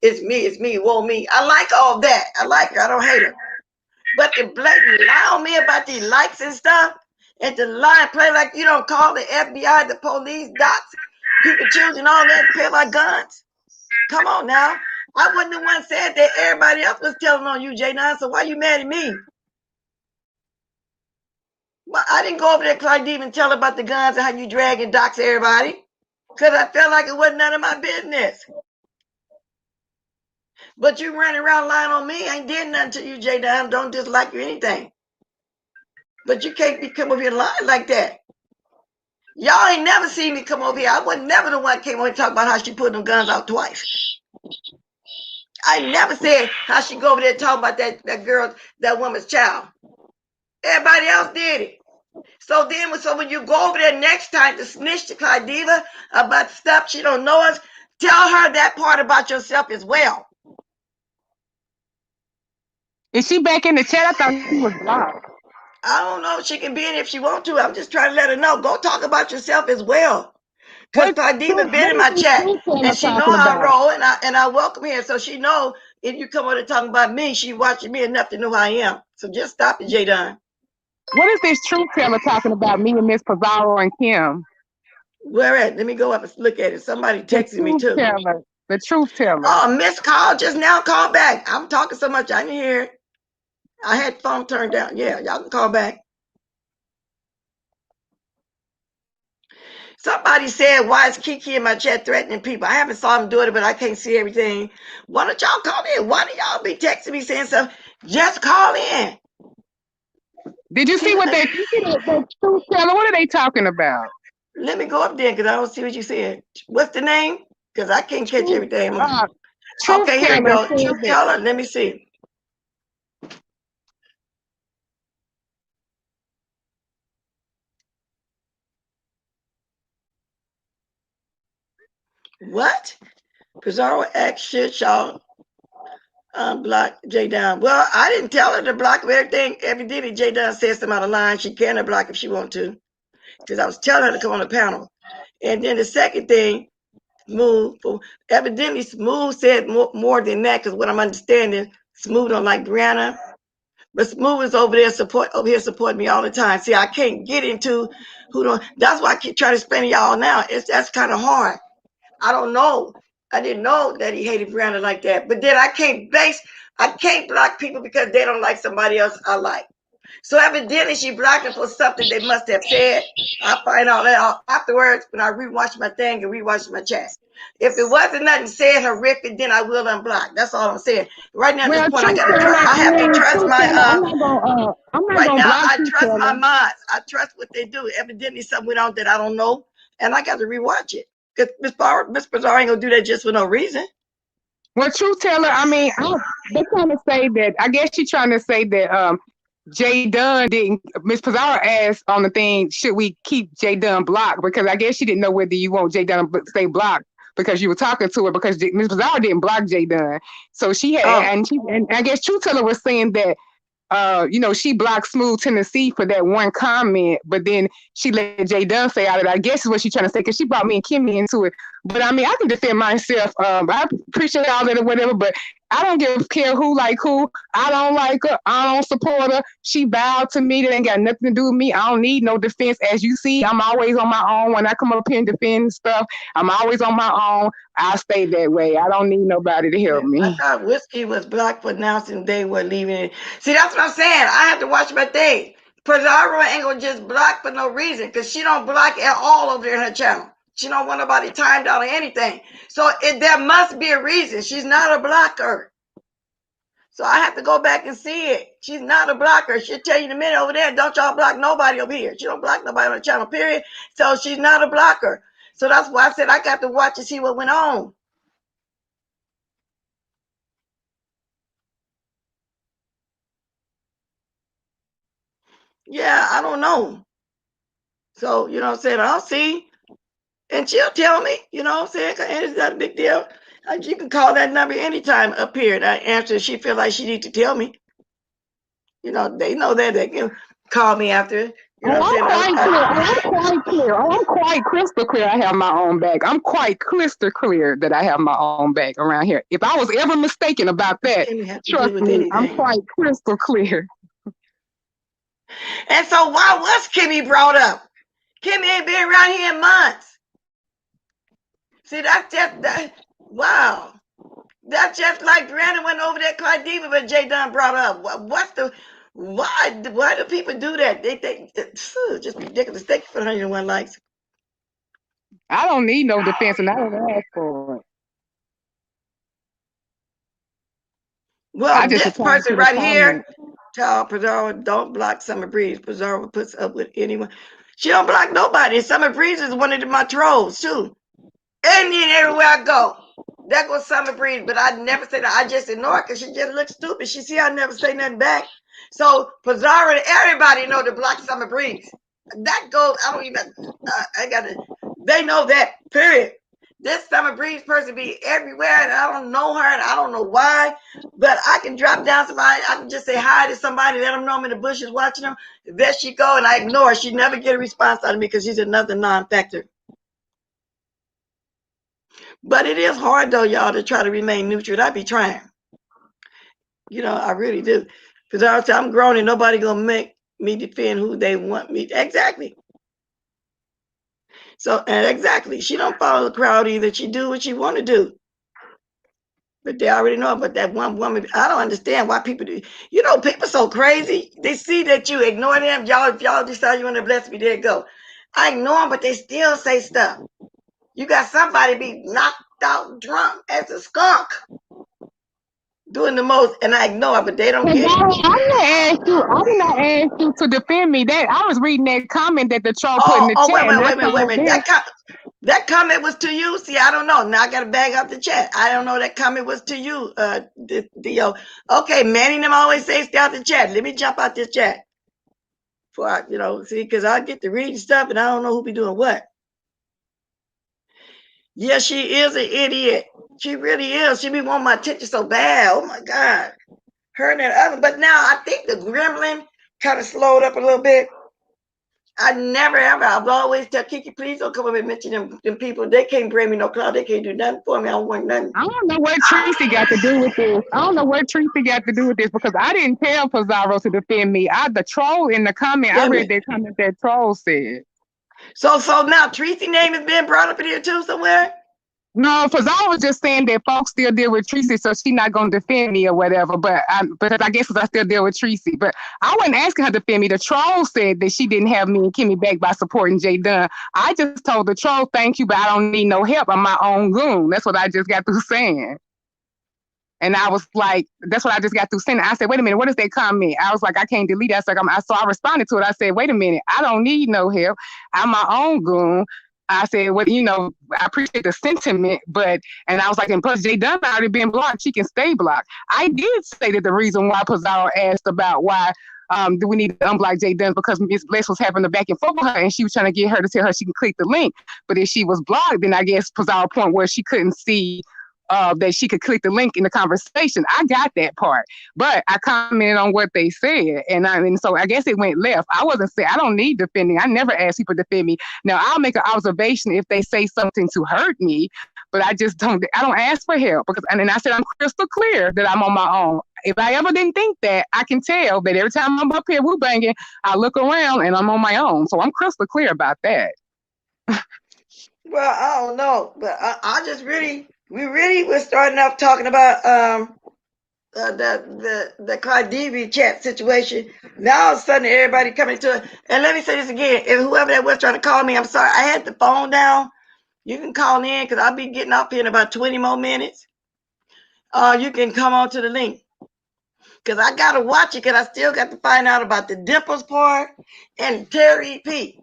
Speaker 1: It's me, woe me. I like all that. I like her. I don't hate her. But to blatant lie on me about these likes and stuff, and to lie and play like you don't call the FBI, the police, docs, people, children, all that, play like guns. Come on now. I wasn't the one said that. Everybody else was telling on you, J Dunn. So why you mad at me? Well, I didn't go over there, Clyde, even tell about the guns and how you drag and dox everybody. Because I felt like it wasn't none of my business. But you running around lying on me. I ain't did nothing to you, J Dunn. Don't dislike you anything. But you can't be come over here lying like that. Y'all ain't never seen me come over here. I was never the one came over and talk about how she put them guns out twice. I never said how she go over there talking about that girl, that woman's child. Everybody else did it. So when you go over there next time to snitch to Clyde Diva about stuff she don't know us, Tell her that part about yourself as well.
Speaker 2: Is she back in the chat? I thought she was blocked.
Speaker 1: I don't know if she can be in if she want to. I'm just trying to let her know. Go talk about yourself as well. Because Claudiva been in my chat, and she know how I roll, and I welcome her. So she know if you come over to talking about me, she watching me enough to know who I am. So just stop it, J Dunn.
Speaker 2: What is this truth teller talking about me and Miss Pizarro and Kim?
Speaker 1: Where at? Let me go up and look at it. Somebody texting me too.
Speaker 2: The truth teller.
Speaker 1: Oh, missed call just now. Call back. I'm talking so much I didn't hear it. I had phone turned down. Yeah, y'all can call back. Somebody said, why is Kiki in my chat threatening people? I haven't saw him do it, but I can't see everything. Why don't y'all call in? Why do y'all be texting me saying something? Just call in.
Speaker 2: Did you see what that truth teller? What are they talking about?
Speaker 1: Let me go up there because I don't see what you said. What's the name? Because I can't catch everything. Okay, here we go. Truth teller. Let me see. What? Pizarro X shit, y'all. Block J Dunn. Well, I didn't tell her to block everything. Evidently, J Dunn said something out of line. She can block if she want to. Because I was telling her to come on the panel. And then the second thing, Smooth, evidently Smooth said more than that, because what I'm understanding, Smooth don't like Brianna. But Smooth is over here supporting me all the time. See, I can't get into who don't. That's why I keep trying to explain to y'all now. That's kind of hard. I don't know. I didn't know that he hated Brianna like that. But then I can't block people because they don't like somebody else I like. So evidently she blocked him for something they must have said. I'll find out that out afterwards when I rewatch my thing and rewatch my chat. If it wasn't nothing said horrific, then I will unblock. That's all I'm saying. Right now at this point, I have to trust my right now I trust my mods. I trust what they do. Evidently something went on that I don't know, and I got to rewatch it. Because Miss Pizarro ain't gonna do that just for no reason.
Speaker 2: Well, truth teller, I mean, they're trying to say that. I guess she's trying to say that J Dunn didn't. Miss Pizarro asked on the thing, should we keep J Dunn blocked? Because I guess she didn't know whether you want J Dunn to stay blocked because you were talking to her because Miss Pizarro didn't block J Dunn. So she had, and I guess truth teller was saying that. She blocked Smooth Tennessee for that one comment, but then she let J Dunn say out of it. I guess is what she's trying to say because she brought me and Kimmy into it. But I mean, I can defend myself. I appreciate all that or whatever, but I don't care who like who. I don't like her. I don't support her. She bowed to me. That ain't got nothing to do with me. I don't need no defense. As you see, I'm always on my own. When I come up here and defend stuff, I'm always on my own. I'll stay that way. I don't need nobody to help me.
Speaker 1: I thought Whiskey was blocked for announcing they were leaving it. See, that's what I'm saying. I have to watch my thing. Pizarro ain't gonna just block for no reason because she don't block at all over there in her channel. She don't want nobody timed out or anything. So there must be a reason. She's not a blocker. So I have to go back and see it. She's not a blocker. She'll tell you in a minute over there, don't y'all block nobody over here. She don't block nobody on the channel, period. So she's not a blocker. So that's why I said I got to watch and see what went on. Yeah, I don't know. So, you know what I'm saying? I'll see. And she'll tell me, you know what I'm saying? It's not a big deal. You can call that number anytime up here and I answer. She feel like she needs to tell me. You know, they know that they can call me after. You know what I'm saying?
Speaker 2: I'm quite clear. I'm quite crystal clear. I have my own bag. I'm quite crystal clear that I have my own bag around here. If I was ever mistaken about that, trust me, I'm quite crystal clear.
Speaker 1: And so why was Kimmy brought up? Kimmy ain't been around here in months. See, that's just that. Wow. That's just like Brandon went over there, Claudiva, but J Dunn brought up. Why do people do that? They just ridiculous. Thank you for 101 likes.
Speaker 2: I don't need no defense, and I don't ask for it.
Speaker 1: Well, this person right here, tell Pizarro, don't block Summer Breeze. Pizarro puts up with anyone. She don't block nobody. Summer Breeze is one of my trolls, too. And then everywhere I go, there goes Summer Breeze. But I never say that. I just ignore it because she just looks stupid. She see I never say nothing back. So Pizarro and everybody know to block Summer Breeze. That goes, I don't even, I got to, they know that, period. This Summer Breeze person be everywhere, and I don't know her, and I don't know why. But I can drop down somebody. I can just say hi to somebody, let them know I'm in the bushes watching them. There she go, and I ignore her. She never get a response out of me because she's another non-factor. But it is hard, though, y'all, to try to remain neutral. I be trying. You know, I really do. Because I'm grown, and nobody going to make me defend who they want me. Exactly. So, and exactly. She don't follow the crowd either. She do what she want to do. But they already know about that one woman. I don't understand why people do. You know, people so crazy. They see that you ignore them. Y'all, if y'all decide you want to bless me, there you go. I ignore them, but they still say stuff. You got somebody be knocked out drunk as a skunk doing the most, and I ignore it, but they don't get it.
Speaker 2: I did not ask you to defend me. That I was reading that comment that the troll put in the chat.
Speaker 1: Wait a minute. That comment was to you. See, I don't know. Now I got to bag up the chat. I don't know that comment was to you, Dio. Okay, Manny and them always say stay out the chat. Let me jump out this chat. For see, because I get to reading stuff and I don't know who be doing what. Yeah, she is an idiot. She really is. She be wanting my attention so bad. Oh my God. Her and that other. But now I think the gremlin kind of slowed up a little bit. I never ever. I've always tell Kiki, please don't come up and mention them people. They can't bring me no clout. They can't do nothing for me. I don't want nothing.
Speaker 2: I don't know what Tracy got to do with this. I don't know what Tracy got to do with this because I didn't tell Pizarro to defend me. The troll in the comment, I read that comment that troll said.
Speaker 1: So now Tracy's name is being brought up in here too somewhere?
Speaker 2: No, Pizarro was just saying that folks still deal with Tracy, so she's not going to defend me or whatever. But I guess I still deal with Tracy. But I wasn't asking her to defend me. The troll said that she didn't have me and Kimmy back by supporting J Dunn. I just told the troll, thank you, but I don't need no help. I'm my own goon. That's what I just got through saying. And I was like, that's what I just got through saying. I said, wait a minute, what does that comment? I was like, I can't delete that. So I responded to it. I said, wait a minute, I don't need no help. I'm my own goon. I said, well, I appreciate the sentiment, and I was like, and plus J Dunn already been blocked. She can stay blocked. I did say that the reason why Pizarro asked about why do we need to unblock J Dunn because Miss Bless was having the back and forth with her and she was trying to get her to tell her she can click the link. But if she was blocked, then I guess Pizarro point where she couldn't see that she could click the link in the conversation. I got that part, but I commented on what they said, and so I guess it went left. I wasn't saying I don't need defending. I never ask people to defend me. Now I'll make an observation if they say something to hurt me, but I don't ask for help because. And then I said I'm crystal clear that I'm on my own. If I ever didn't think that, I can tell that every time I'm up here woo banging, I look around and I'm on my own. So I'm crystal clear about that.
Speaker 1: Well, I don't know, but we're starting off talking about the Cardi chat situation. Now all of a sudden everybody coming to it. And let me say this again. If whoever that was trying to call me, I'm sorry. I had the phone down. You can call in because I'll be getting off here in about 20 more minutes. You can come on to the link. Because I got to watch it because I still got to find out about the Dimples part and Terry P.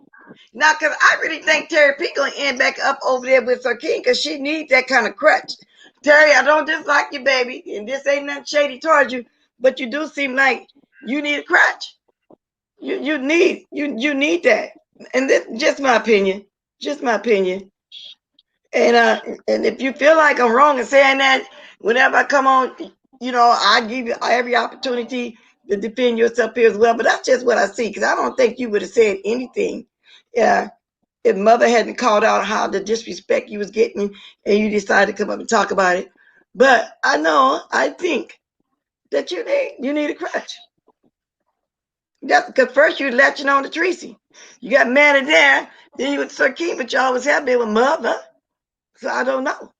Speaker 1: Now, because I really think Terry P going to end back up over there with her king because she needs that kind of crutch. Terry, I don't dislike you, baby, and this ain't nothing shady towards you, but you do seem like you need a crutch. You need that, and this just my opinion, And if you feel like I'm wrong in saying that, whenever I come on, I give you every opportunity to defend yourself here as well. But that's just what I see because I don't think you would have said anything. If mother hadn't called out how the disrespect you was getting and you decided to come up and talk about it. But I think that you need a crutch. That's because first you latching on to Tracy. You got mad at there, then you with Sir King, but you always have been with mother. So I don't know.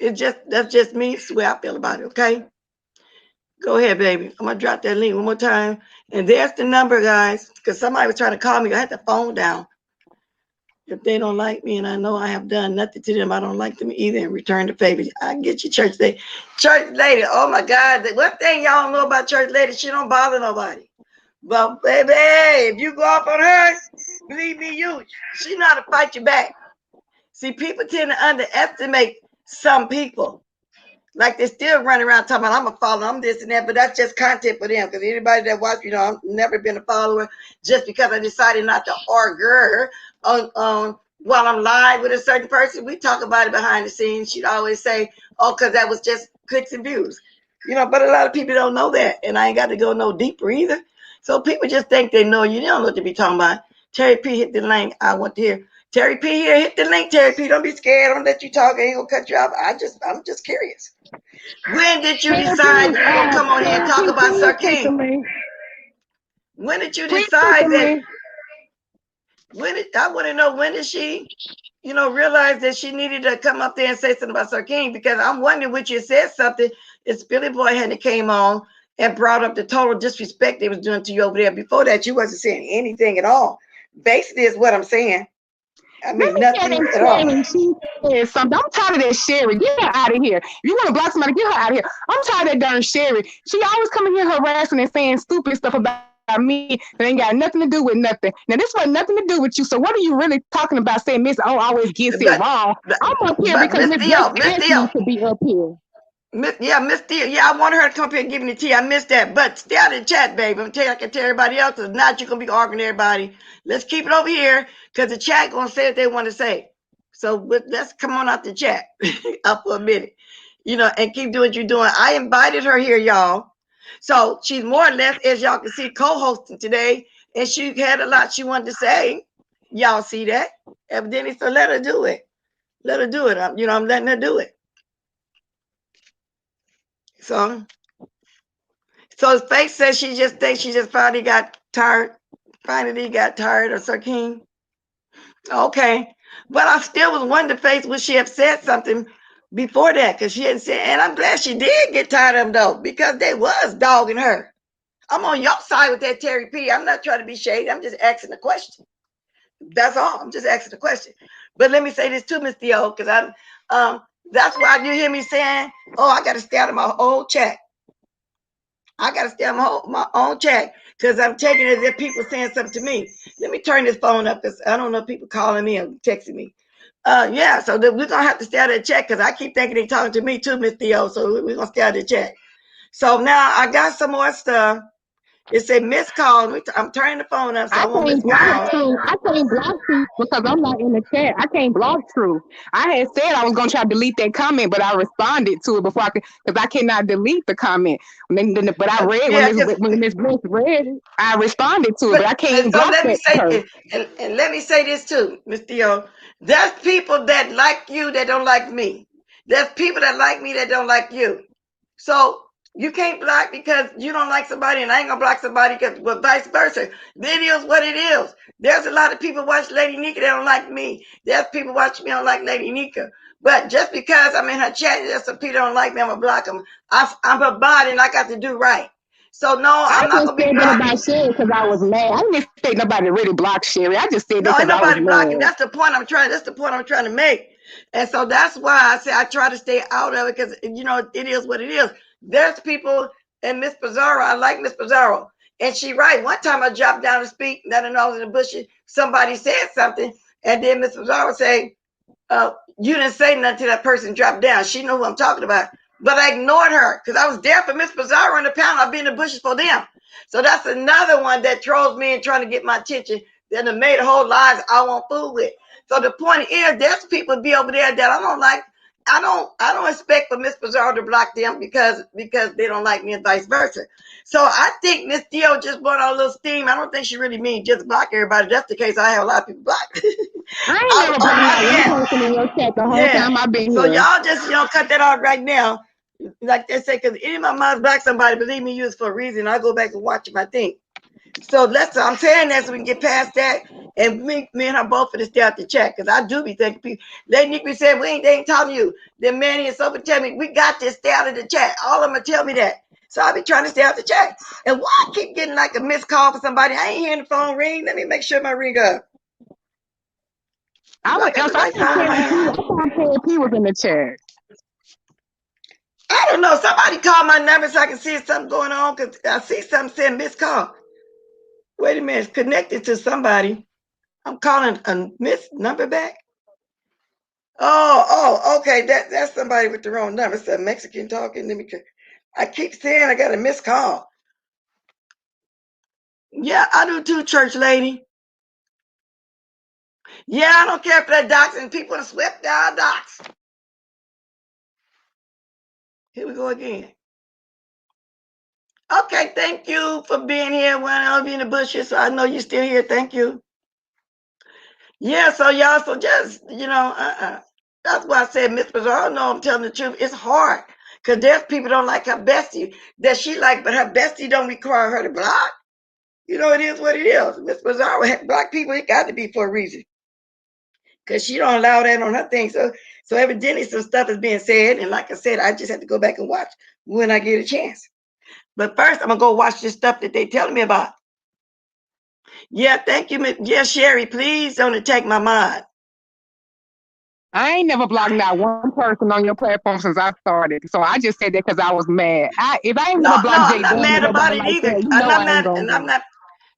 Speaker 1: That's just me. It's the way I feel about it, okay? Go ahead, baby. I'm gonna drop that link one more time. And there's the number, guys, because somebody was trying to call me. I had the phone down. If they don't like me and I know I have done nothing to them, I don't like them either and return the favor. I get you, church lady. Church lady, oh my God. One thing y'all don't know about church lady, she don't bother nobody. But baby, if you go off on her, believe me, she know how to fight you back. See, people tend to underestimate some people. Like they still running around talking about I'm a follower, I'm this and that, but that's just content for them. Because anybody that watch, I've never been a follower just because I decided not to argue on while I'm live with a certain person, we talk about it behind the scenes. She'd always say, "Oh, because that was just clicks and views," But a lot of people don't know that, and I ain't got to go no deeper either. So people just think they know you. They don't know what to be talking about. Terry P hit the link. I want to hear Terry P here. Hit the link, Terry P. Don't be scared. I don't let you talk. I ain't gonna cut you off. I'm just curious. When did you decide you were gonna come on here and talk about Sir King? When did you decide that? I want to know when did she, realize that she needed to come up there and say something about Sir King? Because I'm wondering which you said something. It's Billy Boy hadn't came on and brought up the total disrespect they was doing to you over there. Before that, you wasn't saying anything at all. Basically, is what I'm saying. I mean, nothing at all.
Speaker 2: She said something. I'm tired of that Sherry. Get her out of here. If you want to block somebody, get her out of here. I'm tired of that darn Sherry. She always coming here harassing and saying stupid stuff about me that ain't got nothing to do with nothing. Now, this was nothing to do with you. So what are you really talking about saying Miss O always gets it wrong? I'm up here because Miss Theo asked me to be up here.
Speaker 1: Miss Theo. Yeah, I want her to come up here and give me the tea. I missed that. But stay out of the chat, baby. I'm telling you, I can tell everybody else, because not you're going to be arguing to everybody. Let's keep it over here, because the chat going to say what they want to say. So let's come on out the chat up for a minute, and keep doing what you're doing. I invited her here, y'all. So she's more or less, as y'all can see, co-hosting today. And she had a lot she wanted to say. Y'all see that? Evidently, so let her do it. Let her do it. I'm letting her do it. So Faith says she just thinks she just finally got tired. Finally got tired of Sir King. Okay. But I still was wondering, Faith, would she have said something before that? Because she hadn't said, and I'm glad she did get tired of them, though, because they was dogging her. I'm on your side with that Terry P. I'm not trying to be shady. I'm just asking a question. That's all. I'm just asking a question. But let me say this too, Miss Theo, because that's why you hear me saying, "Oh, I got to stay out of my old chat. I got to stay on my own chat, because I'm taking it as if people saying something to me." Let me turn this phone up, because I don't know people calling me and texting me. Yeah, so we're going to have to stay out of the chat, because I keep thinking they're talking to me too, Miss Theo. So we're going to stay out of the chat. So now I got some more stuff. It said missed call. I'm turning the phone up, so I won't miss call.
Speaker 2: I can't block Truth because I'm not in the chat. I can't block Truth. I had said I was going to try to delete that comment, but I responded to it before because I cannot delete the comment. But I read when Miss Bliss read it, I responded to it, but I can't block
Speaker 1: let me
Speaker 2: that.
Speaker 1: Say, and let me say this too, Miss Theo. There's people that like you that don't like me. There's people that like me that don't like you. So you can't block because you don't like somebody, and I ain't gonna block somebody because, well, vice versa. It is what it is. There's a lot of people watch Lady Nika that don't like me. There's people watching me don't like Lady Nika. But just because I'm in her chat, there's some people that don't like me, I'm gonna block them. I'm her body, and I got to do right. So no, I'm not gonna be blocking.
Speaker 2: I just said that about Sherry because I was mad. I didn't say nobody really blocked Sherry. I just said that because
Speaker 1: I was blocking.
Speaker 2: mad.
Speaker 1: That's the point I'm trying to make. And so that's why I say I try to stay out of it, because it is what it is. There's people, and Miss Pizarro, I like Miss Pizarro, and she right. One time I dropped down to speak, then I was in the bushes. Somebody said something, and then Miss Pizarro say, "You didn't say nothing till that person dropped down." She knew who I'm talking about, but I ignored her because I was there for Miss Pizarro in the panel. I'll be in the bushes for them. So that's another one that trolls me and trying to get my attention. Then they made whole lives I won't fool with. So the point is, there's people be over there that I don't like. I don't expect for Miss Pizarro to block them because they don't like me, and vice versa. So I think Miss Theo just brought out a little steam. I don't think she really means just block everybody. That's the case. I have a lot of people blocked.
Speaker 2: I ain't never blocked you in your chat the whole time I've been here.
Speaker 1: So y'all just cut that out right now. Like they say, because any of my moms block somebody, believe me, use for a reason. I go back and watch them, I think. So I'm saying that so we can get past that, and me and her both for to stay out the chat, because I do be thinking people. Lady Nick said they ain't talking to you. Then Manny and Sophie tell me we got to stay out of the chat. All of them tell me that. So I be trying to stay out the chat. And why I keep getting like a missed call for somebody? I ain't hearing the phone ring. Let me make sure my ring up.
Speaker 2: I thought P was in the chat.
Speaker 1: I don't know. Somebody call my number so I can see if something going on, because I see something saying missed call. Wait a minute, it's connected to somebody. I'm calling a missed number back. Oh, okay. That's somebody with the wrong number. It's a Mexican talking. I keep saying I got a missed call. Yeah, I do too, church lady. Yeah, I don't care for that doxing. People have swept our docs. Here we go again. Okay, thank you for being here when I'll be in the bushes. So I know you're still here. Thank you. Yeah, so y'all, so just, that's why I said, Miss Bizarre, no, I'm telling the truth. It's hard because there's people don't like her bestie that she like, but her bestie don't require her to block. You know, it is what it is. Miss Bizarre, black people, it got to be for a reason because she don't allow that on her thing. So evidently some stuff is being said. And like I said, I just have to go back and watch when I get a chance. But first, I'm going to go watch this stuff that they telling me about. Yeah, thank you. Yeah, Sherry, please don't attack my mind.
Speaker 2: I ain't never blocked not one person on your platform since I started. So I just said that because I was mad. If I ain't
Speaker 1: No,
Speaker 2: gonna block
Speaker 1: I'm
Speaker 2: J
Speaker 1: not
Speaker 2: Dunn or
Speaker 1: mad about
Speaker 2: nobody
Speaker 1: it
Speaker 2: like
Speaker 1: either.
Speaker 2: that, you
Speaker 1: And
Speaker 2: know
Speaker 1: I'm
Speaker 2: I ain't
Speaker 1: not,
Speaker 2: gonna
Speaker 1: and
Speaker 2: do
Speaker 1: I'm
Speaker 2: it.
Speaker 1: not,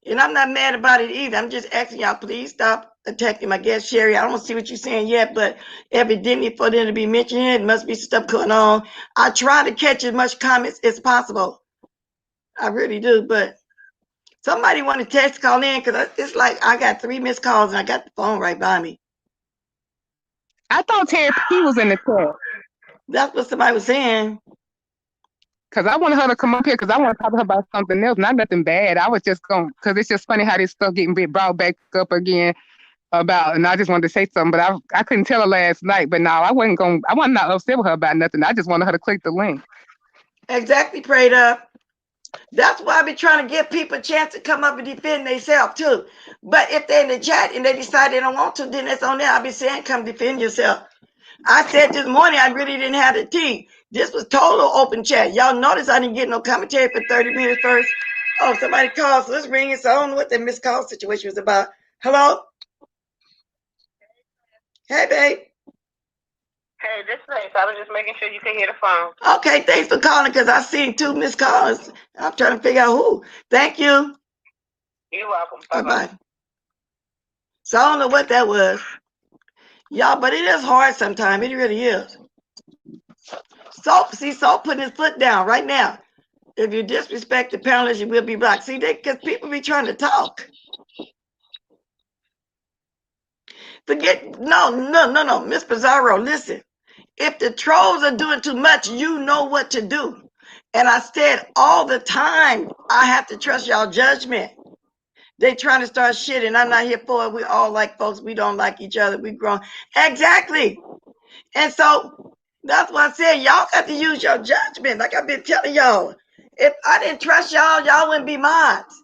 Speaker 1: and I'm not mad about it either. I'm just asking y'all, please stop attacking my guest, Sherry. I don't see what you're saying yet, but evidently for them to be mentioning it, must be stuff going on. I try to catch as much comments as possible. I really do, but somebody want to text, call in, because it's like I got 3 missed calls and I got the phone right by me.
Speaker 2: I thought Terry P was in the chat
Speaker 1: That's what somebody was saying.
Speaker 2: because I wanted her to come up here because I want to talk to her about something else, not nothing bad. I was just going because it's just funny how this stuff getting brought back up again about, and I just wanted to say something, but I couldn't tell her last night. But no, I wasn't not upset with her about nothing. I just wanted her to click the link.
Speaker 1: Exactly, prayed up. That's why I be trying to give people a chance to come up and defend themselves too. But if they're in the chat and they decide they don't want to, then that's on there. I'll be saying, come defend yourself. I said this morning I really didn't have the tea. This was total open chat. Y'all notice I didn't get no commentary for 30 minutes first. Oh, somebody called, so let's ring it. So I don't know what the missed call situation was about. Hello? Hey, babe.
Speaker 6: Hey, this is I was just making sure you can hear the phone.
Speaker 1: Okay, thanks for calling because I seen 2 missed calls. I'm trying to figure out who. Thank you.
Speaker 6: You're welcome.
Speaker 1: Bye-bye. So I don't know what that was. Y'all, but it is hard sometimes. It really is. Soap putting his foot down right now. If you disrespect the panelists, you will be blocked. See, because people be trying to talk. No. Miss Pizarro, listen. If the trolls are doing too much, you know what to do. And I said all the time, I have to trust y'all judgment. They trying to start shit, and I'm not here for it. We all like folks. We don't like each other. We grown. Exactly. And so that's why I said y'all got to use your judgment. Like I've been telling y'all. If I didn't trust y'all, y'all wouldn't be mods.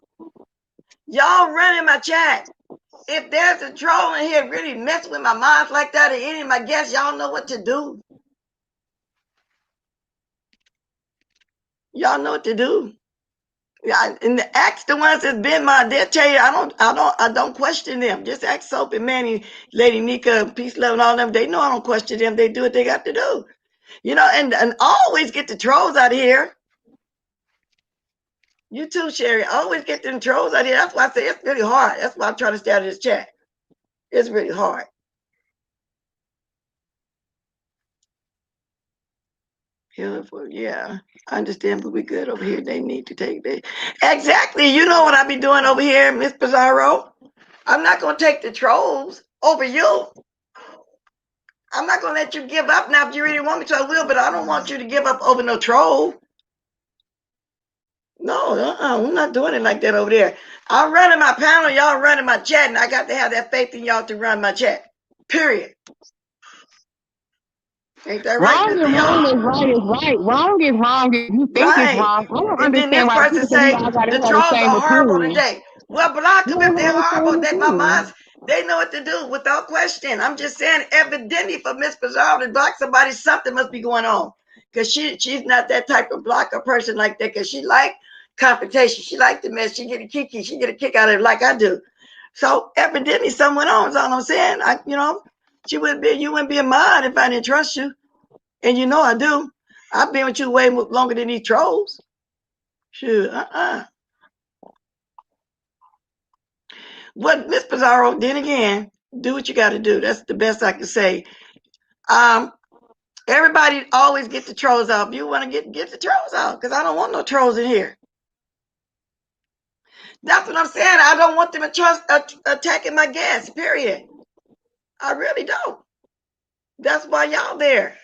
Speaker 1: Y'all running my chat. If there's a troll in here really messing with my minds like that, or any of my guests, y'all know what to do. Y'all know what to do. Yeah, and ask the ones that's been my. They'll tell you I don't question them. Just ask Soap and Manny, Lady Nika, Peace, Love, and all them. They know I don't question them. They do what they got to do. You know, and always get the trolls out of here. You too, Sherry. Always get them trolls out of here. That's why I say it's really hard. That's why I'm trying to stay out of this chat. It's really hard. Yeah, I understand, but we good over here. They need to take that. Exactly. You know what I be doing over here, Miss Pizarro? I'm not going to take the trolls over you. I'm not going to let you give up. Now, if you really want me to, I will, but I don't want you to give up over no troll. No, I'm not doing it like that over there. I'm running my panel, y'all running my chat, and I got to have that faith in y'all to run my chat. Period. Ain't that right,
Speaker 2: Wrong
Speaker 1: Miss
Speaker 2: is
Speaker 1: Theo?
Speaker 2: wrong is right is right. Wrong is wrong if you think it's
Speaker 1: Right.
Speaker 2: wrong. I don't
Speaker 1: And then this
Speaker 2: understand why
Speaker 1: person
Speaker 2: people think we
Speaker 1: say
Speaker 2: all gotta
Speaker 1: the
Speaker 2: have the
Speaker 1: trolls
Speaker 2: same
Speaker 1: are horrible
Speaker 2: opinion.
Speaker 1: today. Well, block
Speaker 2: We
Speaker 1: them
Speaker 2: don't
Speaker 1: if they're
Speaker 2: have the
Speaker 1: horrible.
Speaker 2: same
Speaker 1: That my
Speaker 2: opinion.
Speaker 1: minds, they know what to do without question. I'm just saying, evidently for Miss Pizarro to block somebody, something must be going on. Because she's not that type of blocker person like that. Because she like confrontation. She like the mess. She get a kiki. She get a kick out of it like I do. So evidently something went on. That's all I'm saying. You wouldn't be a mod if I didn't trust you. And you know I do. I've been with you way longer than these trolls. Shoot, What, Miss Pizarro, then again, do what you got to do. That's the best I can say. Everybody always get the trolls out. You want to get the trolls out because I don't want no trolls in here. That's what I'm saying. I don't want them attacking my guests, period. I really don't. That's why y'all there.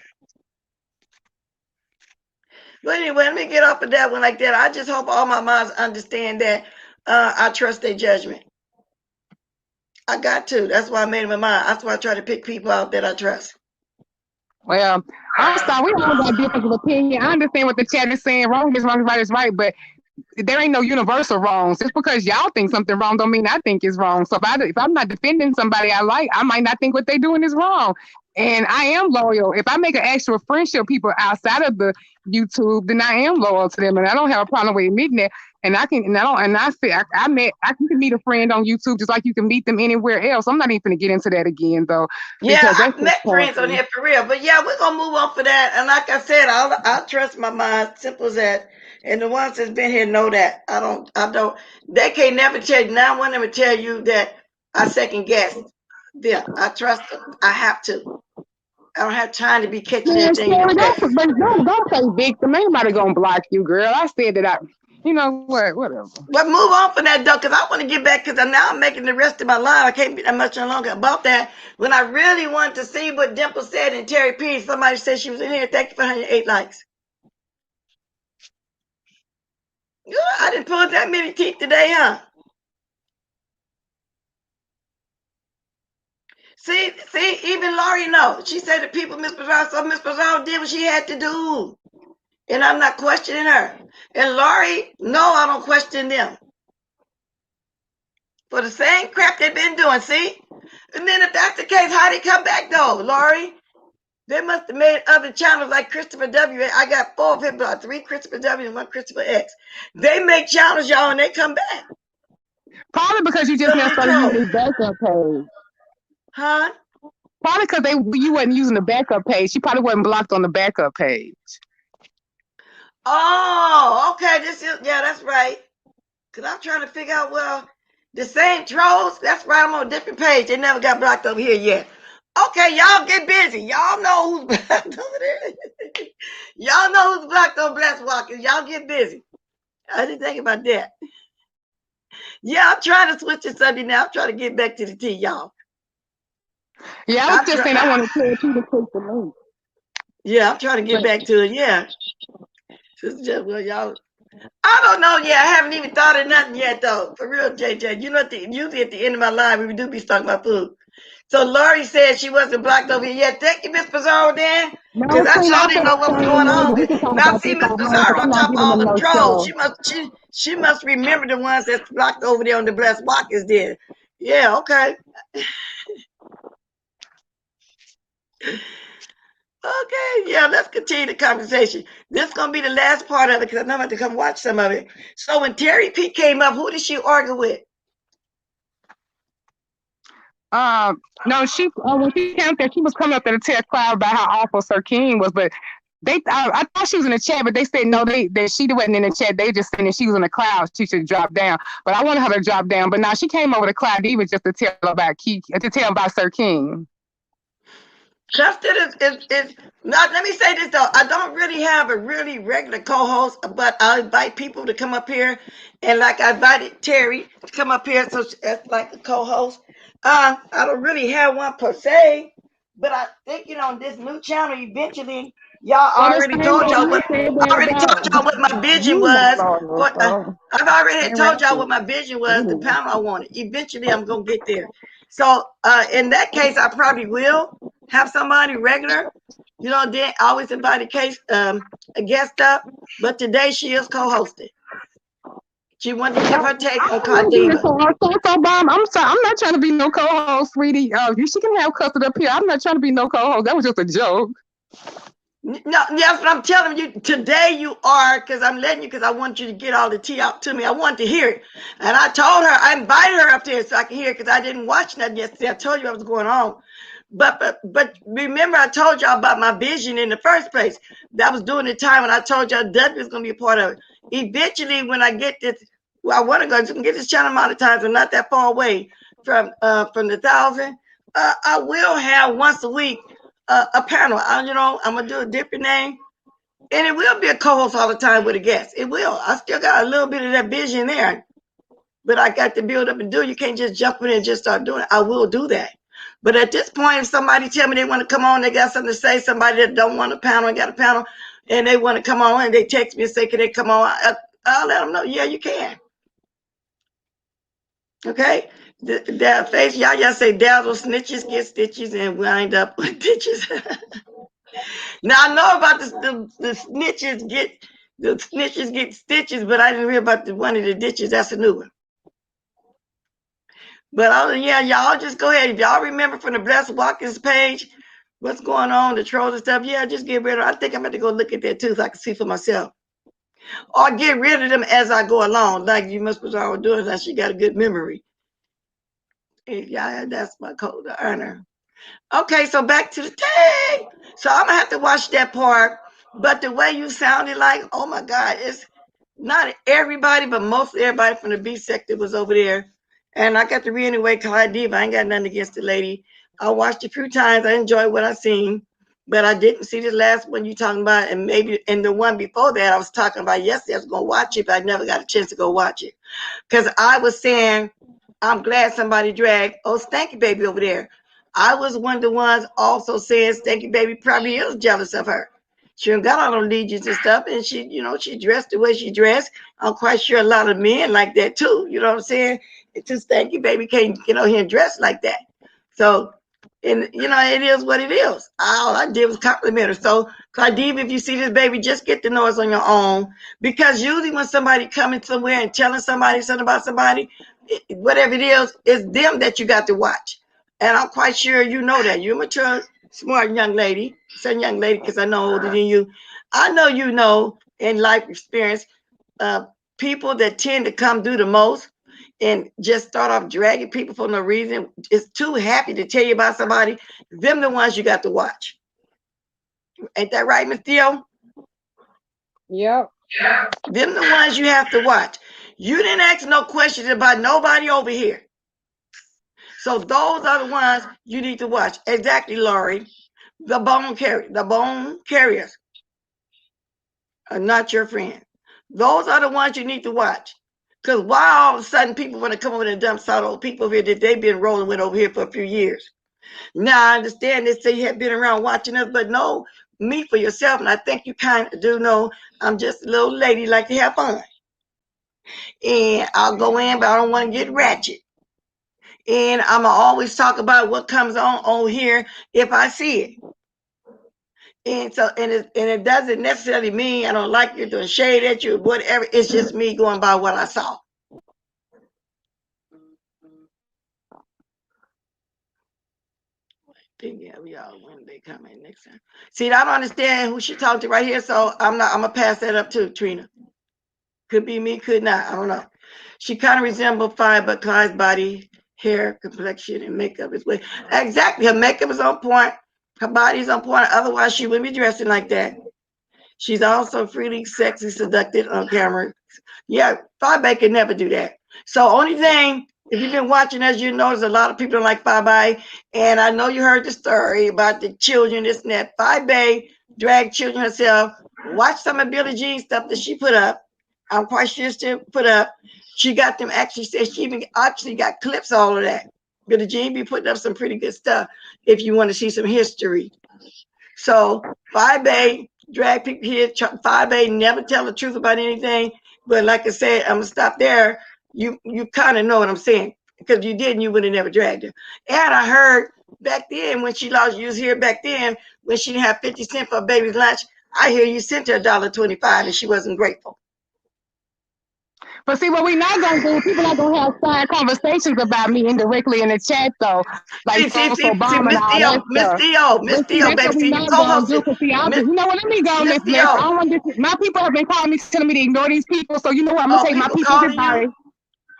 Speaker 1: But anyway, let me get off of that one like that. I just hope all my moms understand that I trust their judgment. I got to. That's why I made up my mind. That's why I try to pick people out that I trust.
Speaker 2: Well, I'm sorry, we all got different of opinion. I understand what the chat is saying. Wrong is wrong, right is right, but there ain't no universal wrongs. Just because y'all think something wrong don't mean I think it's wrong. So if I'm not defending somebody I like, I might not think what they're doing is wrong. And I am loyal. If I make an actual friendship with people outside of the YouTube, then I am loyal to them, and I don't have a problem with admitting that. And I can, and I don't, and I say you can meet a friend on YouTube just like you can meet them anywhere else. I'm not even going to get into that again though.
Speaker 1: Yeah, I've met friends on here for real. But yeah, we're gonna move on for that. And like I said, I trust my mind, simple as that. And the ones that's been here know that. I don't they can't never tell you. Now one of them tell you that I second guess them. I trust them. I have to. I don't have time to be catching anything.
Speaker 2: Don't say victim. Ain't nobody gonna block you, girl. I said that you know what, whatever.
Speaker 1: But move on from that though, because I want to get back, because now I'm making the rest of my life. I can't be that much longer about that. When I really wanted to see what Dimple said in Terry P, somebody said she was in here. Thank you for 108 likes. I didn't pull that many teeth today, huh? See, even Laurie knows. She said the people Miss Pizarro did what she had to do. And I'm not questioning her. And Laurie, no, I don't question them. For the same crap they've been doing, see? And then if that's the case, how they come back though, Laurie? They must have made other channels like Christopher W. I got 4 of him, 3 Christopher W and 1 Christopher X. They make channels, y'all, and they come back.
Speaker 2: Probably because you just never started using the backup page.
Speaker 1: Huh?
Speaker 2: Probably because you wasn't using the backup page. She probably wasn't blocked on the backup page.
Speaker 1: Oh, okay. That's right. Because I'm trying to figure out, well, the same trolls, that's right, I'm on a different page. They never got blocked over here yet. Okay, y'all get busy. Y'all know who's blocked over there. Y'all know who's blocked on Blessed Walkers. Y'all get busy. I didn't think about that. Yeah, I'm trying to switch to Sunday now. I'm trying to get back to the tea, y'all.
Speaker 2: Yeah, I was just saying I want to tell you to click the link.
Speaker 1: Yeah, I'm trying to get back to it. Yeah. Well, y'all, I don't know. Yeah, I haven't even thought of nothing yet, though. For real, JJ. You know, usually at the end of my life, we do be talking about food. So Laurie said she wasn't blocked over here yet. Thank you, Miss Pizarro, then. Because I sure didn't know what was going on. Now, see, Miss Pizarro on top of all them trolls. She must remember the ones that's blocked over there on the Blessed Walkers there. Yeah, okay. Okay, yeah, let's continue the conversation. This is going to be the last part of it because I'm about to come watch some of it. So when Terry P came up, who did she argue with?
Speaker 2: No, when she came there, she was coming up there to tell crowd about how awful Sir King was, but I thought she was in the chat, but they said no, that she wasn't in the chat. They just said that she was in the cloud. She should drop down. But I wanted her to drop down. But now she came over to Cloud Diva just to tell about Sir King.
Speaker 1: Justin is not. Let me say this though. I don't really have a really regular co-host, but I invite people to come up here, and like I invited Terry to come up here, so as like a co-host. I don't really have one per se, but I think on this new channel eventually. Y'all already told y'all what my vision was. I've already told y'all what my vision was. The panel I wanted. Eventually, I'm gonna get there. So in that case, I probably will have somebody regular. Then I always invite a guest up. But today she is co-hosting. She wanted to give her take on Cloud Diva.
Speaker 2: I'm sorry. I'm not trying to be no co-host, sweetie. She can have custody up here. I'm not trying to be no co-host. That was just a joke.
Speaker 1: No, yes, but I'm telling you, today you are, because I'm letting you, because I want you to get all the tea out to me. I want to hear it. And I told her, I invited her up there so I can hear it, because I didn't watch that yesterday. I told you what was going on. But remember, I told y'all about my vision in the first place. That was during the time when I told y'all W was going to be a part of it. Eventually, when I get this, I want to go and get this channel monetized. I'm not that far away from the 1,000. I will have once a week a panel. I'm gonna do a different name, and it will be a co-host all the time with a guest. It will. I still got a little bit of that vision there, but I got to build up and do. You can't just jump in and just start doing it. I will do that. But at this point, if somebody tell me they want to come on, they got something to say, somebody that don't want a panel and got a panel, and they want to come on, and they text me and say, can they come on? I'll let them know, yeah, you can. Okay? That face, y'all say dazzle snitches get stitches and wind up with ditches. Now I know about the snitches get stitches, but I didn't hear about the one of the ditches. That's a new one. But yeah, y'all just go ahead. If y'all remember from the Blessed Walkers page, what's going on, the trolls and stuff, yeah, just get rid of them. I think I'm going to go look at that too so I can see for myself. Or get rid of them as I go along, like you must be always doing, like she got a good memory. Yeah, that's my code to honor. Okay, so back to the tag. So I'm going to have to watch that part. But the way you sounded like, oh my God, it's not everybody, but mostly everybody from the B sector was over there. And I got to read anyway, Clyde Diva. I ain't got nothing against the lady. I watched a few times. I enjoyed what I seen. But I didn't see the last one you talking about. And maybe in the one before that I was talking about yesterday. I was going to watch it, but I never got a chance to go watch it. Because I was saying, I'm glad somebody dragged, oh, Stanky Baby over there. I was one of the ones also saying Stanky Baby probably is jealous of her. She got all them legions and stuff, and she, she dressed the way she dressed. I'm quite sure a lot of men like that too. You know what I'm saying? It's just Stanky Baby can't get on here and dress like that. So, and it is what it is. All I did was compliment her. So, Claudia, if you see this baby, just get to know us on your own. Because usually when somebody coming somewhere and telling somebody something about somebody, whatever it is, it's them that you got to watch. And I'm quite sure you know that. You're a mature, smart young lady. Say young lady because I know older than you. I know you know in life experience, people that tend to come do the most and just start off dragging people for no reason, is too happy to tell you about somebody. Them the ones you got to watch. Ain't that right, Miss Theo?
Speaker 2: Yep.
Speaker 1: Them the ones you have to watch. You didn't ask no questions about nobody over here. So those are the ones you need to watch. Exactly, Laurie. The bone carriers are not your friend. Those are the ones you need to watch. Because why all of a sudden people want to come over and dump out old people over here that they've been rolling with over here for a few years? Now I understand they say you have been around watching us, but no, me for yourself, and I think you kind of do know I'm just a little lady like to have fun. And I'll go in, but I don't want to get ratchet. And I'm going to always talk about what comes on here if I see it. And so, and it doesn't necessarily mean I don't like you, doing shade at you, whatever. It's just me going by what I saw. Yeah, we all when they come in next time. See, I don't understand who she talked to right here, so I'm gonna pass that up to Trina. Could be me, could not. I don't know. She kind of resembled Fire, but Clyde's body, hair, complexion, and makeup is way. Exactly, her makeup is on point. Her body's on point. Otherwise, she wouldn't be dressing like that. She's also freely sexy seductive on camera. Yeah, Fabe could never do that. So only thing, if you've been watching us, you know there's a lot of people like Fabe. And I know you heard the story about the children, this and that. Fabe dragged children herself. Watch some of Billie Jean's stuff that she put up. I'm quite sure she put up. She got them, actually said she even actually got clips, all of that. Billie Jean be putting up some pretty good stuff if you want to see some history. So Fabe drag people here. Fabe never tell the truth about anything. But like I said, I'm gonna stop there. You kind of know what I'm saying, because if you didn't, you would have never dragged her. And I heard back then when she lost, you was here back then when she didn't have 50 cents for a baby's lunch. I hear you sent her $1.25 and she wasn't grateful.
Speaker 2: But see, what we not gonna do, people not gonna have side conversations about me indirectly in the chat, though. Like
Speaker 1: see,
Speaker 2: bomb and all that stuff.
Speaker 1: Miss Theo,
Speaker 2: That's what we
Speaker 1: baby,
Speaker 2: not gonna do. Cause see, you know what? Let me go, Miss Bliss. I don't want this. My people have been calling me, telling me to ignore these people. So you know what? I'm gonna take my people's advice.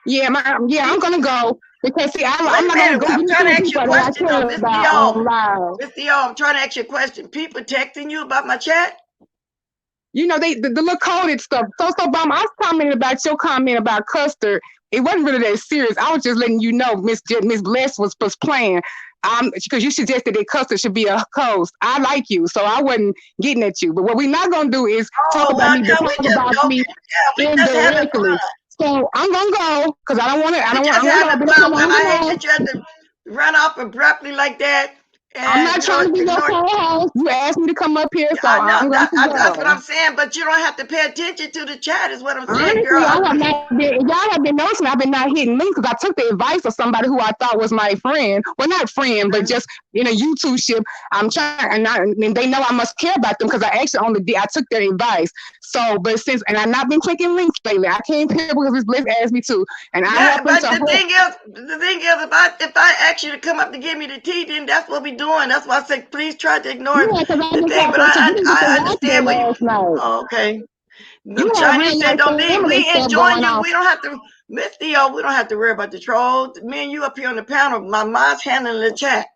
Speaker 2: Yeah, I'm gonna go because see, I'm not gonna go.
Speaker 1: I'm trying to ask you a question, though, Miss
Speaker 2: Theo.
Speaker 1: Miss Theo, I'm trying to ask you a question. People texting you about my chat?
Speaker 2: You know, the little coded stuff. So Bomb, I was commenting about your comment about Custer. It wasn't really that serious. I was just letting you know Miss Bless was playing. Because you suggested that Custer should be a host. I like you, so I wasn't getting at you. But what we're not gonna do is talk about me, but talk about me indirectly. So I'm gonna go because I don't want to. I don't want to.
Speaker 1: I hate that you have to run off abruptly like that. And,
Speaker 2: I'm not trying to be your co-host. You asked me to come up here, so
Speaker 1: I know,
Speaker 2: I'm going to
Speaker 1: that's
Speaker 2: go.
Speaker 1: what I'm saying, but you don't have to pay attention to the chat is what I'm saying,
Speaker 2: Honestly,
Speaker 1: girl.
Speaker 2: y'all have been noticing I've been not hitting links because I took the advice of somebody who I thought was my friend. Well, not friend, but just in a YouTube ship. I'm trying, and they know I must care about them because I actually I took their advice. So, but and I've not been clicking links lately. I came here because this Bliss asked me to, and I happen
Speaker 1: but
Speaker 2: to.
Speaker 1: the thing is, if I ask you to come up to give me the tea, then that's what we're doing. That's why I said please try to ignore the thing. But I understand what you. Oh, okay.
Speaker 2: You
Speaker 1: Chinese said, "Don't leave. We
Speaker 2: stuff
Speaker 1: enjoying
Speaker 2: going
Speaker 1: you.
Speaker 2: on.
Speaker 1: We don't have to, Miss Theo. We don't have to worry about the trolls. Me and you up here on the panel. My mom's handling the chat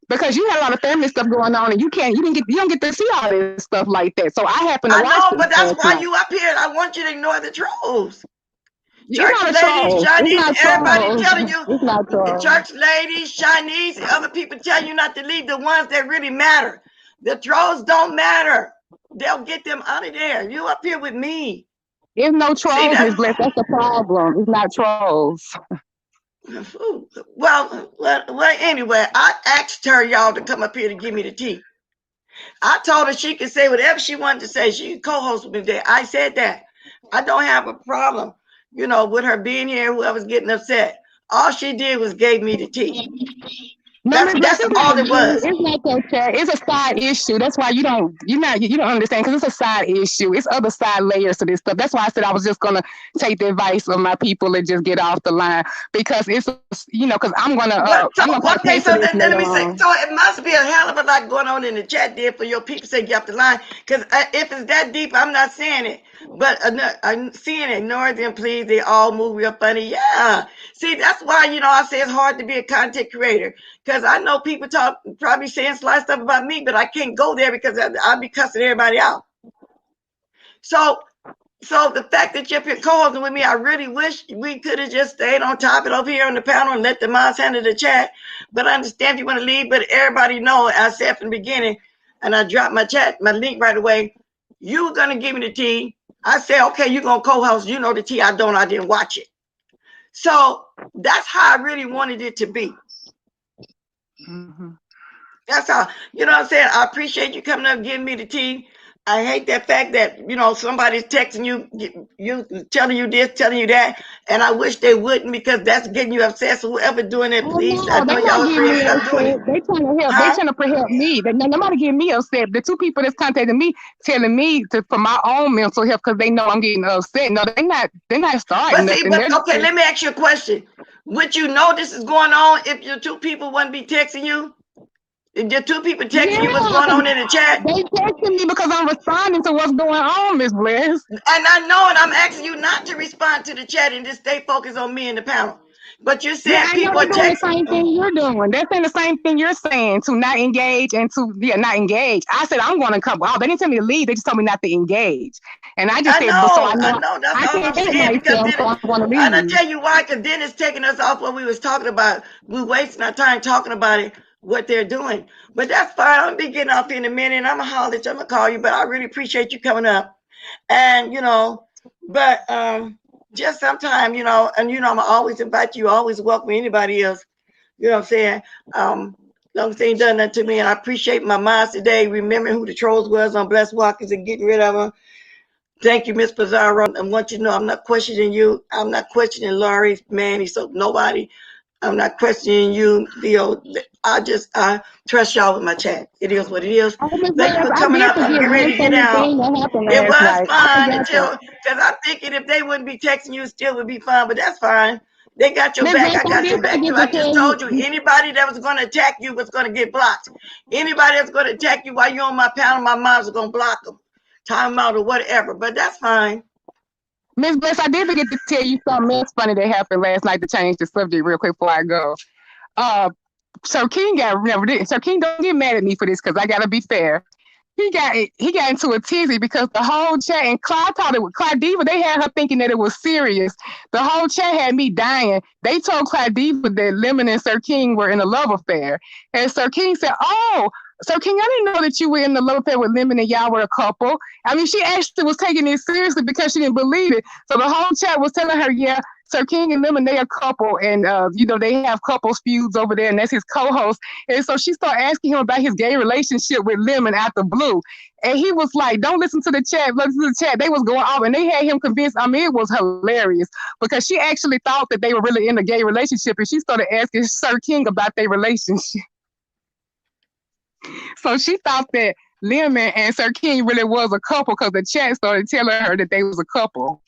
Speaker 2: because you had a lot of family stuff going on, and you don't get to see all this stuff like that. So I happen to watch.
Speaker 1: I know, but that's why you up here. I want you to ignore the trolls. Church ladies, Chinese, everybody telling you.
Speaker 2: It's not trolls.
Speaker 1: Church ladies, Chinese, other people tell you not to leave the ones that really matter. The trolls don't matter. They'll get them out of there. You up here with me.
Speaker 2: It's no trolls, Miss Bless. That's the problem. It's not trolls.
Speaker 1: Well, anyway, I asked her, y'all, to come up here to give me the tea. I told her she could say whatever she wanted to say. She could co-host with me there. I said that. I don't have a problem, with her being here, whoever's getting upset. All she did was gave me the tea. That's all it was.
Speaker 2: It's not your chat. It's a side issue. That's why you don't understand, because it's a side issue. It's other side layers to this stuff. That's why I said I was just gonna take the advice of my people and just get off the line, because it's because I'm gonna.
Speaker 1: So let me say. So it must be a hell of a lot going on in the chat there for your people to get off the line. Because if it's that deep, I'm not saying it. But I'm seeing it. Ignore them, please. They all move real funny. Yeah. See, that's why I say it's hard to be a content creator. Because I know people probably saying sly stuff about me, but I can't go there because I'll be cussing everybody out. So the fact that you're co-hosting with me, I really wish we could have just stayed on top of over here on the panel and let the mods handle the chat. But I understand if you want to leave, but everybody know, I said from the beginning, and I dropped my link right away. You were going to give me the tea. I said, okay, you're going to co-host. You know the tea. I didn't watch it. So that's how I really wanted it to be. Mm-hmm. That's how, what I'm saying? I appreciate you coming up and giving me the tea. I hate that fact that, somebody's texting you telling you this, telling you that. And I wish they wouldn't, because that's getting you upset. So whoever doing it, please. I know y'all agree. Stop doing it.
Speaker 2: They trying to help. They trying to help me. Nobody getting me upset. The two people that's contacting me telling me for my own mental health, because they know I'm getting upset. No, they're not starting nothing.
Speaker 1: Okay, let me ask you a question. Would you know this is going on if your two people wouldn't be texting you? If the two people texting you what's going on in the chat?
Speaker 2: They texting me because I'm responding to what's going on, Miss Bliss.
Speaker 1: And I know, and I'm asking you not to respond to the chat and just stay focused on me and the panel. But you're saying people are texting.
Speaker 2: The same thing you're doing. They're saying the same thing you're saying, to not engage and to not engage. I said I'm going to come. Wow, they didn't tell me to leave. They just told me not to engage. And I just
Speaker 1: I know. That's all I'm saying. And I tell you why, because then it's taking us off what we was talking about. We're wasting our time talking about it, what they're doing. But that's fine. I'll be getting off in a minute, and I'm going to holler at you. I'm going to call you. But I really appreciate you coming up. And, but just sometime, and I'm always invite you, always welcome anybody else. You know what I'm saying? Long as they ain't done that to me. And I appreciate my minds today, remembering who the trolls was on Blessed Walkers and getting rid of them. Thank you, Miss Pizarro. I want you to know I'm not questioning you. I'm not questioning Laurie, Manny, so nobody. I'm not questioning you, Theo. I trust y'all with my chat. It is what it is. Thank you for coming up. I'm getting ready to get out. It was fun because I'm thinking if they wouldn't be texting you, it still would be fun, but that's fine. They got your back. I got your back too. I just told you, anybody that was going to attack you was going to get blocked. Anybody that's going to attack you while you're on my panel, my moms are going to block them. Time out or whatever, but that's fine.
Speaker 2: Miss Bliss, I did forget to tell you something else funny that happened last night to change the subject real quick before I go. Sir King Sir King, don't get mad at me for this, because I gotta be fair. He got into a tizzy because the whole chat, and Clyde thought it was Clyde Diva, they had her thinking that it was serious. The whole chat had me dying. They told Clyde Diva that Lemon and Sir King were in a love affair. And Sir King said, "Oh, Sir King, I didn't know that you were in the love affair with Lemon and y'all were a couple." I mean, she actually was taking it seriously because she didn't believe it. So the whole chat was telling her, yeah, Sir King and them, and they a couple, and they have couples feuds over there, and that's his co-host. And so she started asking him about his gay relationship with Lemon out the blue. And he was like, don't listen to the chat, listen to the chat. They was going off, and they had him convinced. I mean, it was hilarious because she actually thought that they were really in a gay relationship, and she started asking Sir King about their relationship. So she thought that Lemon and Sir King really was a couple because the chat started telling her that they was a couple.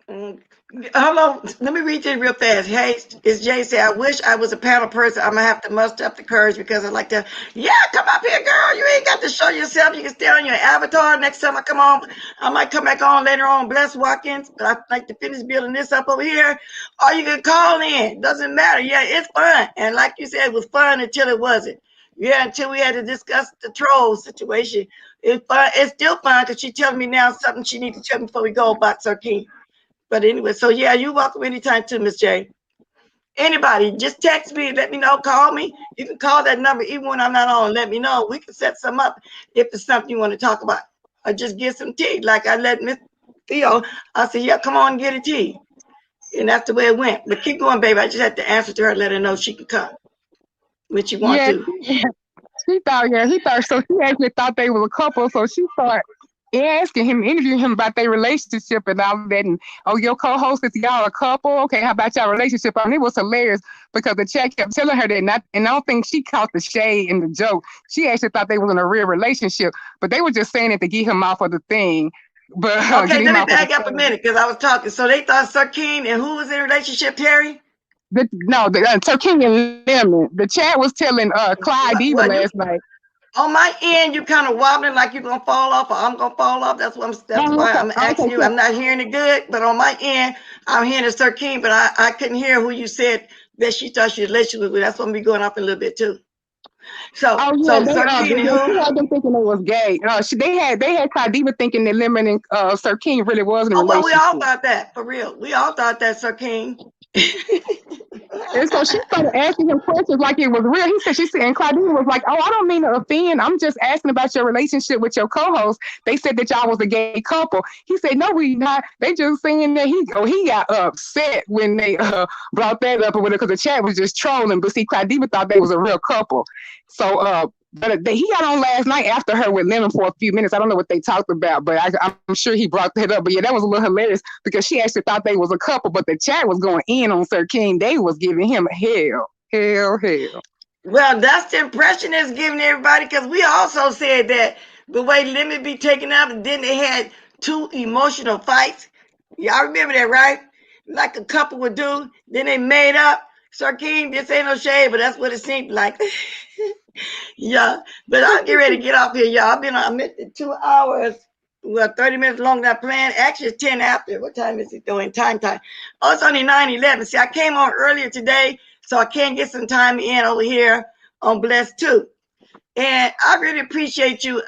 Speaker 1: Hold on, let me read this real fast. Hey, it's Jay say, I wish I was a panel person. I'm gonna have to muster up the courage because I like to, yeah, come up here, girl. You ain't got to show yourself. You can stay on your avatar. Next time I come on, I might come back on later on, Bless Watkins, but I like to finish building this up over here. Or you can call in. Doesn't matter. Yeah, it's fun. And like you said, it was fun until it wasn't. Yeah, until we had to discuss the troll situation. It's fun. It's still fun because she's telling me now something she needs to tell me before we go about Sir King. But anyway, so yeah, you're welcome anytime too, Miss J. Anybody, just text me, let me know, call me. You can call that number even when I'm not on. Let me know. We can set some up if it's something you want to talk about. Or just get some tea. Like I let Miss Theo, I said, yeah, come on and get a tea. And that's the way it went. But keep going, baby. I just had to answer to her, let her know she can come when she want to.
Speaker 2: He thought so. She actually thought they were a couple, so she started asking him, interviewing him about their relationship and all that. And your co-host is y'all a couple? Okay, how about y'all relationship? I mean, it was hilarious because the chat kept telling her that, and I don't think she caught the shade and the joke. She actually thought they was in a real relationship, but they were just saying it to get him off of the thing. But
Speaker 1: okay, let me back up a minute because I was talking. So they thought Sir King and who was in a relationship, Terry?
Speaker 2: Sir King and Lemon. The chat was telling Clyde Diva last night.
Speaker 1: On my end, you kind of wobbling like you're gonna fall off, or I'm gonna fall off. That's why I'm asking you. I'm not hearing it good, but on my end, I'm hearing Sir King, but I couldn't hear who you said that she thought she had relationship with. That's gonna be going up a little bit too. So Sir King and who?
Speaker 2: She had them thinking it was gay. They had Clyde Diva thinking that Lemon and Sir King really was in a relationship.
Speaker 1: Well, we all thought that for real. We all thought that, Sir King.
Speaker 2: And so she started asking him questions like it was real. She said, and Claudine was like, oh, I don't mean to offend. I'm just asking about your relationship with your co-host. They said that y'all was a gay couple. He said, no, we not. They just saying that he got upset when they brought that up because the chat was just trolling. But see, Claudine thought they was a real couple. So but he got on last night after her with Lemon for a few minutes. I don't know what they talked about, but I'm sure he brought that up. But yeah, that was a little hilarious because she actually thought they was a couple, but the chat was going in on Sir King. They was giving him hell.
Speaker 1: Well, that's the impression it's giving everybody because we also said that the way Lemon be taken out, and then they had two emotional fights. Y'all remember that, right? Like a couple would do. Then they made up. Sir King, this ain't no shade, but that's what it seemed like. Yeah, but I'll get ready to get off here, y'all. I'm at 2 hours, 30 minutes longer than I planned. Actually, it's 10 after. What time is it doing? Time. Oh, it's only 9:11. See, I came on earlier today, so I can't get some time in over here on Bless too. And I really appreciate you,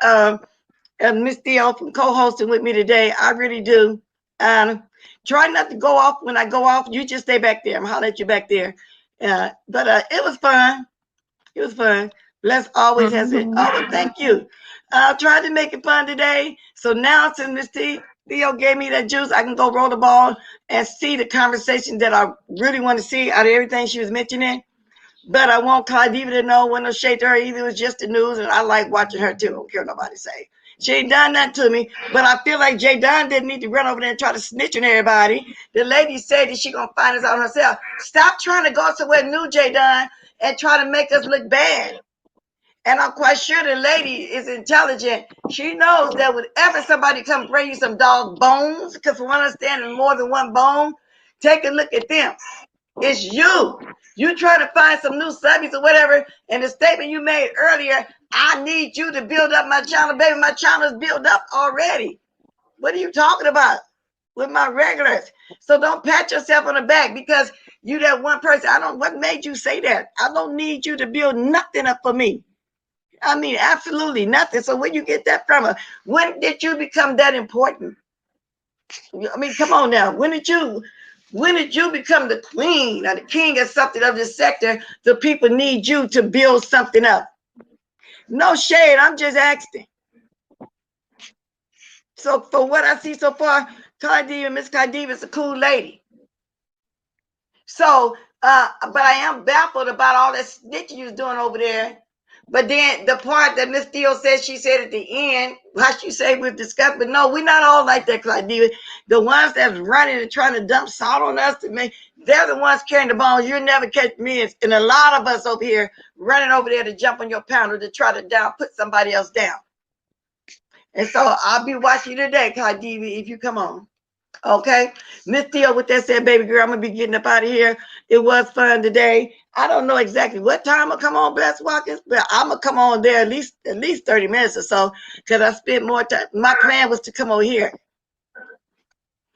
Speaker 1: Miss Theo, for co-hosting with me today. I really do. Try not to go off when I go off. You just stay back there. I'm holler at you back there. But it was fun. It was fun. Bless always has it. Oh, thank you. I tried to make it fun today. So now since Miss Theo gave me that juice, I can go roll the ball and see the conversation that I really want to see out of everything she was mentioning. But I want Clyde Diva to know when no shade to her either. It was just the news, and I like watching her too. I don't care what nobody say. She ain't done that to me, but I feel like J Dunn didn't need to run over there and try to snitch on everybody. The lady said that she gonna find us out herself. Stop trying to go somewhere new, J Dunn, and try to make us look bad. And I'm quite sure the lady is intelligent. She knows that whenever somebody come bring you some dog bones, because from what I understand, there's more than one bone, take a look at them. It's you. You try to find some new subbies or whatever, and the statement you made earlier, I need you to build up my channel. Baby, my channel is built up already. What are you talking about with my regulars? So don't pat yourself on the back because you that one person. What made you say that? I don't need you to build nothing up for me. I mean, absolutely nothing. So where you get that from? When did you become that important? I mean, come on now. When did you become the queen or the king or something of this sector? The people need you to build something up. No shade. I'm just asking. So for what I see so far, Miss Cardiva is a cool lady. So, but I am baffled about all that snitching you was doing over there. But then the part that Miss Theo said, she said at the end, how she say we've discussed, but no, we're not all like that, Claudia. The ones that's running and trying to dump salt on us, they're the ones carrying the bones. You'll never catch me. And a lot of us over here running over there to jump on your panel to try to put somebody else down. And so I'll be watching you today, Claudia, if you come on. Okay, Miss Theo, with that said, baby girl, I'm gonna be getting up out of here. It was fun today. I don't know exactly what time I'll come on Blessed Watkins, but I'm gonna come on there at least 30 minutes or so, because I spent more time. My plan was to come over here.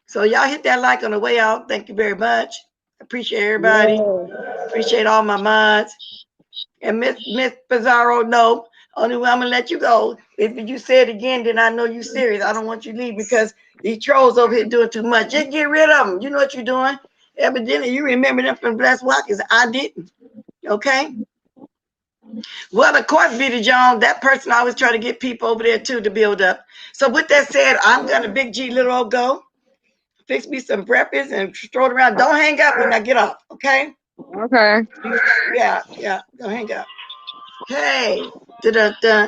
Speaker 1: So y'all hit that like on the way out. Thank you very much. Appreciate everybody.
Speaker 4: Yeah.
Speaker 1: Appreciate all my mods. And Miss Pizarro, no. Only way I'm gonna let you go. If you say it again, then I know you serious. I don't want you to leave because these trolls over here doing too much. Just get rid of them. You know what you're doing. Evidently, you remember them from Blessed Watkins. I didn't. Okay. Well, the court video, John, that person always try to get people over there too to build up. So with that said, I'm gonna Big G little old go. Fix me some breakfast and throw it around. Don't hang up when I get off. Okay.
Speaker 2: Okay.
Speaker 1: Yeah. Don't hang up. Hey. Da-da-da.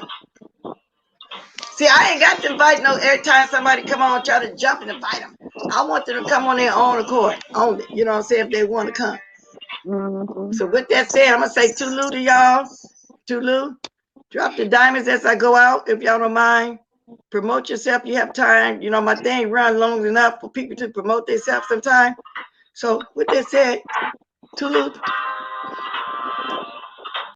Speaker 1: See, I ain't got to invite no every time somebody come on try to jump and invite them. I want them to come on their own accord, only. You know what I'm saying? If they want to come.
Speaker 2: Mm-hmm.
Speaker 1: So with that said, I'm gonna say Tulu to y'all. Tulu, drop the diamonds as I go out, if y'all don't mind. Promote yourself. You have time. You know my thing run long enough for people to promote themselves sometime. So with that said, Tulu.